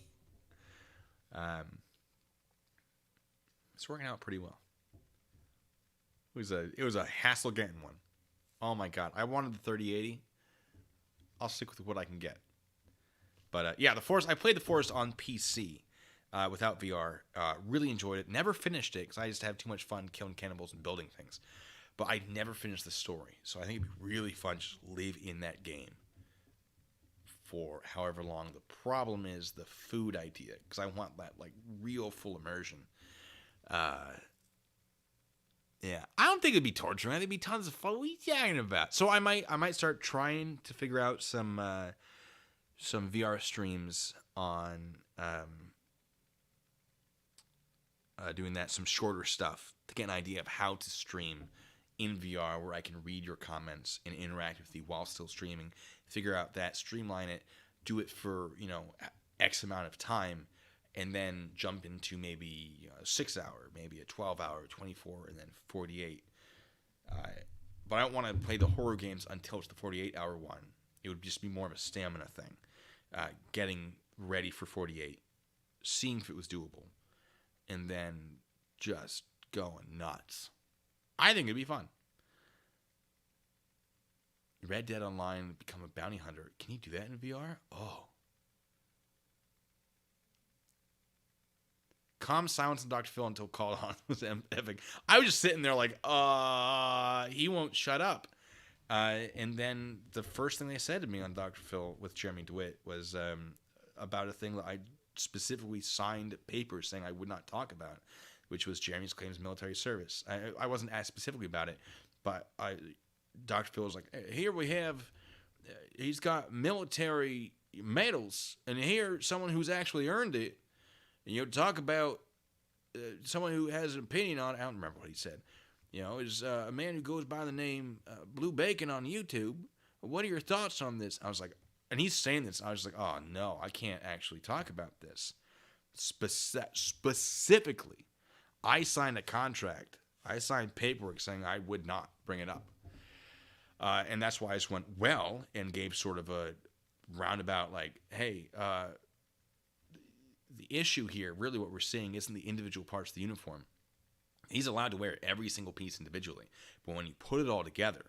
working out pretty well. It was a hassle getting one. Oh my god, I wanted the 3080. I'll stick with what I can get. But yeah, the Forest. I played the Forest on PC. Without VR, really enjoyed it. Never finished it because I just have too much fun killing cannibals and building things. But I never finished the story, so I think it'd be really fun to just live in that game for however long. The problem is the food idea, because I want that like real full immersion. Yeah, I don't think it'd be torturing. I think it'd be tons of fun. What are you talking about? So I might start trying to figure out some VR streams on. Doing that, some shorter stuff to get an idea of how to stream in VR, where I can read your comments and interact with you while still streaming. Figure out that, streamline it, do it for X amount of time, and then jump into maybe a 6 hour, maybe a 12 hour, 24, and then 48. But I don't want to play the horror games until it's the 48 hour one. It would just be more of a stamina thing. Getting ready for 48, seeing if it was doable, and then just going nuts. I think it'd be fun. Red Dead Online, become a bounty hunter. Can you do that in VR? Oh. Calm silence on Dr. Phil until called on was epic. I was just sitting there like, he won't shut up. And then the first thing they said to me on Dr. Phil with Jeremy DeWitt was about a thing that I specifically signed papers saying I would not talk about, which was Jeremy's claims military service. I wasn't asked specifically about it, but Dr. Phil was like, here we have, he's got military medals, and here someone who's actually earned it. And talk about someone who has an opinion on it. I don't remember what he said. Is a man who goes by the name Blue Bacon on YouTube. What are your thoughts on this? I was like, and he's saying this. I was like, oh no, I can't actually talk about this. Specifically, I signed a contract. I signed paperwork saying I would not bring it up. And that's why I just went well and gave sort of a roundabout like, hey, the issue here, really what we're seeing isn't the individual parts of the uniform. He's allowed to wear every single piece individually, but when you put it all together,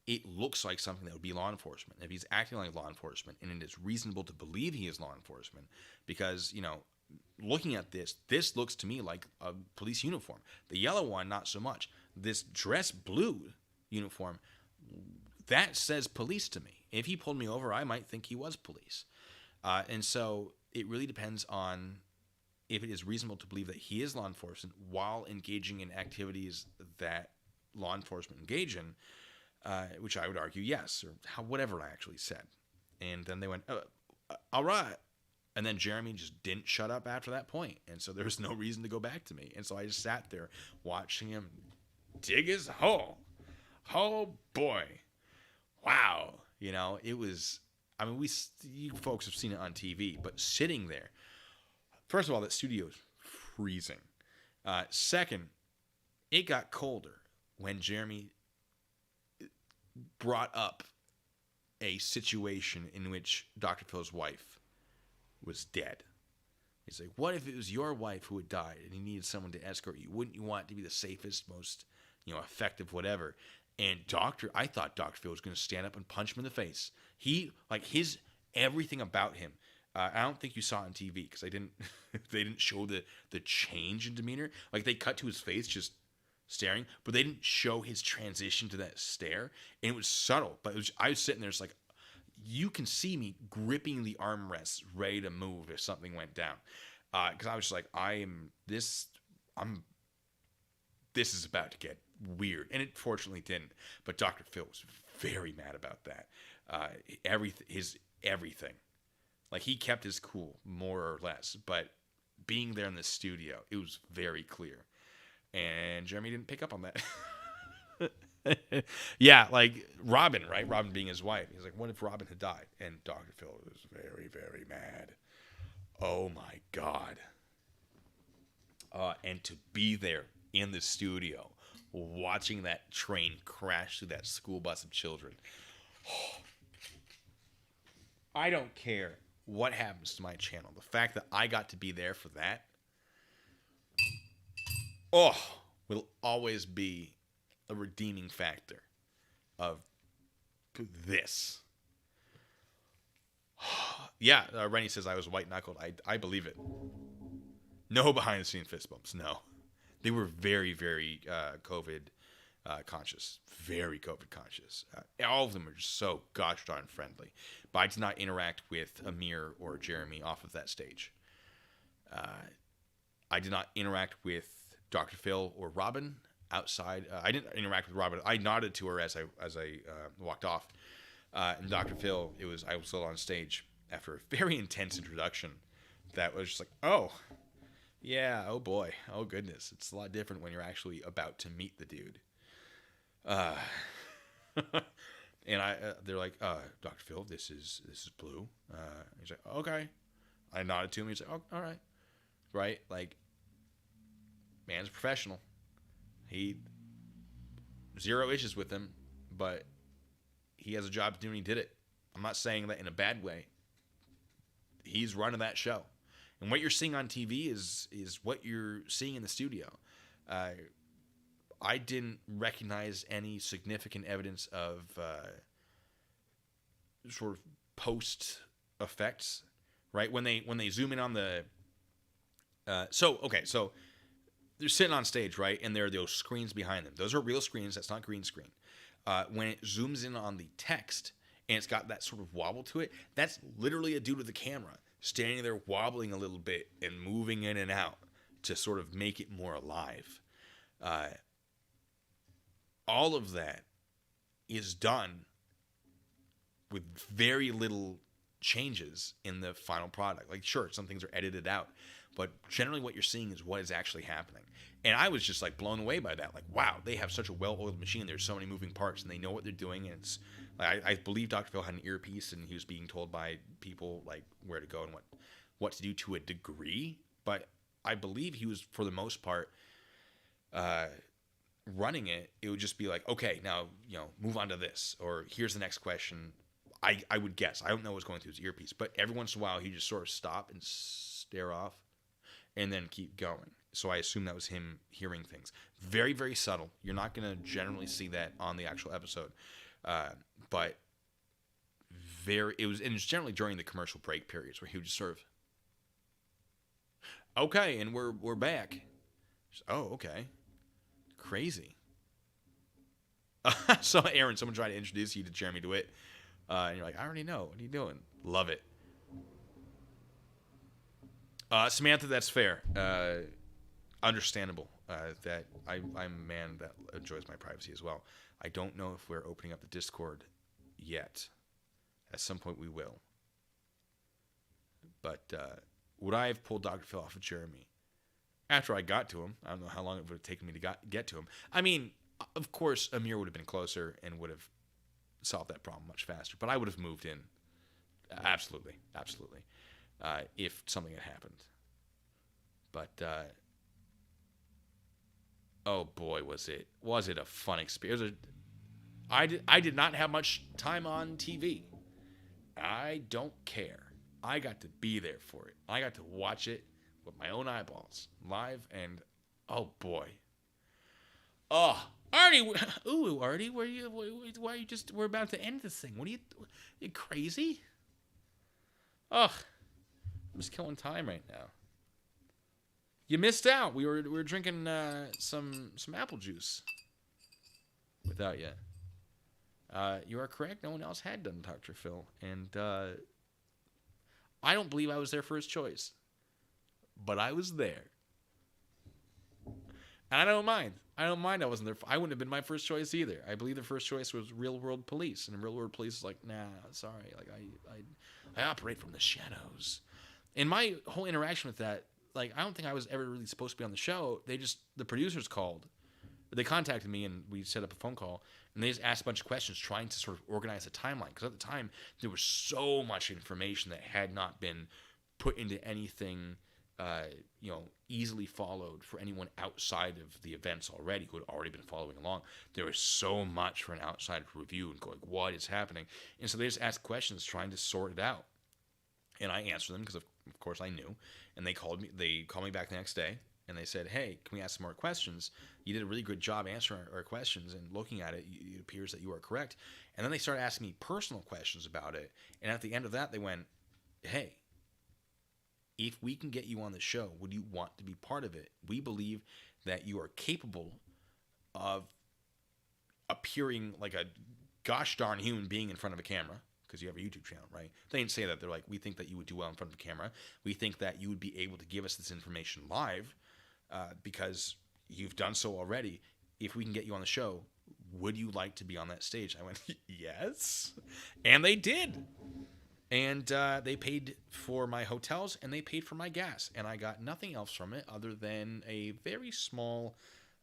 it looks like something that would be law enforcement. If he's acting like law enforcement, and it is reasonable to believe he is law enforcement, because, you know, looking at this looks to me like a police uniform. The yellow one, not so much. This dress blue uniform, that says police to me. If he pulled me over, I might think he was police. And so it really depends on if it is reasonable to believe that he is law enforcement while engaging in activities that law enforcement engage in, which I would argue yes, or whatever I actually said. And then they went, all right. And then Jeremy just didn't shut up after that point. And so there was no reason to go back to me. And so I just sat there watching him dig his hole. Oh, boy. Wow. You know, it was, I mean, you folks have seen it on TV, but sitting there, first of all, that studio is freezing. Second, it got colder when Jeremy brought up a situation in which Dr. Phil's wife was dead. He's like, what if it was your wife who had died and you needed someone to escort you? Wouldn't you want it to be the safest, most, you know, effective, whatever? And I thought Dr. Phil was going to stand up and punch him in the face. Everything about him. I don't think you saw it on TV because they didn't show the change in demeanor. Like, they cut to his face just staring, but they didn't show his transition to that stare. And it was subtle, but I was sitting there, it's like, you can see me gripping the armrests, ready to move if something went down. Because I was just like, this is about to get weird. And it fortunately didn't. But Dr. Phil was very mad about that. Everything. Like, he kept his cool, more or less. But being there in the studio, it was very clear. And Jeremy didn't pick up on that. Yeah, like Robin, right? Robin being his wife. He's like, what if Robin had died? And Dr. Phil was very, very mad. Oh, my God. And to be there in the studio, watching that train crash through that school bus of children. I don't care what happens to my channel. The fact that I got to be there for that, will always be a redeeming factor of this. Yeah, Rennie says I was white-knuckled. I believe it. No behind-the-scenes fist bumps, no. They were very, very COVID conscious. Very COVID conscious. All of them are just so gosh darn friendly. But I did not interact with Amir or Jeremy off of that stage. I did not interact with Dr. Phil or Robin outside. I didn't interact with Robin. I nodded to her as I walked off. And Dr. Phil, I was still on stage after a very intense introduction that was just like, oh, yeah, oh boy, oh goodness. It's a lot different when you're actually about to meet the dude. And they're like, Dr. Phil, this is Blue. He's like, okay. I nodded to him. He's like, oh, all right. Right? Like, man's a professional. Zero issues with him, but he has a job to do and he did it. I'm not saying that in a bad way. He's running that show. And what you're seeing on TV is what you're seeing in the studio. I didn't recognize any significant evidence of sort of post effects, right? When they zoom in on the so they're sitting on stage, right? And there are those screens behind them. Those are real screens. That's not green screen. When it zooms in on the text and it's got that sort of wobble to it, that's literally a dude with a camera standing there wobbling a little bit and moving in and out to sort of make it more alive. All of that is done with very little changes in the final product. Like, sure, some things are edited out, but generally what you're seeing is what is actually happening. And I was just like blown away by that. Like, wow, they have such a well-oiled machine. There's so many moving parts and they know what they're doing. And it's like, I believe Dr. Phil had an earpiece and he was being told by people like where to go and what to do to a degree. But I believe he was, for the most part, running it. It would just be like, okay, now, move on to this, or here's the next question. I would guess. I don't know what's going through his earpiece, but every once in a while he just sort of stop and stare off and then keep going. So I assume that was him hearing things. Very, very subtle. You're not going to generally see that on the actual episode. But it was generally during the commercial break periods where he would just sort of, okay, and we're back. Just, oh, okay. Crazy. So Aaron, someone tried to introduce you to Jeremy DeWitt. And you're like, I already know. What are you doing? Love it. Samantha, that's fair. Understandable that I'm a man that enjoys my privacy as well. I don't know if we're opening up the Discord yet. At some point we will. But would I have pulled Dr. Phil off of Jeremy? After I got to him, I don't know how long it would have taken me to get to him. I mean, of course, Amir would have been closer and would have solved that problem much faster. But I would have moved in. Absolutely. Absolutely. If something had happened. But, oh boy, was it a fun experience. I did not have much time on TV. I don't care. I got to be there for it. I got to watch it with my own eyeballs, live, and oh boy. Oh, Artie, ooh, Artie, why are you just, we're about to end this thing. What are you crazy? Ugh, I'm just killing time right now. You missed out. We were drinking some apple juice without you. You are correct. No one else had done Dr. Phil, and I don't believe I was their first choice, but I was there, and I don't mind. I wasn't there. I wouldn't have been my first choice either. I believe the first choice was Real World Police, and Real World Police is like, nah, sorry. Like I operate from the shadows, and my whole interaction with that, like, I don't think I was ever really supposed to be on the show. The producers called. They contacted me, and we set up a phone call, and they just asked a bunch of questions trying to sort of organize a timeline. Because at the time, there was so much information that had not been put into anything, easily followed for anyone outside of the events already, who had already been following along. There was so much for an outsider to review and go, like, what is happening? And so they just asked questions trying to sort it out. And I answered them because, of course, I knew. And they called me back the next day. And they said, hey, can we ask some more questions? You did a really good job answering our questions, and looking at it, it appears that you are correct. And then they started asking me personal questions about it. And at the end of that, they went, hey, if we can get you on the show, would you want to be part of it? We believe that you are capable of appearing like a gosh darn human being in front of a camera, because you have a YouTube channel, right? They didn't say that. They're like, we think that you would do well in front of the camera. We think that you would be able to give us this information live. Because you've done so already. If we can get you on the show, would you like to be on that stage? I went, yes. And they did. And they paid for my hotels, and they paid for my gas. And I got nothing else from it other than a very small,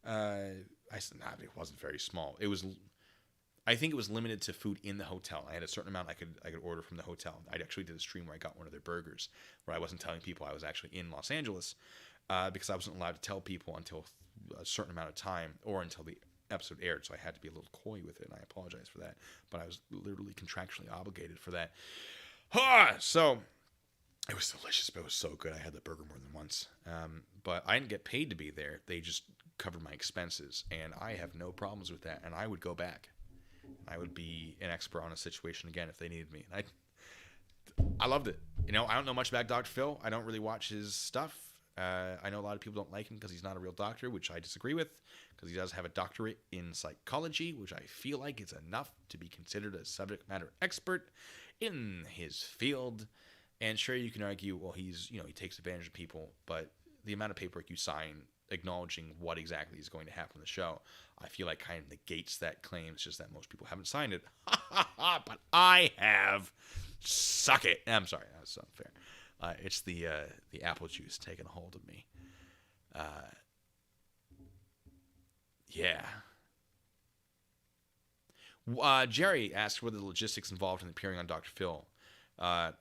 it wasn't very small. I think it was limited to food in the hotel. I had a certain amount I could order from the hotel. I actually did a stream where I got one of their burgers, where I wasn't telling people I was actually in Los Angeles. Because I wasn't allowed to tell people until a certain amount of time, or until the episode aired, so I had to be a little coy with it, and I apologize for that. But I was literally contractually obligated for that. So it was delicious, but it was so good. I had the burger more than once. But I didn't get paid to be there. They just covered my expenses, and I have no problems with that. And I would go back. I would be an expert on a situation again if they needed me. And I loved it. I don't know much about Dr. Phil. I don't really watch his stuff. I know a lot of people don't like him because he's not a real doctor, which I disagree with, because he does have a doctorate in psychology, which I feel like is enough to be considered a subject matter expert in his field. And sure, you can argue, well, he takes advantage of people, but the amount of paperwork you sign acknowledging what exactly is going to happen in the show, I feel like kind of negates that claim. It's just that most people haven't signed it. But I have. Suck it. I'm sorry, that's unfair. It's the apple juice taking a hold of me. Yeah. Jerry asked whether the logistics involved in appearing on Dr. Phil. I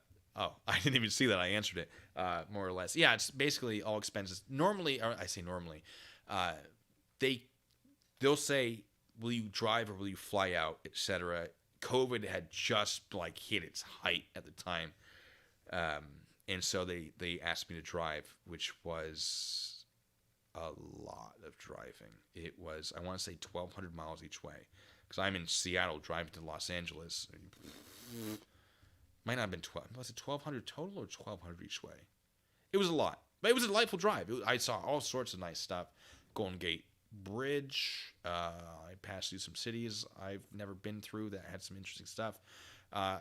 didn't even see that. I answered it, more or less. Yeah, it's basically all expenses. Normally, or I say normally, they'll say, will you drive or will you fly out, etc. COVID had just hit its height at the time. And so they asked me to drive, which was a lot of driving. It was, I want to say 1,200 miles each way. Because I'm in Seattle driving to Los Angeles. Might not have been 12. Was it 1,200 total or 1,200 each way? It was a lot. But it was a delightful drive. I saw all sorts of nice stuff. Golden Gate Bridge. I passed through some cities I've never been through that had some interesting stuff.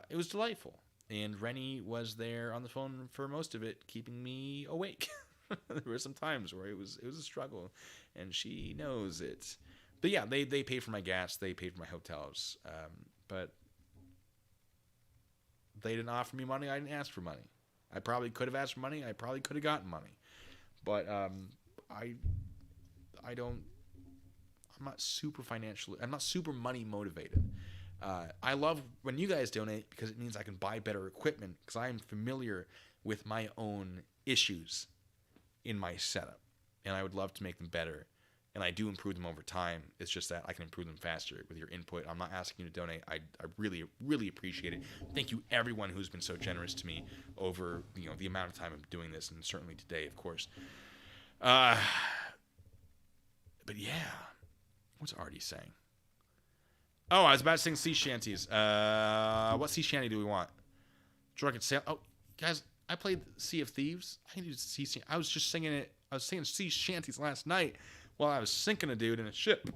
It was delightful. And Rennie was there on the phone for most of it, keeping me awake. There were some times where it was a struggle, and she knows it. But yeah, they paid for my gas, they paid for my hotels, but they didn't offer me money. I didn't ask for money. I probably could have asked for money. I probably could have gotten money, but I'm not super money motivated. I love when you guys donate because it means I can buy better equipment because I am familiar with my own issues in my setup, and I would love to make them better, and I do improve them over time. It's just that I can improve them faster with your input. I'm not asking you to donate. I really, really appreciate it. Thank you everyone who's been so generous to me over the amount of time I'm doing this, and certainly today, of course. But yeah, what's Artie saying? Oh, I was about to sing sea shanties. What sea shanty do we want? Drunken Sail. Oh, guys, I played Sea of Thieves. I can do sea shanty. I was just singing it. I was singing sea shanties last night while I was sinking a dude in a ship.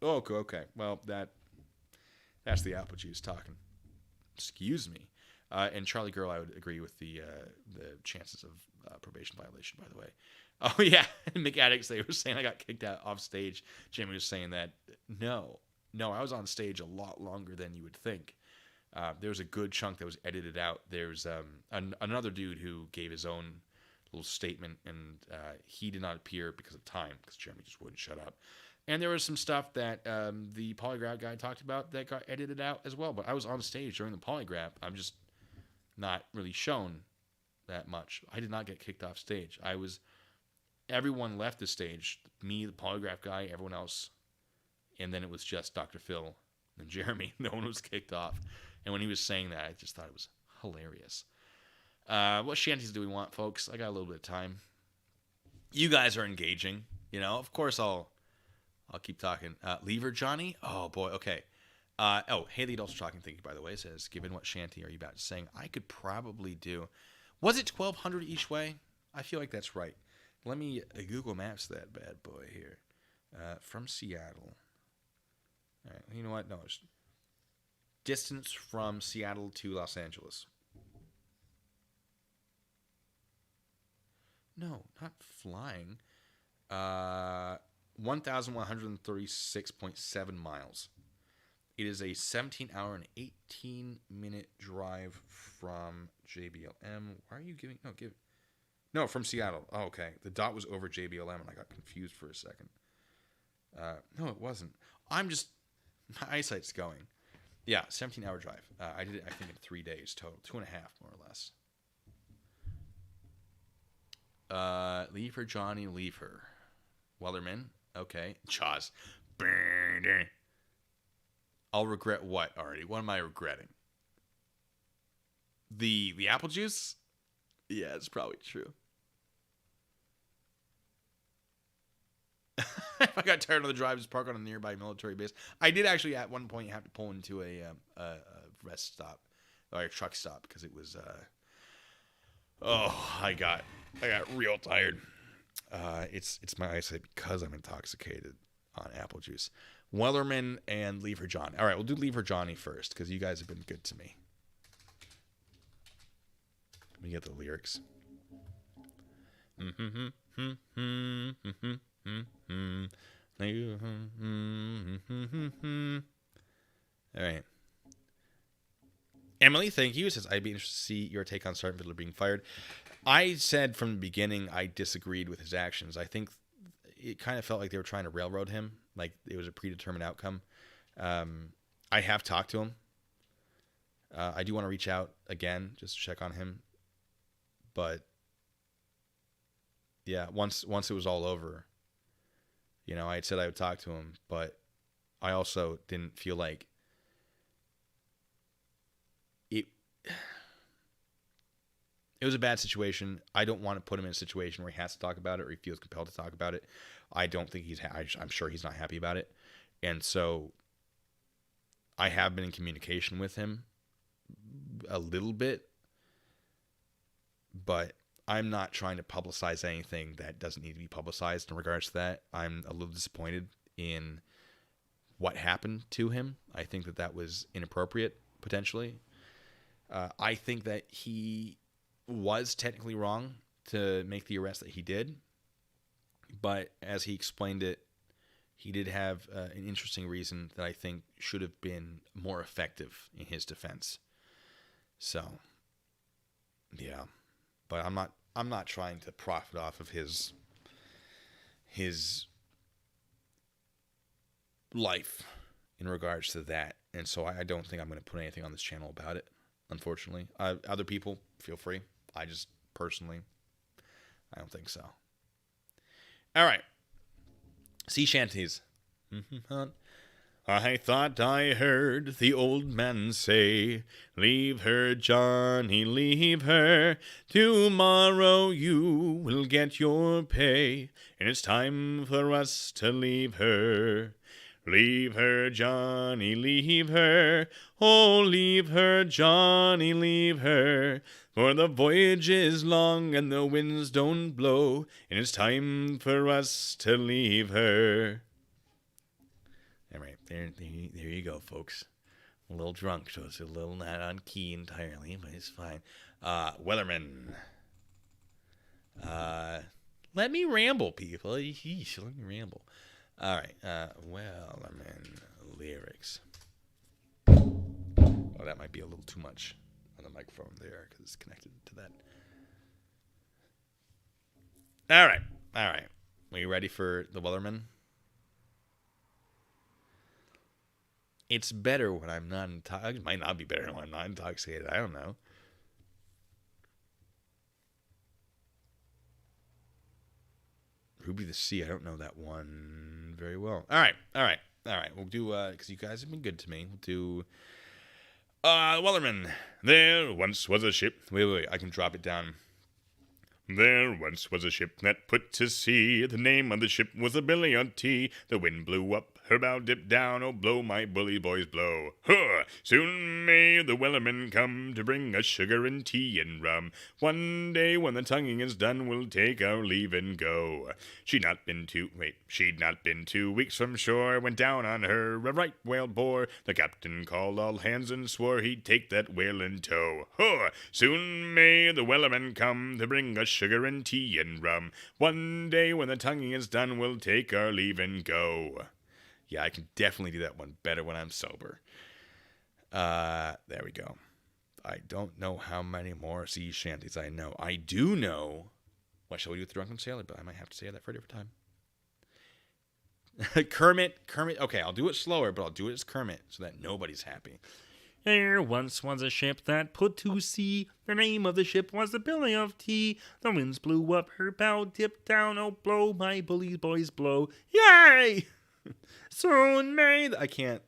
Oh, okay. Well, that's the apple juice talking. Excuse me. And Charlie Girl, I would agree with the chances of probation violation, by the way. Oh, yeah. McAddicts, they were saying I got kicked out off stage. Jimmy was saying that. No, I was on stage a lot longer than you would think. There was a good chunk that was edited out. There's another dude who gave his own little statement, and he did not appear because of time, because Jeremy just wouldn't shut up. And there was some stuff that the polygraph guy talked about that got edited out as well. But I was on stage during the polygraph. I'm just not really shown that much. I did not get kicked off stage. Everyone left the stage. Me, the polygraph guy, everyone else. And then it was just Dr. Phil and Jeremy. No one was kicked off. And when he was saying that, I just thought it was hilarious. What shanties do we want, folks? I got a little bit of time. You guys are engaging. Of course I'll keep talking. Lever Johnny? Oh, boy. Okay. Haley Adults Talking, thank you, by the way, says, given what shanty are you about to sing? I could probably do... Was it 1,200 each way? I feel like that's right. Let me Google Maps that bad boy here. From Seattle. All right, you know what? No, it's distance from Seattle to Los Angeles. No, not flying. 1,136.7 miles. It is a 17-hour and 18-minute drive from JBLM. Why are you giving... No, from Seattle. Oh, okay. The dot was over JBLM, and I got confused for a second. No, it wasn't. My eyesight's going. Yeah, 17-hour drive. I did it, I think, in 3 days total. 2.5, more or less. Leave her, Johnny, leave her. Wellerman? Okay. Jaws. I'll regret what, Artie? What am I regretting? The apple juice? Yeah, it's probably true. If I got tired of the drive, just park on a nearby military base. I did actually at one point have to pull into a rest stop or a truck stop because it was. I got real tired. It's my eyesight because I'm intoxicated on apple juice. Wellerman and Leave Her Johnny. All right, we'll do Leave Her Johnny first because you guys have been good to me. Let me get the lyrics. All right. Emily, thank you. Says, I'd be interested to see your take on Sergeant Fiddler being fired. I said from the beginning I disagreed with his actions. I think it kind of felt like they were trying to railroad him, like it was a predetermined outcome. I have talked to him. I do want to reach out again just to check on him. But yeah, once it was all over, I had said I would talk to him, but I also didn't feel like it It was a bad situation. I don't want to put him in a situation where he has to talk about it or he feels compelled to talk about it. I don't think I'm sure he's not happy about it. And so I have been in communication with him a little bit, but I'm not trying to publicize anything that doesn't need to be publicized in regards to that. I'm a little disappointed in what happened to him. I think that was inappropriate, potentially. I think that he was technically wrong to make the arrest that he did, but as he explained it, he did have an interesting reason that I think should have been more effective in his defense. So, yeah, but I'm not trying to profit off of his life in regards to that, and so I don't think I'm going to put anything on this channel about it. Unfortunately, other people feel free. I just personally, I don't think so. All right, sea shanties. I thought I heard the old man say, "Leave her, Johnny, leave her. Tomorrow you will get your pay, and it's time for us to leave her. Leave her, Johnny, leave her. Oh, leave her, Johnny, leave her. For the voyage is long and the winds don't blow, and it's time for us to leave her." All right, there you go, folks. A little drunk, so it's a little not on key entirely, but it's fine. Wellerman. Let me ramble, people. Yeesh, let me ramble. All right, Wellerman lyrics. Oh, that might be a little too much on the microphone there because it's connected to that. All right. Are you ready for the Wellerman? It's better when I'm not intoxicated. It might not be better when I'm not intoxicated. I don't know. Ruby the Sea. I don't know that one very well. All right. We'll do, because you guys have been good to me. We'll do, Wellerman. There once was a ship. Wait. I can drop it down. There once was a ship that put to sea. The name of the ship was a Billy o' Tea. The wind blew up, her bow dipped down. Oh, blow, my bully boys, blow. Huh! Soon may the Wellerman come to bring us sugar and tea and rum. One day when the tonguing is done, we'll take our leave and go. She'd not been 2 weeks from shore, went down on her a right whale bore. The captain called all hands and swore he'd take that whale in tow. Huh! Soon may the Wellerman come to bring us sugar and tea and rum. One day when the tonguing is done, we'll take our leave and go. Yeah, I can definitely do that one better when I'm sober. There we go. I don't know how many more sea shanties I know. I do know What Shall We Do with the Drunken Sailor, but I might have to say that for a different time. Kermit. Okay, I'll do it slower, but I'll do it as Kermit so that nobody's happy. There once was a ship that put to sea. The name of the ship was the Billy of Tea. The winds blew up, her bow dipped down. Oh, blow, my bully boys, blow. Yay! Soon may I can't.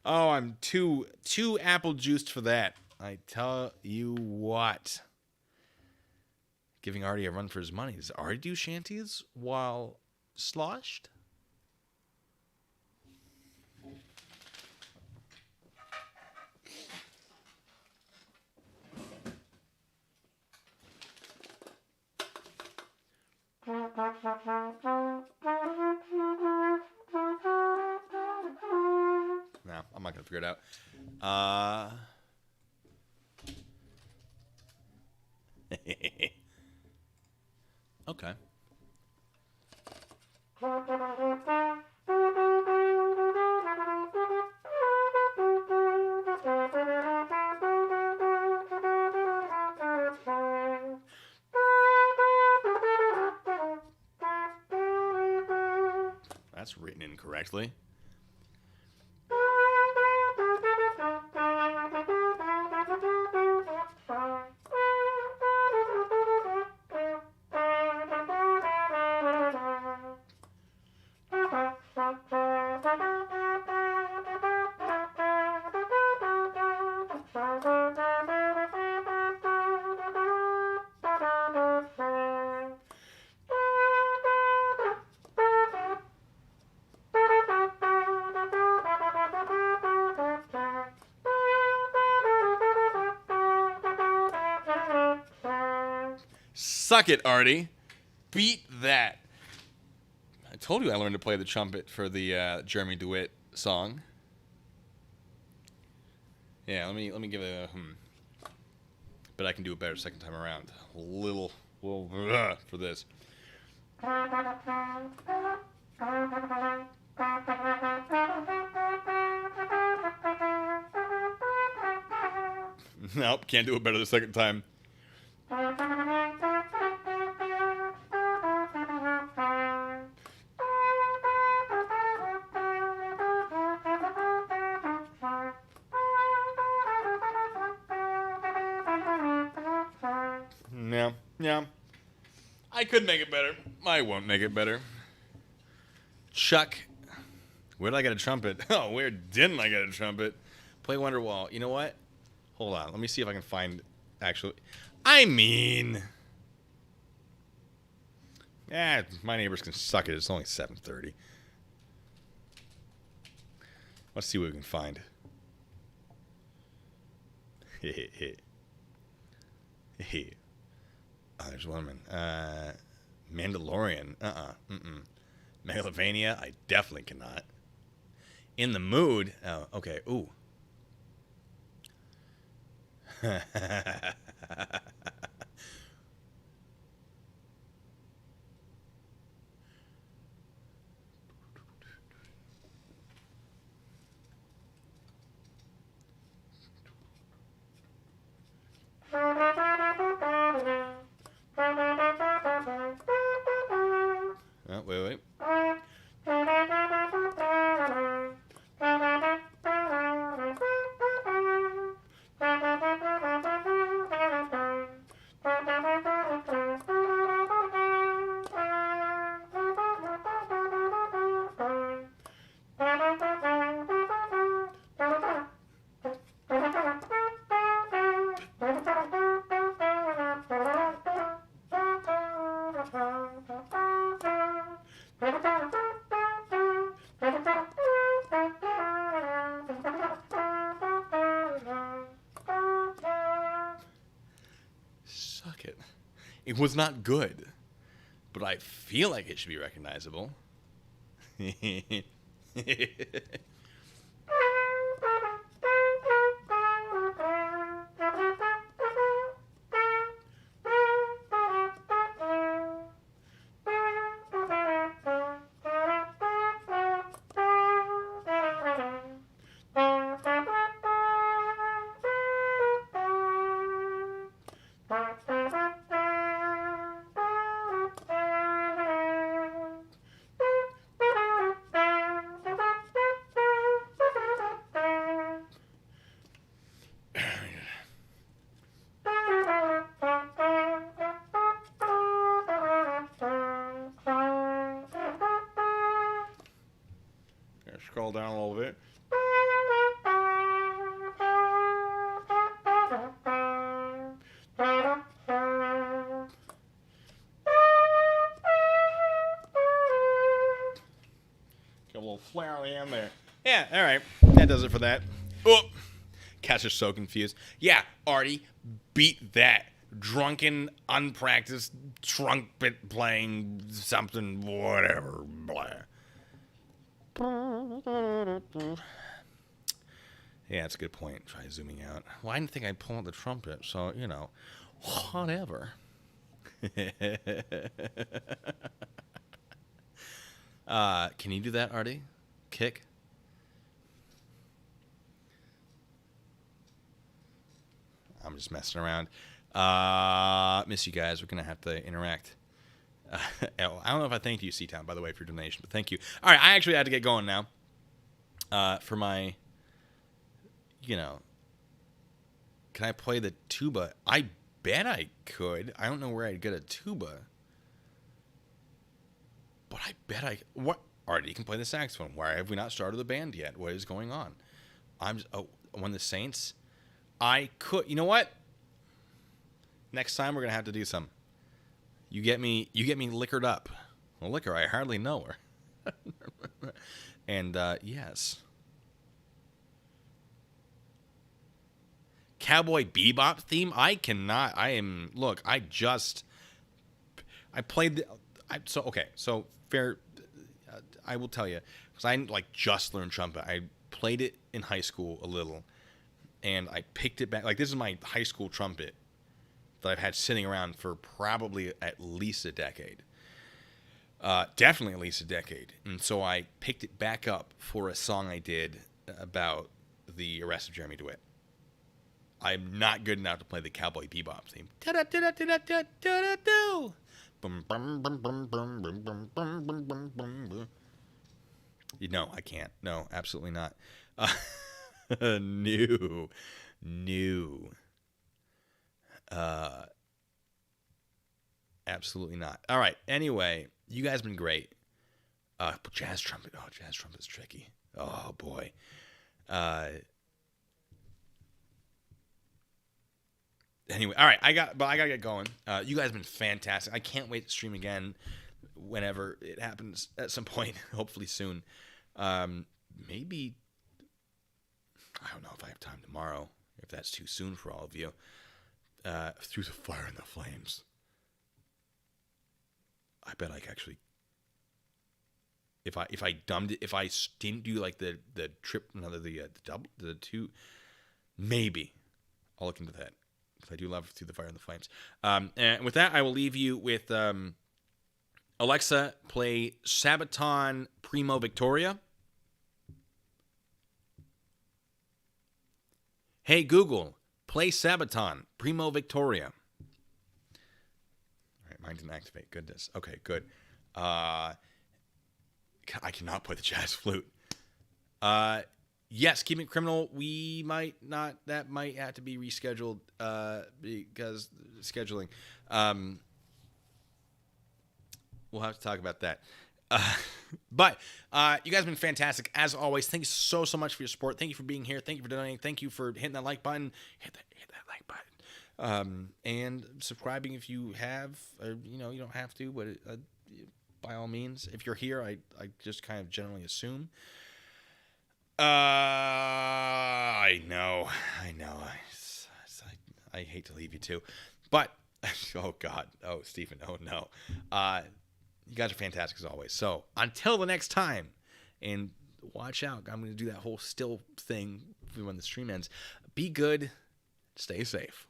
Oh, I'm too apple juiced for that. I tell you what. Giving Artie a run for his money. Does Artie do shanties while sloshed? No, I'm not gonna figure it out. Okay. That's written incorrectly. Suck it, Artie. Beat that. I told you I learned to play the trumpet for the Jeremy DeWitt song. Yeah, let me give it a but I can do it better second time around. A little for this. Nope, can't do it better the second time. Yeah. I could make it better. I won't make it better. Chuck. Where did I get a trumpet? Oh, where didn't I get a trumpet? Play Wonderwall. You know what? Hold on. Let me see if I can find actually. I mean. My neighbors can suck it. It's only 7:30. Let's see what we can find. Oh, there's one man. Mandalorian. Megalovania. I definitely cannot. In the mood. Oh, okay. Ooh. Oh, wait. Suck it. It was not good, but I feel like it should be recognizable. Scroll down a little bit. Get a little flare on the end there. Yeah, all right. That does it for that. Oh, cats are so confused. Yeah, Artie, beat that. Drunken, unpracticed, trumpet playing something, whatever. Blah. Yeah, that's a good point. Try zooming out. Well, I didn't think I'd pull out the trumpet, so, you know, whatever. Can you do that, Artie? Kick? I'm just messing around. Miss you guys. We're going to have to interact. I don't know if I thanked you, C-Town, by the way, for your donation, but thank you. All right, I actually had to get going now for my, you know, can I play the tuba? I bet I could. I don't know where I'd get a tuba, but I bet I, what? Artie can play the saxophone. Why have we not started the band yet? What is going on? When the Saints, I could, you know what? Next time we're going to have to do some. You get me liquored up. Well, liquor, I hardly know her. And, yes. Cowboy Bebop theme? I cannot. Look, I just I played the. So fair. I will tell you, because I like just learned trumpet. I played it in high school a little, and I picked it back. Like, this is my high school trumpet that I've had sitting around for probably at least a decade. Definitely at least a decade. And so I picked it back up for a song I did about the arrest of Jeremy DeWitt. I'm not good enough to play the Cowboy Bebop theme. No, I can't. No, absolutely not. New. Absolutely not. All right. Anyway, you guys have been great. Jazz trumpet. Oh, jazz trumpet's tricky. Oh boy. Anyway, all right. I gotta get going. You guys have been fantastic. I can't wait to stream again whenever it happens at some point. Hopefully soon. Maybe. I don't know if I have time tomorrow. If that's too soon for all of you. Through the Fire and the Flames. I bet I could actually. If I dumbed it, if I didn't do like the trip, the double, the two, maybe I'll look into that. Because I do love Through the Fire and the Flames. And with that, I will leave you with Alexa, play Sabaton Primo Victoria. Hey Google, play Sabaton Primo Victoria. All right, mine didn't activate. Goodness. Okay, good. I cannot play the jazz flute. Yes, Keeping It Criminal, we might not. That might have to be rescheduled because scheduling. We'll have to talk about that. But you guys have been fantastic as always. Thank you so much for your support. Thank you for being here. Thank you for donating. Thank you for hitting that like button. Hit that like button. And subscribing if you have. Or, you don't have to, but by all means, if you're here, I just kind of generally assume. I know. I hate to leave you too, but oh God, oh Stephen, oh no. You guys are fantastic as always. So until the next time, and watch out, I'm going to do that whole still thing when the stream ends. Be good, stay safe.